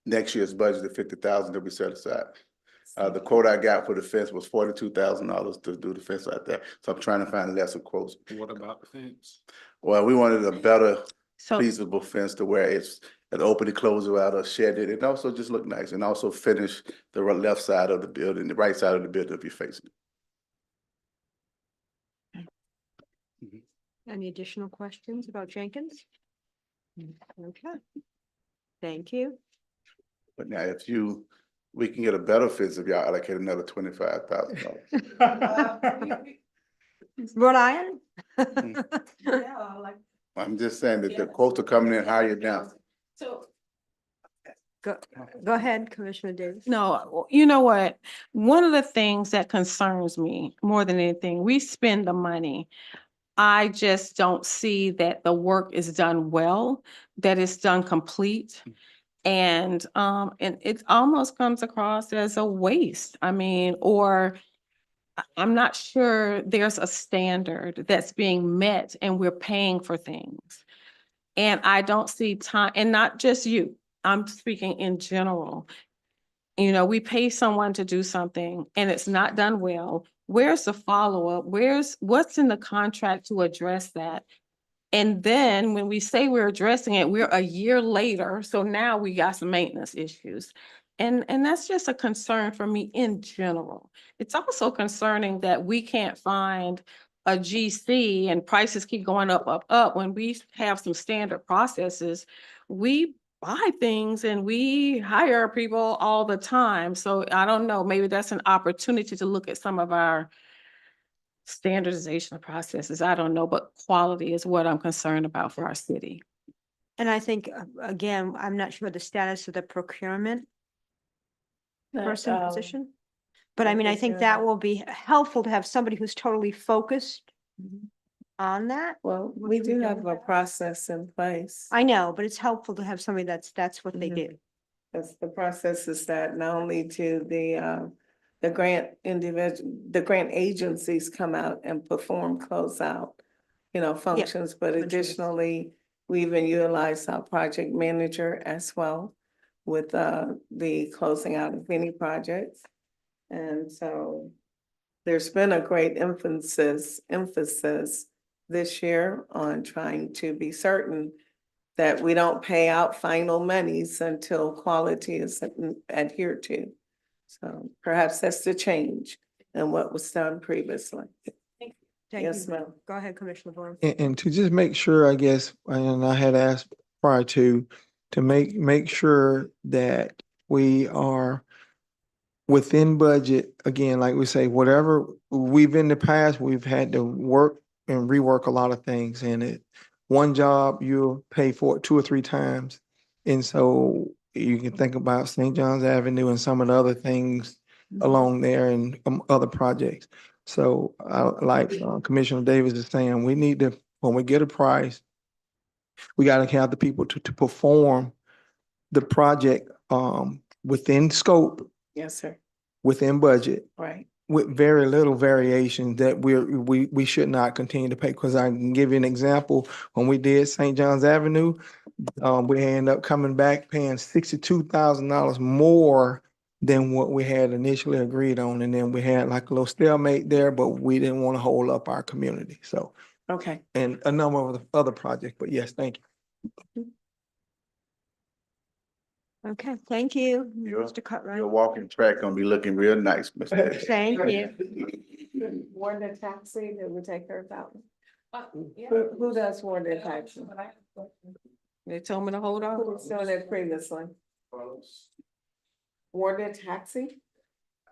next year's budget of $50,000 that we set aside. The quote I got for the fence was $42,000 to do the fence out there. So I'm trying to find lesser quotes. What about the fence? Well, we wanted a better So, feasible fence to where it's an open and close out or shedded and also just look nice and also finish the left side of the building, the right side of the building if you're facing it. Any additional questions about Jenkins? Okay. Thank you. But now we can get a better fence if y'all allocate another $25,000. Rhode Island? Yeah, like, I'm just saying that the quotes are coming in higher now. so Go ahead, Commissioner Davis. no, you know what? One of the things that concerns me more than anything, we spend the money. I just don't see that the work is done well, that it's done complete. And it almost comes across as a waste. I mean, or I'm not sure there's a standard that's being met and we're paying for things. And I don't see time, and not just you, I'm speaking in general. You know, we pay someone to do something and it's not done well. Where's the follow-up? What's in the contract to address that? And then when we say we're addressing it, we're a year later. So now we got some maintenance issues. And that's just a concern for me in general. It's also concerning that we can't find a GC and prices keep going up. When we have some standard processes, we buy things and we hire people all the time. So I don't know, maybe that's an opportunity to look at some of our standardization of processes. I don't know, but quality is what I'm concerned about for our city. And I think, again, I'm not sure the status of the procurement person position. But I mean, I think that will be helpful to have somebody who's totally focused on that. Well, we do have a process in place. I know, but it's helpful to have somebody that's what they Mhm. do. That's the process is that not only to the grant the grant agencies come out and perform closeout, functions, but functions. additionally, we even utilize our project manager as well with the closing out of any projects. And so there's been a great emphasis this year on trying to be certain that we don't pay out final monies until quality is adhered to. So perhaps that's the change in what was done previously. Thank Yes, you. ma'am. Go ahead, Commissioner Boyle. And to just make sure, I guess, and I had asked prior to make sure that we are within budget, again, like we say, whatever we've in the past, we've had to work and rework a lot of things in it. One job, you'll pay for it 2 or 3 times. And so you can think about St. John's Avenue and some of the other things along there and other projects. So like Commissioner Davis is saying, we need to, when we get a price, we got to have the people to perform the project within scope, Yes, sir. within budget, Right. with very little variation that we should not continue to pay. Because I can give you an example. When we did St. John's Avenue, we ended up coming back paying $62,000 more than what we had initially agreed on. And then we had like a little stalemate there, but we didn't want to hold up our community. So, Okay. and a number of the other projects, but yes, thank you. Okay, thank you, Your- Mr. Cutright. Your walking track gonna be looking real nice, Mr. Davis. Thank you. Warden taxi, did we take care of that one? yeah. Who does warden taxi? They told me to hold Who on. was doing that previously? order a taxi?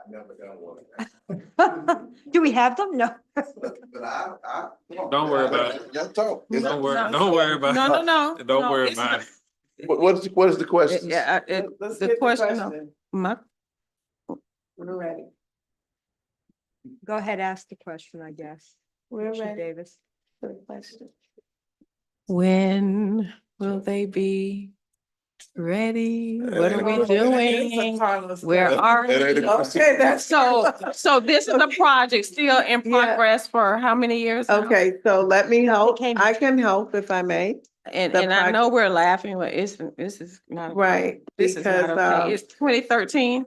I've never done one. Do we have them? No. But I. Don't worry about it. Y'all talk. Don't worry about it. No. Don't worry it's about not- it. What is the question? Yeah, Let's the get question of my, We're ready. Go ahead, ask the question, I guess. We're Commissioner ready Davis. for the question. when will they be ready? What are we doing? Where are we? Okay, that's. So this is a project still in Yeah. progress for how many years now? Okay, so let me help. came- I can help if I may. And, the I know project- we're laughing, but this is not. Right, This is not because, okay. It's 2013.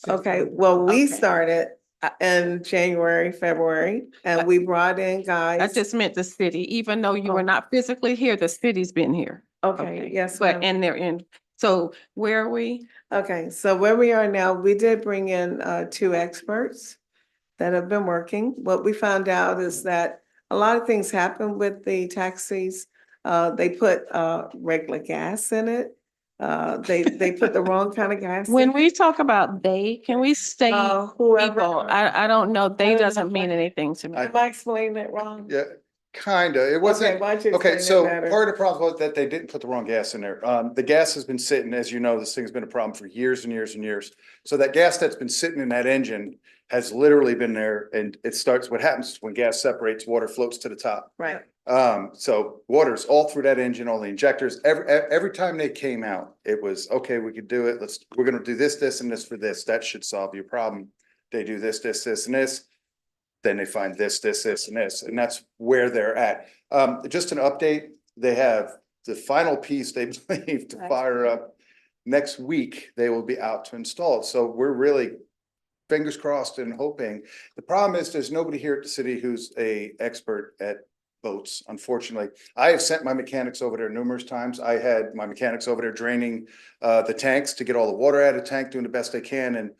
okay, well, we Okay. started in January, February, and we brought in I guys. just meant the city, even though you were not physically here, the city's been here. Okay, yes, But, ma'am. and they're in, so where are we? Okay, so where we are now, we did bring in two experts that have been working. What we found out is that a lot of things happen with the taxis. They put regular gas in it. They put the wrong kind of gas. When we talk about they, can we state whoever. people? I don't know. They doesn't mean anything to me. Am I explaining it wrong? Yeah, kinda. It Okay, wasn't. why don't you Okay, explain it so better? part of the problem was that they didn't put the wrong gas in there. The gas has been sitting, as you know, this thing's been a problem for years and years and years. So that gas that's been sitting in that engine has literally been there, and it starts, what happens is when gas separates, water floats to the top. Right. So water's all through that engine, all the injectors, every time they came out, it was, okay, we could do it. We're gonna do this, this, and this for this. That should solve your problem. They do this, this, this, and this. Then they find this, this, this, and this, and that's where they're at. Just an update, they have the final piece they believe to fire up. Next week, they will be out to install it. So we're really fingers crossed and hoping. The problem is there's nobody here at the city who's a expert at boats, unfortunately. I have sent my mechanics over there numerous times. I had my mechanics over there draining the tanks to get all the water out of the tank, doing the best they can,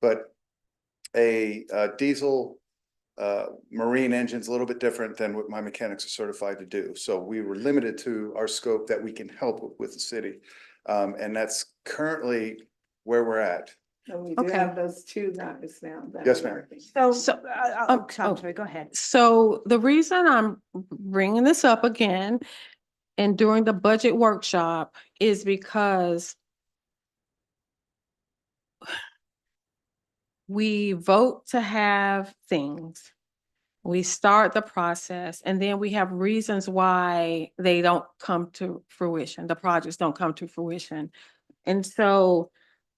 but a diesel marine engine's a little bit different than what my mechanics are certified to do. So we were limited to our scope that we can help with the city. And that's currently where we're at. And we do Okay. have those two guys now. that Yes, are ma'am. working. So, I'm sorry, go ahead. So the reason I'm bringing this up again and during the budget workshop is because we vote to have things. We start the process and then we have reasons why they don't come to fruition. The projects don't come to fruition. And so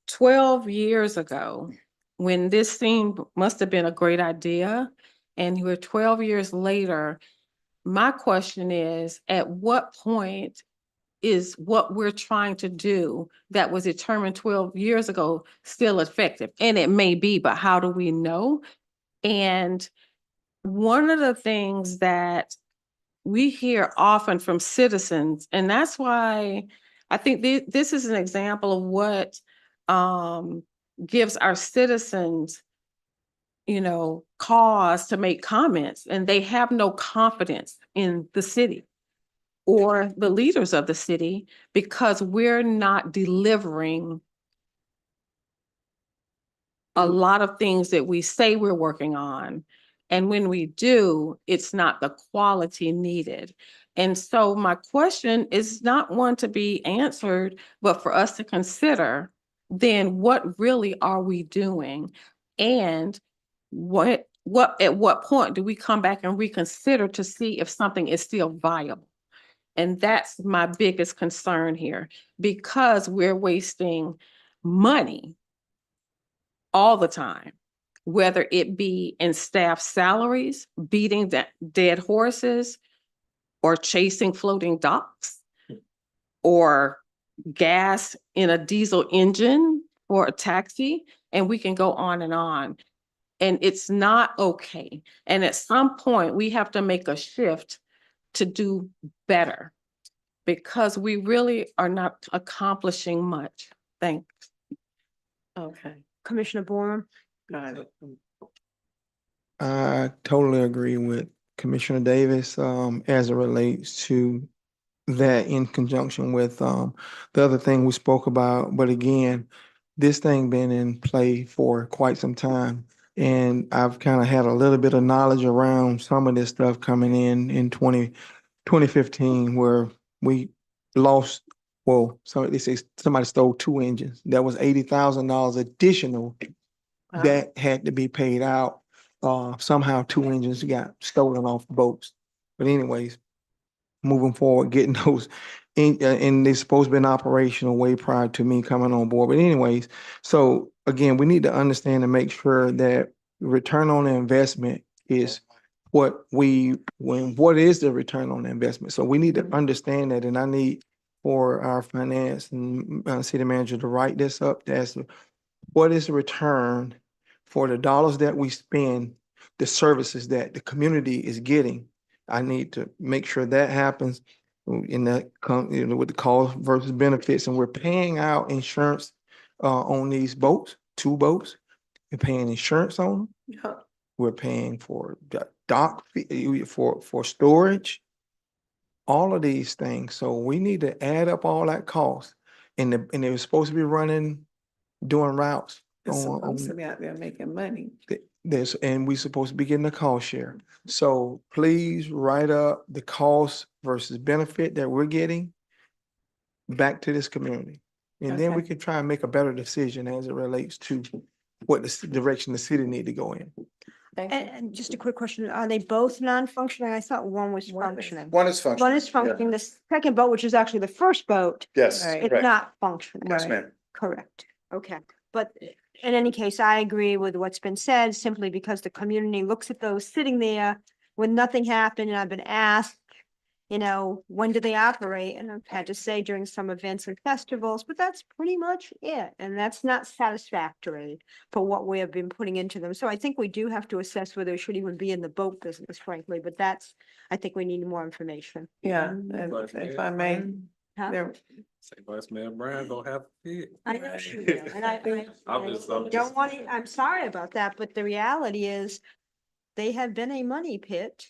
12 years ago, when this seemed, must have been a great idea, and we're 12 years later, my question is, at what point is what we're trying to do that was determined 12 years ago still effective? And it may be, but how do we know? And one of the things that we hear often from citizens, and that's why I think this is an example of what gives our citizens, cause to make comments, and they have no confidence in the city or the leaders of the city because we're not delivering a lot of things that we say we're working on. And when we do, it's not the quality needed. And so my question is not one to be answered, but for us to consider, then what really are we doing? And at what point do we come back and reconsider to see if something is still viable? And that's my biggest concern here, because we're wasting money all the time, whether it be in staff salaries, beating dead horses, or chasing floating docks, or gas in a diesel engine or a taxi, and we can go on and on. And it's not okay. And at some point, we have to make a shift to do better because we really are not accomplishing much. Thanks. Okay, Commissioner Borman? got it. I totally agree with Commissioner Davis, as it relates to that in conjunction with, the other thing we spoke about. But again, this thing been in play for quite some time. And I've kind of had a little bit of knowledge around some of this stuff coming in 2015, where we lost, well, so they say somebody stole 2 engines. That was $80,000 additional that had to be paid out. Somehow 2 engines got stolen off boats. But anyways, moving forward, getting those and they're supposed to be in operational way prior to me coming on board. But anyways, so again, we need to understand and make sure that return on the investment is what is the return on the investment? So we need to understand that, and I need for our finance and city manager to write this up as to what is the return for the dollars that we spend, the services that the community is getting. I need to make sure that happens in that, with the cost versus benefits, and we're paying out insurance on these boats, 2 boats. We're paying insurance on them. Yeah. We're paying for the dock fee, for storage, all of these things. So we need to add up all that cost. And they were supposed to be running, doing routes. It's supposed to be out there making money. And we supposed to be getting a cost share. So please write up the cost versus benefit that we're getting back to this community. And then we can try and make a better decision as it relates to what the direction the city need to go in. And just a quick question, are they both non-functioning? I thought one was functioning. One is functional. One is functioning, the second boat, which is actually the first boat, Yes, it's correct. not functioning. Yes, ma'am. Correct, okay. But in any case, I agree with what's been said, simply because the community looks at those sitting there when nothing happened, and I've been asked, when do they operate? And I've had to say during some events and festivals, but that's pretty much it. And that's not satisfactory for what we have been putting into them. So I think we do have to assess whether it should even be in the boat business, frankly, but I think we need more information. Yeah, and if I may, Huh? there, Say Vice Mayor Brown gonna have to. I know she will, and I'm just- don't want to, I'm sorry about that, but the reality is they have been a money pit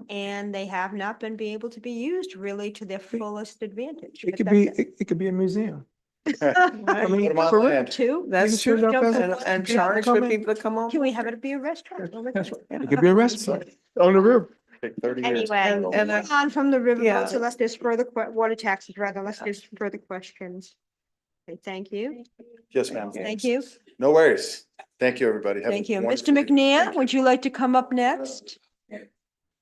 and they have not been able to be used really to their fullest advantage. It But could that's be, it. it could be a museum. I mean, Put 'em on for real. land. Two, that's shoot true, it up as a- and people charge come for in. people to come on. can we have it be a restaurant? That's right. It could be a restaurant on the river. Take 30 years. Anyway, And I- moving on from the riverboats, Yeah. unless there's further water taxes, rather, unless there's further questions. Okay, thank you. Yes, ma'am. Thank you. No worries. Thank you, everybody. Have a Thank you. wonderful Mr. day. McNeil, would you like to come up next?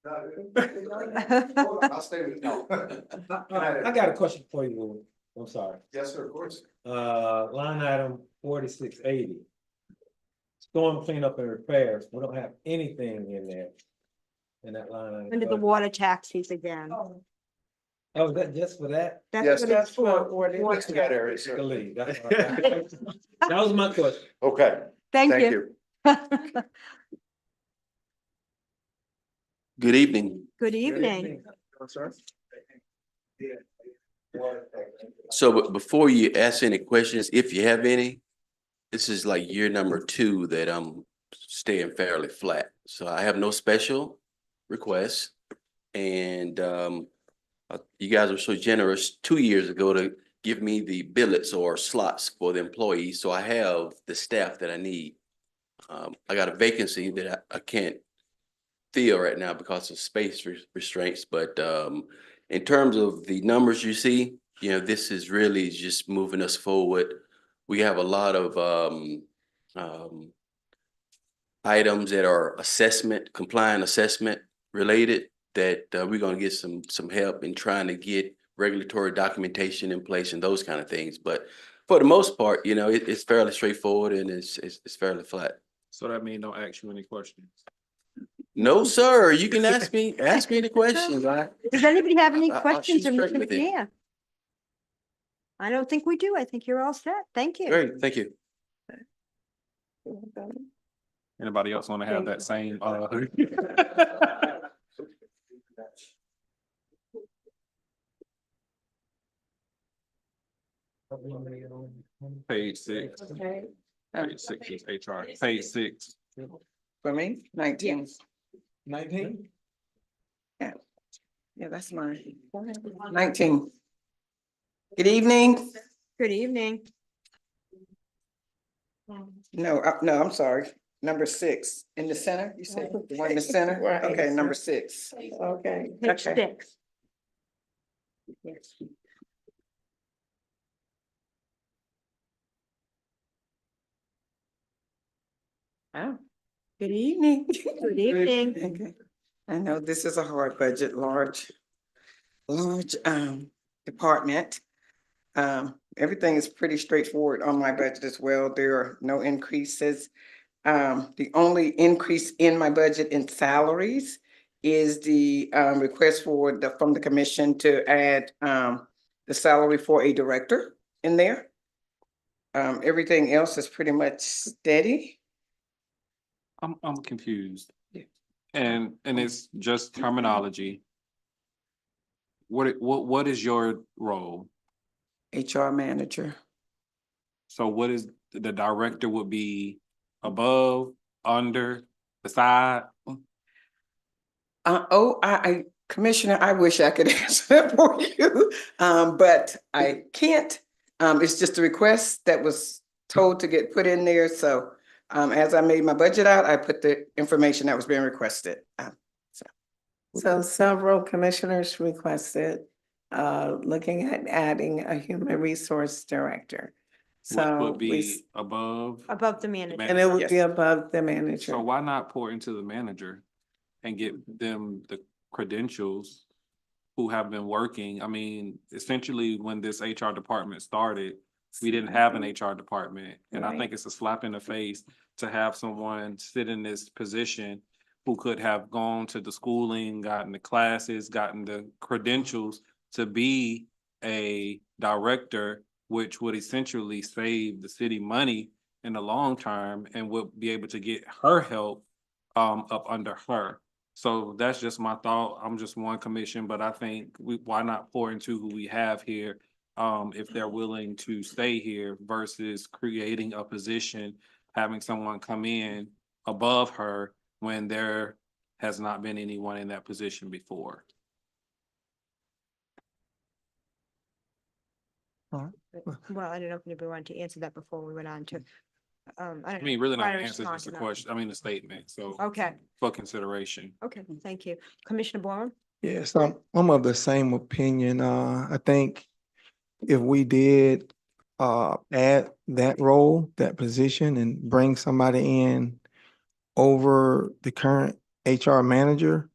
I'll stay with you. I got a question for you. I'm sorry. Yes, sir, of course. Line item 4680. Storm cleanup and repairs. We don't have anything in there. In that line. item. Under the water taxes again. Oh, is that just for that? That's Yes, what that's it's for. what Water That's that area, taxes. sir. The lead, that's what I- That was my question. Okay, Thank thank you. you. Good evening. Good evening. So before you ask any questions, if you have any, this is like year number 2 that I'm staying fairly flat. So I have no special requests. And you guys were so generous 2 years ago to give me the billets or slots for the employees. So I have the staff that I need. I got a vacancy that I can't fill right now because of space restraints. But in terms of the numbers you see, this is really just moving us forward. We have a lot of items that are compliant assessment related that we're going to get some help in trying to get regulatory documentation in place and those kind of things. But for the most part, it's fairly straightforward and it's fairly flat. So that means don't ask you any questions. No, sir, you can ask me the questions. Does anybody have any I'll questions shoot of straight Mr. with you. McNeil? I don't think we do. I think you're all set. Thank you. Great, thank you. Anybody else want to have that same? Page 6. Page 6 is HR. Page 6. For me, 19. 19? Yeah, that's mine. 19. Good evening. Good evening. No, no, I'm sorry. Number 6 in the center, you said the one in the center? Right. Okay, number 6. Okay. Page 6. Oh, good evening. Good evening. Okay. I know this is a hard budget, large department. Everything is pretty straightforward on my budget as well. There are no increases. The only increase in my budget in salaries is the request from the commission to add the salary for a director in there. Everything else is pretty much steady. I'm confused. And it's just terminology. What is your role? HR manager. So what is, the director would be above, under, beside? Commissioner, I wish I could answer that for you, but I can't. It's just a request that was told to get put in there, so as I made my budget out, I put the information that was being requested. So several commissioners requested, looking at adding a human resource director. Which So would be above? Above the manager. and it would be Yes. above the manager. So why not pour into the manager and get them the credentials who have been working? I mean, essentially, when this HR department started, we didn't have an HR department. And I think it's a slap in the face to have someone sit in this position who could have gone to the schooling, gotten the classes, gotten the credentials to be a director, which would essentially save the city money in the long term and would be able to get her help up under her. So that's just my thought. I'm just one commission, but I think why not pour into who we have here? If they're willing to stay here versus creating a position, having someone come in above her when there has not been anyone in that position before. Well, I don't know if anybody wanted to answer that before we went on to. I mean, really not Try to answer, respond just to a that. question, I mean, a statement, so Okay, for consideration. okay, thank you. Commissioner Bowen? Yes, I'm of the same opinion. I think if we did add that role, that position, and bring somebody in over the current HR manager,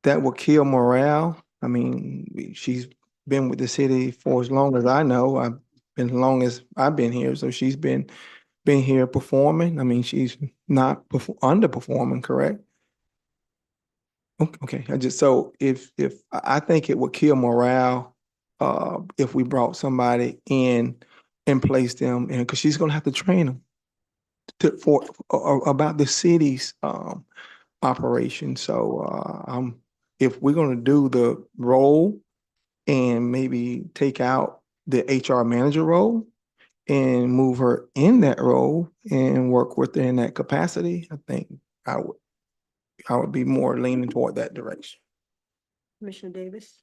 that will kill morale. I mean, she's been with the city for as long as I know. I've been as long as I've been here, so she's been here performing. I mean, she's not underperforming, correct? Okay, so if I think it would kill morale if we brought somebody in and placed them in, because she's gonna have to train them about the city's operation. So if we're gonna do the role and maybe take out the HR manager role and move her in that role and work with her in that capacity, I think I would be more leaning toward that direction. Commissioner Davis?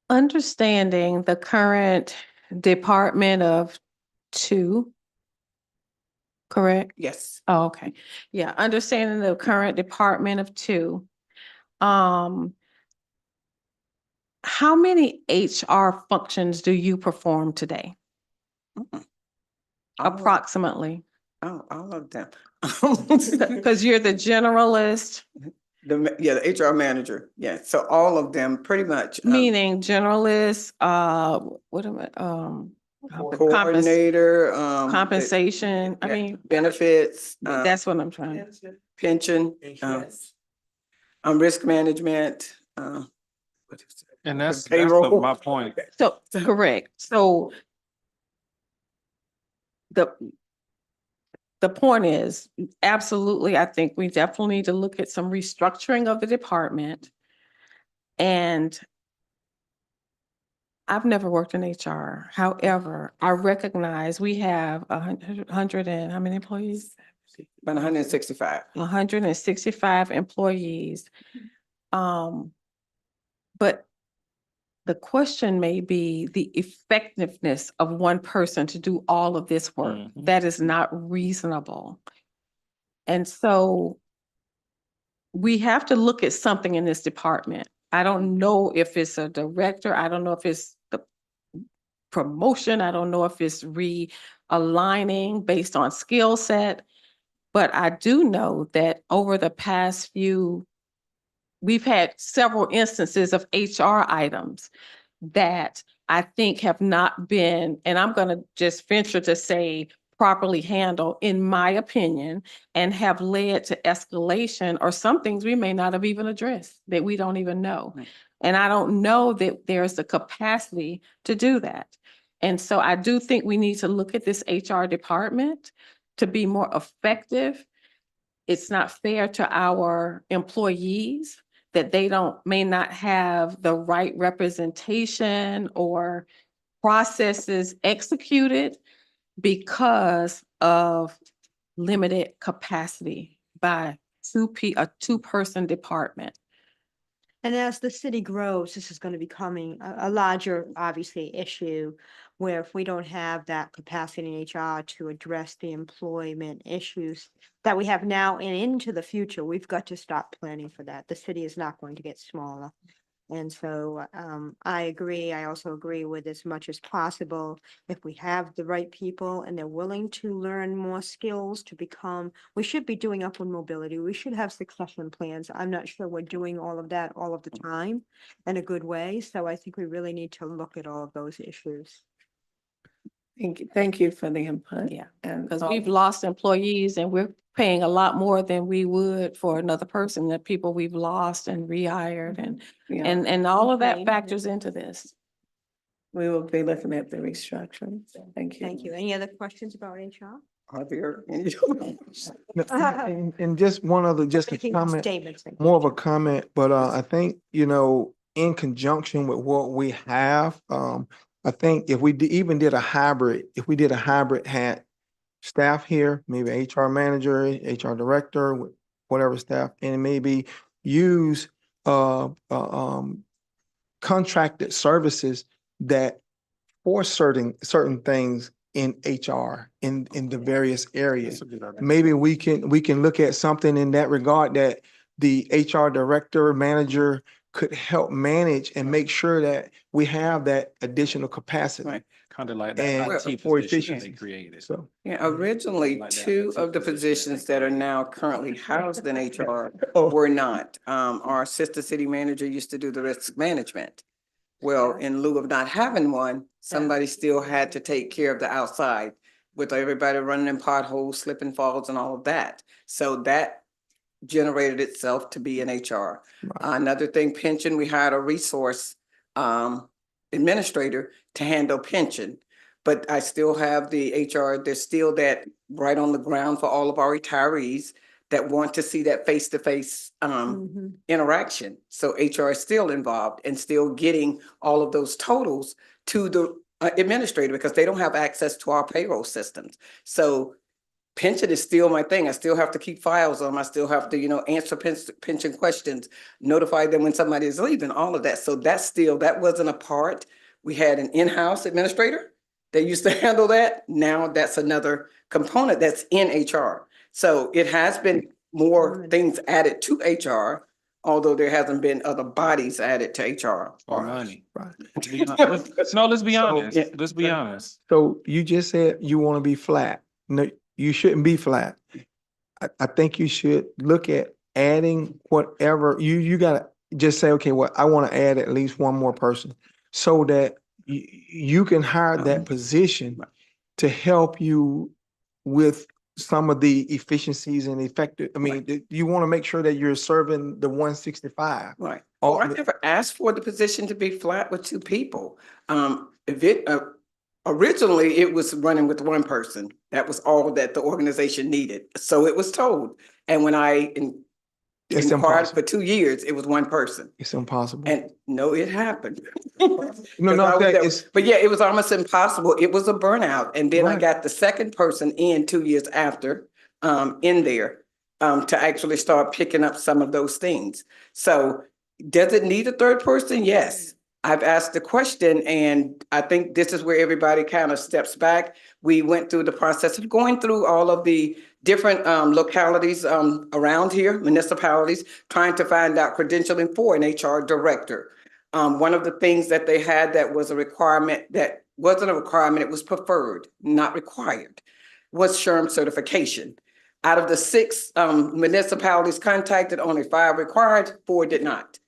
Understanding the current department of 2, correct? Yes. Oh, okay. Yeah, understanding the current department of 2. How many HR functions do you perform today? Approximately, All of them. because you're the generalist, The HR manager, yeah, so all of them, pretty much. meaning generalist, what am I, Coordinator, compensation, I yeah, mean, benefits, that's what I'm trying. pension, risk management, And that's payroll. my point. So, correct, so the point is, absolutely, I think we definitely need to look at some restructuring of the department. And I've never worked in HR. However, I recognize we have 100 and how many employees? About 165. 165 employees. But The question may be the effectiveness of one person to do all of this work. That is not reasonable. And so we have to look at something in this department. I don't know if it's a director. I don't know if it's the promotion. I don't know if it's realigning based on skill set. But I do know that over the past we've had several instances of HR items that I think have not been, and I'm going to just venture to say properly handled, in my opinion, and have led to escalation or some things we may not have even addressed that we don't even know. And I don't know that there's the capacity to do that. And so I do think we need to look at this HR department to be more effective. It's not fair to our employees that they may not have the right representation or processes executed because of limited capacity by a two-person department. And as the city grows, this is going to becoming a larger, obviously, issue where if we don't have that capacity in HR to address the employment issues that we have now and into the future, we've got to start planning for that. The city is not going to get smaller. And so I agree. I also agree with as much as possible, if we have the right people and they're willing to learn more skills to become, we should be doing upward mobility. We should have succession plans. I'm not sure we're doing all of that all of the time in a good way. So I think we really need to look at all of those issues. Thank you for the input. Yeah, And because we've lost employees and we're paying a lot more than we would for another person, the people we've lost and rehired and all of that factors into this. we will be looking at the restructuring. Thank you. Thank you. Any other questions about HR? Are there any? And just one other, just a Making comment, statements. more of a comment, but I think, in conjunction with what we have, I think if we even did a hybrid, had staff here, maybe HR manager, HR director, whatever staff, and maybe use contracted services that for certain things in HR in the various areas. Maybe we can look at something in that regard that the HR director, manager could help manage and make sure that we have that additional capacity. Right, kind of like And that IT for position that they efficiency. created. So, Yeah, originally, two of the positions that are now currently housed in HR Oh. were not. Our assistant city manager used to do the risk management. Well, in lieu of not having one, somebody still had to take care of the outside with everybody running in potholes, slip and falls and all of that. So that generated itself to be in HR. Another thing, pension, we hired a resource administrator to handle pension. But I still have the HR, there's still that right on the ground for all of our retirees that want to see that face-to-face interaction. So HR is still involved and still getting all of those totals to the administrator because they don't have access to our payroll systems. So pension is still my thing. I still have to keep files on them. I still have to, answer pension questions, notify them when somebody is leaving, all of that. So that wasn't a part. We had an in-house administrator that used to handle that. Now that's another component that's in HR. So it has been more things added to HR, although there hasn't been other bodies added to HR. Or money. right. Let's be honest. Let's be honest. So you just said you want to be flat. No, you shouldn't be flat. I think you should look at adding whatever, you gotta just say, okay, well, I want to add at least one more person so that you can hire that position to help you with some of the efficiencies and effective, you want to make sure that you're serving the 165. Right. Oh, I never asked for the position to be flat with two people. Originally, it was running with one person. That was all that the organization needed. So it was told. And when I It's inquired impossible. for 2 years, it was one person. It's impossible. And no, it happened. But yeah, it was almost impossible. It was a burnout. And then I Right. got the second person in 2 years after, in there, to actually start picking up some of those things. So does it need a third person? Yes. I've asked the question, and I think this is where everybody kind of steps back. We went through the process of going through all of the different localities around here, municipalities, trying to find out credentialing for an HR director. One of the things that they had that was a requirement, that wasn't a requirement, it was preferred, not required, was SHRM certification. Out of the 6 municipalities contacted, only 5 required, 4 did not.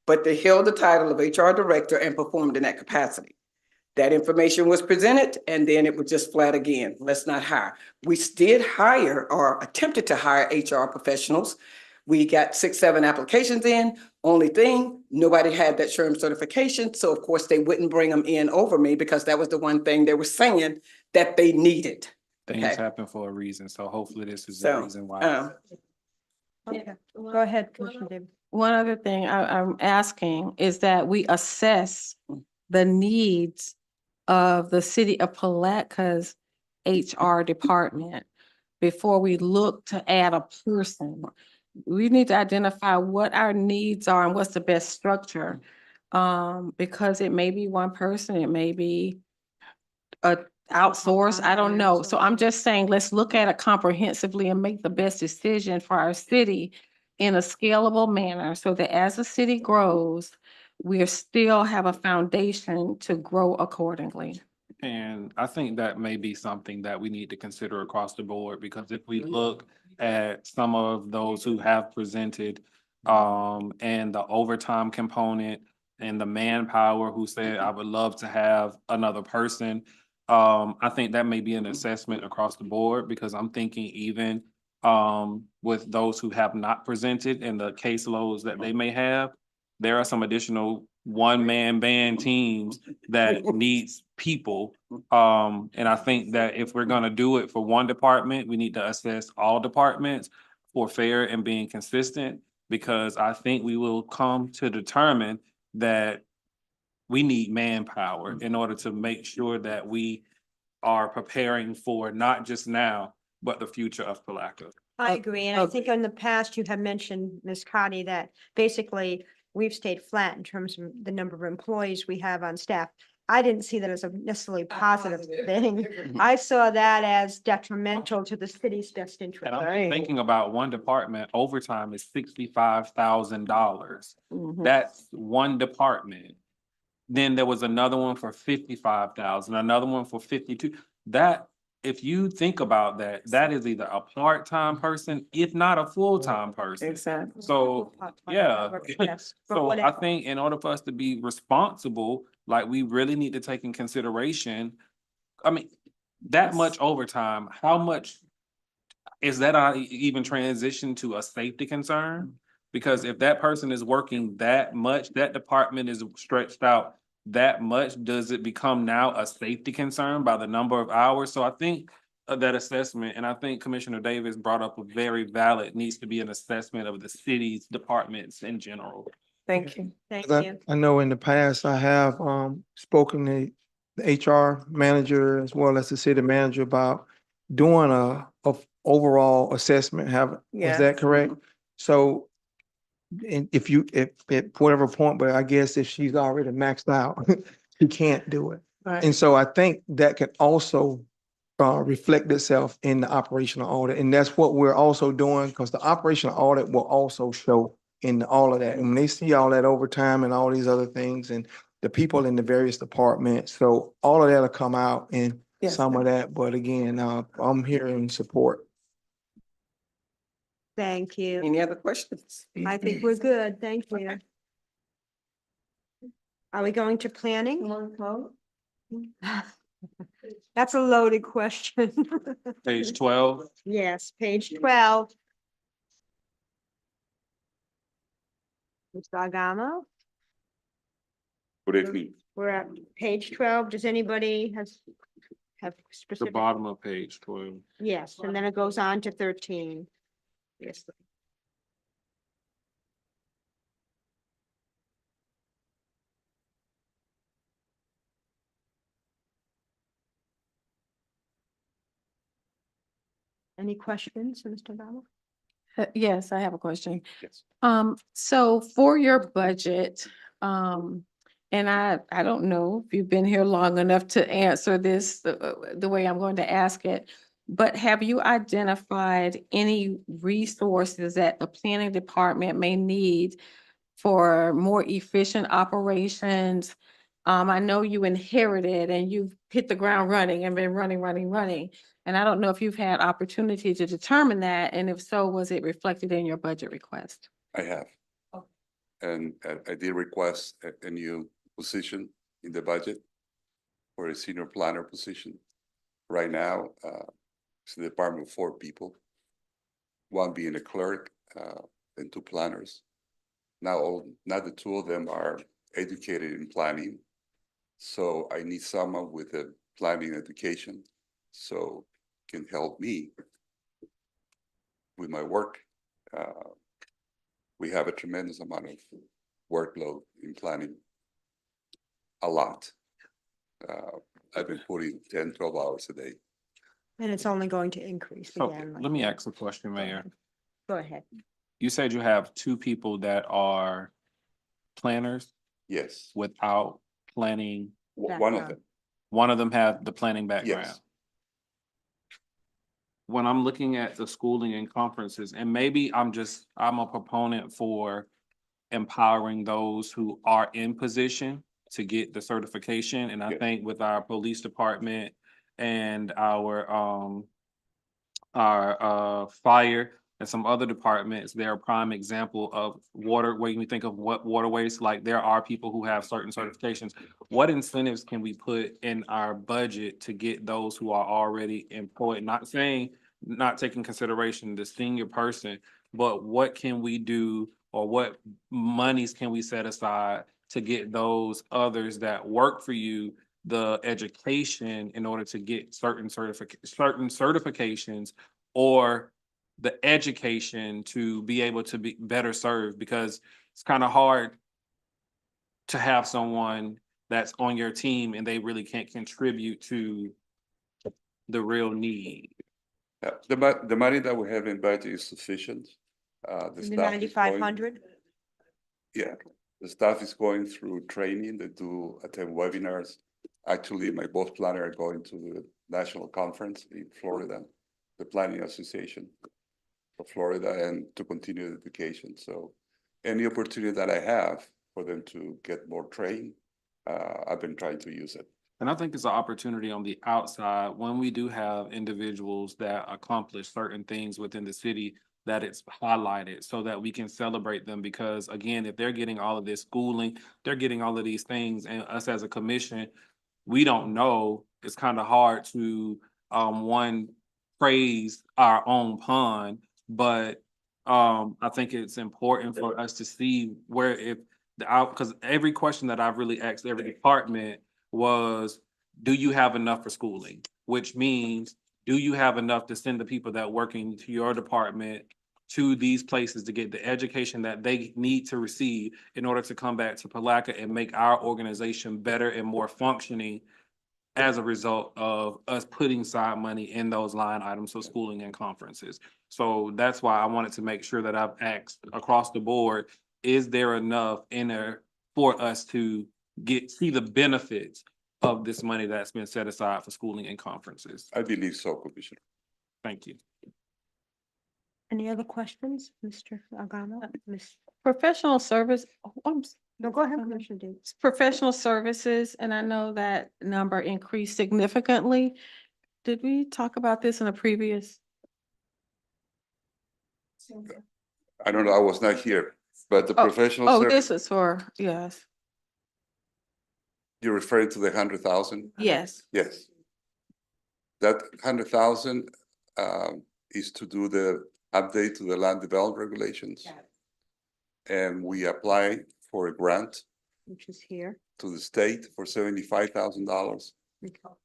But they held the title of HR director and performed in that capacity. That information was presented, and then it was just flat again, let's not hire. We did hire or attempted to hire HR professionals. We got 6, 7 applications in. Only thing, nobody had that SHRM certification. So of course they wouldn't bring them in over me because that was the one thing they were saying that they needed. Things Okay. happen for a reason, so hopefully this is the So, reason why. Okay, go ahead, Commissioner Davis. One other thing I'm asking is that we assess the needs of the city of Palaca's HR department before we look to add a person. We need to identify what our needs are and what's the best structure. Because it may be one person, it may be a outsource, I don't know. So I'm just saying, let's look at it comprehensively and make the best decision for our city in a scalable manner so that as the city grows, we still have a foundation to grow accordingly. And I think that may be something that we need to consider across the board, because if we look at some of those who have presented, and the overtime component and the manpower who said, I would love to have another person. I think that may be an assessment across the board, because I'm thinking even with those who have not presented and the caseloads that they may have, there are some additional one-man band teams that needs people. And I think that if we're gonna do it for one department, we need to assess all departments for fair and being consistent, because I think we will come to determine that we need manpower in order to make sure that we are preparing for not just now, but the future of Palaca. I agree, and I think in the past you have mentioned, Ms. Cotty, that basically we've stayed flat in terms of the number of employees we have on staff. I didn't see that as a necessarily positive thing. I saw that as detrimental to the city's best interest. And I'm thinking about one department, overtime is $65,000. That's one department. Then there was another one for 55,000, another one for 52. That, if you think about that, that is either a part-time person, if not a full-time person. Exactly. So, yeah. Yes, but So I whatever. think in order for us to be responsible, like we really need to take in consideration, I mean, that much overtime, how much is that even transition to a safety concern? Because if that person is working that much, that department is stretched out that much, does it become now a safety concern by the number of hours? So I think that assessment, and I think Commissioner Davis brought up a very valid, needs to be an assessment of the city's departments in general. Thank you. Thank I you. I know in the past I have spoken to the HR manager as well as the city manager about doing a overall assessment. Was Yeah. that correct? So and if at whatever point, but I guess if she's already maxed out, she can't do it. Right. And so I think that could also reflect itself in the operational audit. And that's what we're also doing, because the operational audit will also show in all of that. And when they see all that overtime and all these other things and the people in the various departments, so all of that'll come out in Yes, some of that. But again, I'm here in support. Thank you. Any other questions? I think we're good. Thank you. Are we going to planning? That's a loaded question. Page 12. Yes, page 12. Mr. Agamo, Good evening. we're at page 12. Does anybody have The specific? bottom of page 12. Yes, and then it goes on to 13. Yes. Any questions, Mr. Agamo? Yes, I have a question. Yes. So for your budget, and I don't know if you've been here long enough to answer this the way I'm going to ask it, but have you identified any resources that the planning department may need for more efficient operations? I know you inherited and you've hit the ground running and been running. And I don't know if you've had opportunity to determine that, and if so, was it reflected in your budget request? I have. And I did request a new position in the budget for a senior planner position. Right now, it's the department of 4 people, one being a clerk, and 2 planners. Now the 2 of them are educated in planning. So I need someone with a planning education, so can help me with my work. We have a tremendous amount of workload in planning, a lot. I've been putting 10, 12 hours a day. And it's only going to increase So again. let me ask a question, Mayor. Go ahead. You said you have 2 people that are planners Yes, without planning. one of Background. them, One of them have the planning background. yes. When I'm looking at the schooling and conferences, and maybe I'm a proponent for empowering those who are in position to get the certification. And I Yes. think with our police department and our fire and some other departments, they're a prime example of water, when we think of what waterways, like there are people who have certain certifications. What incentives can we put in our budget to get those who are already employed? Not taking consideration the senior person, but what can we do, or what monies can we set aside to get those others that work for you the education in order to get certain certifications, or the education to be able to be better served? Because it's kind of hard to have someone that's on your team and they really can't contribute to the real need. Yeah, the money that we have in budget is sufficient. The The staff is going- 9,500? Yeah, the staff is going through training. They do attend webinars. Actually, my boss planner are going to the national conference in Florida, the Planning Association of Florida, and to continue the education. So any opportunity that I have for them to get more trained, I've been trying to use it. And I think it's an opportunity on the outside when we do have individuals that accomplish certain things within the city, that it's highlighted so that we can celebrate them. Because again, if they're getting all of this schooling, they're getting all of these things, and us as a commission, we don't know. It's kind of hard to praise our own pond, but I think it's important for us to see where because every question that I've really asked every department was, do you have enough for schooling? Which means, do you have enough to send the people that working to your department to these places to get the education that they need to receive in order to come back to Palaca and make our organization better and more functioning as a result of us putting side money in those line items for schooling and conferences. So that's why I wanted to make sure that I've asked across the board, is there enough in there for us to see the benefits of this money that's been set aside for schooling and conferences? I believe so, Commissioner. Thank you. Any other questions, Mr. Agama? Miss, Professional service, no, go ahead, Commissioner Davis. professional services, and I know that number increased significantly. Did we talk about this in a previous? I don't know, I was not here, but the Oh, professional Oh, service, this is for, yes, you're referring to the 100,000? yes. Yes. That 100,000 is to do the update to the land development regulations. And we apply for a grant Which is here. to the state for $75,000.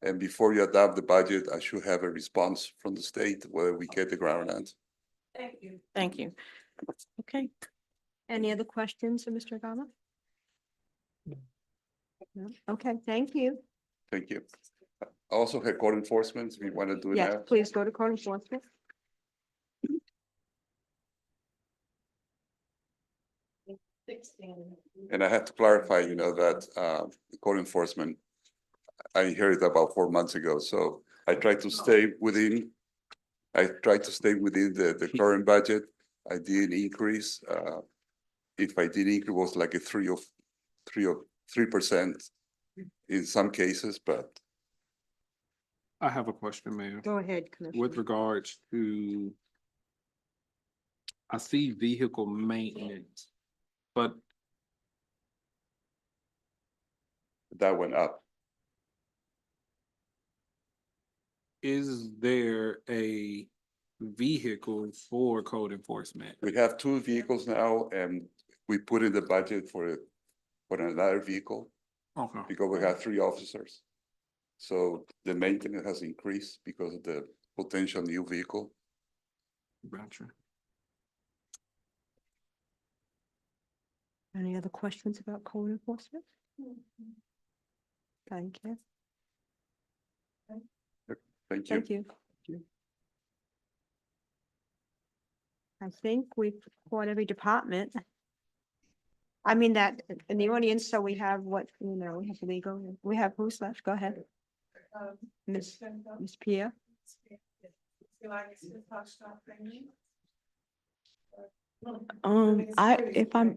And before you adopt the budget, I should have a response from the state whether we get the grant or not. Thank you. Thank you. Okay. Any other questions of Mr. Agama? No? Okay, thank you. Thank you. I also had code enforcement, if you want to do it Yes, now. please go to code enforcement. And I have to clarify, that the code enforcement, I inherited about 4 months ago, so I try to stay within. I tried to stay within the current budget. I did increase. If I did increase, it was like a 3% in some cases, but I have a question, Mayor. Go ahead, Commissioner. With regards to, I see vehicle maintenance, but that went up. is there a vehicle for code enforcement? We have 2 vehicles now, and we put in the budget for another vehicle Okay. because we have 3 officers. So the maintenance has increased because of the potential new vehicle. Gotcha. Any other questions about code enforcement? Thank you. Thank you. Thank you. I think we've caught every department. I mean that in the audience, so we have what, we have legal, we have who's left, go ahead. Miss Pierre. If I'm.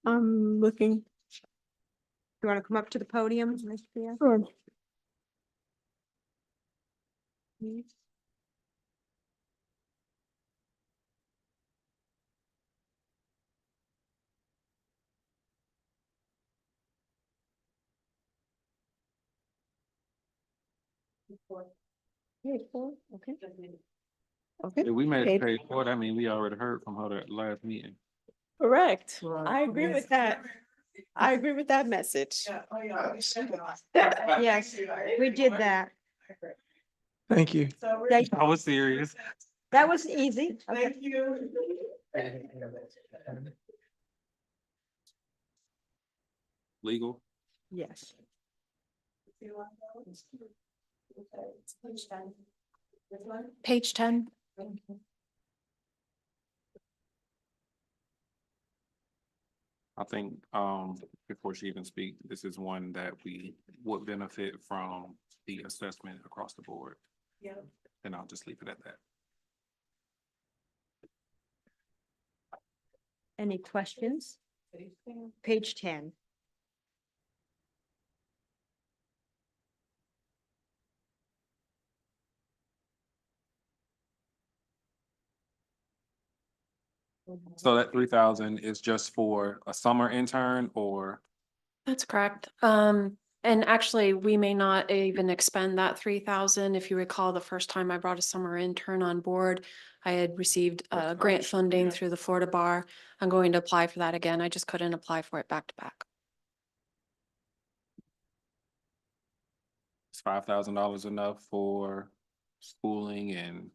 I'm looking. You want to come up to the podium, Miss Pierre? Sure. Please. Okay. Okay. If we made Okay. it pay for it, I mean, we already heard from her at last meeting. Correct. I agree with that. I agree with that message. Yes, we did that. Thank you. I was serious. That was easy. Thank you. Legal. Yes. Page 10. I think, before she even speaks, this is one that we would benefit from the assessment across the board. Yeah. And I'll just leave it at that. Any questions? Page 10. So that 3,000 is just for a summer intern or? That's correct. And actually, we may not even expend that 3,000. If you recall, the first time I brought a summer intern on board, I had received grant funding through the Florida Bar. I'm going to apply for that again. I just couldn't apply for it back to back. Is $5,000 enough for schooling and?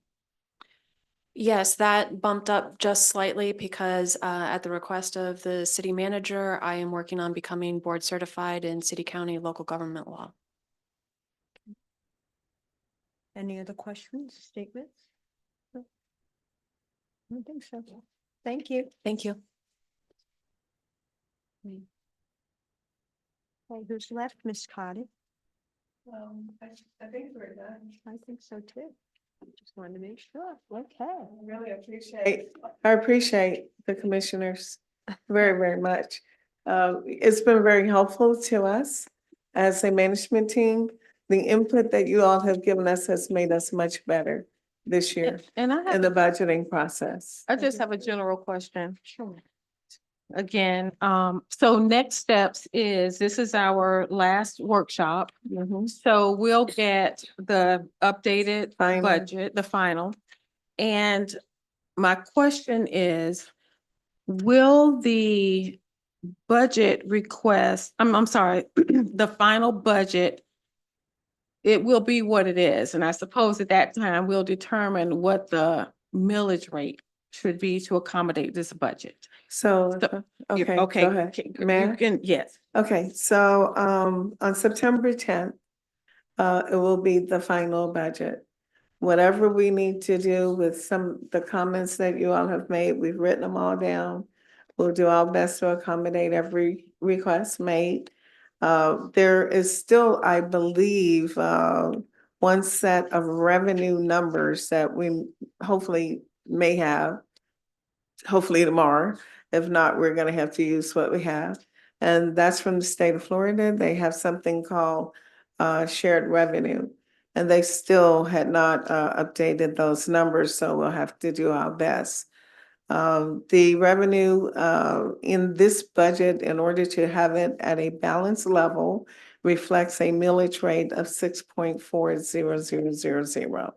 Yes, that bumped up just slightly because at the request of the city manager, I am working on becoming board certified in city, county, local government law. Any other questions, statements? No. I don't think so. Thank you. Thank you. Okay, who's left? Miss Carter? I think we're done. I think so too. Just wanted to make sure. Okay. I really appreciate. I appreciate the commissioners very, very much. It's been very helpful to us as a management team. The input that you all have given us has made us much better this year And I in the have, budgeting process. I just have a general question. Sure. Again, so next steps is, this is our last workshop. So we'll get the updated Final. budget, the final. And my question is, will the budget request, I'm sorry, the final budget, it will be what it is. And I suppose at that time, we'll determine what the millage rate should be to accommodate this budget. So, okay, go Okay, ahead. you Mayor? can, yes. Okay, so on September 10th, it will be the final budget. Whatever we need to do with the comments that you all have made, we've written them all down. We'll do our best to accommodate every request made. There is still, I believe, one set of revenue numbers that we hopefully may have, hopefully tomorrow. If not, we're gonna have to use what we have. And that's from the state of Florida. They have something called shared revenue. And they still had not updated those numbers, so we'll have to do our best. The revenue in this budget, in order to have it at a balanced level, reflects a millage rate of 6.40000.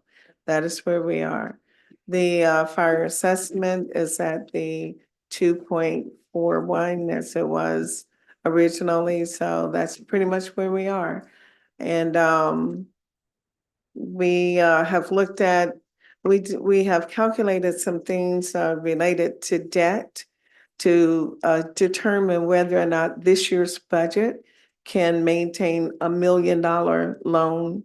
That is where we are. The fire assessment is at the 2.41 as it was originally, so that's pretty much where we are. And we have looked at, we have calculated some things related to debt to determine whether or not this year's budget can maintain $1 million loan,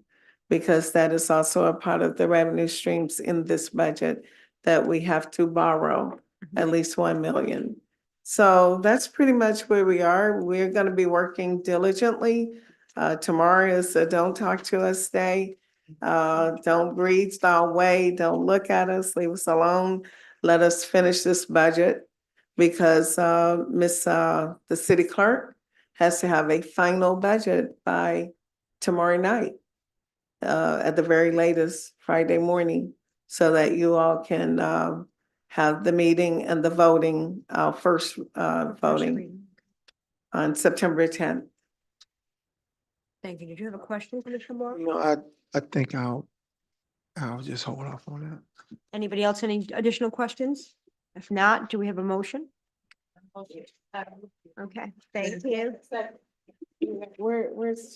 because that is also a part of the revenue streams in this budget that we have to borrow at least 1 million. So that's pretty much where we are. We're going to be working diligently. Tomorrow is a don't talk to us day. Don't breathe our way. Don't look at us. Leave us alone. Let us finish this budget, because the city clerk has to have a final budget by tomorrow night, at the very latest Friday morning, so that you all can have the meeting and the voting, first voting on September 10th. Thank you. Did you have a question, Commissioner Moore? No, I think I'll just hold off on that. Anybody else, any additional questions? If not, do we have a motion? Okay, thank you. Where's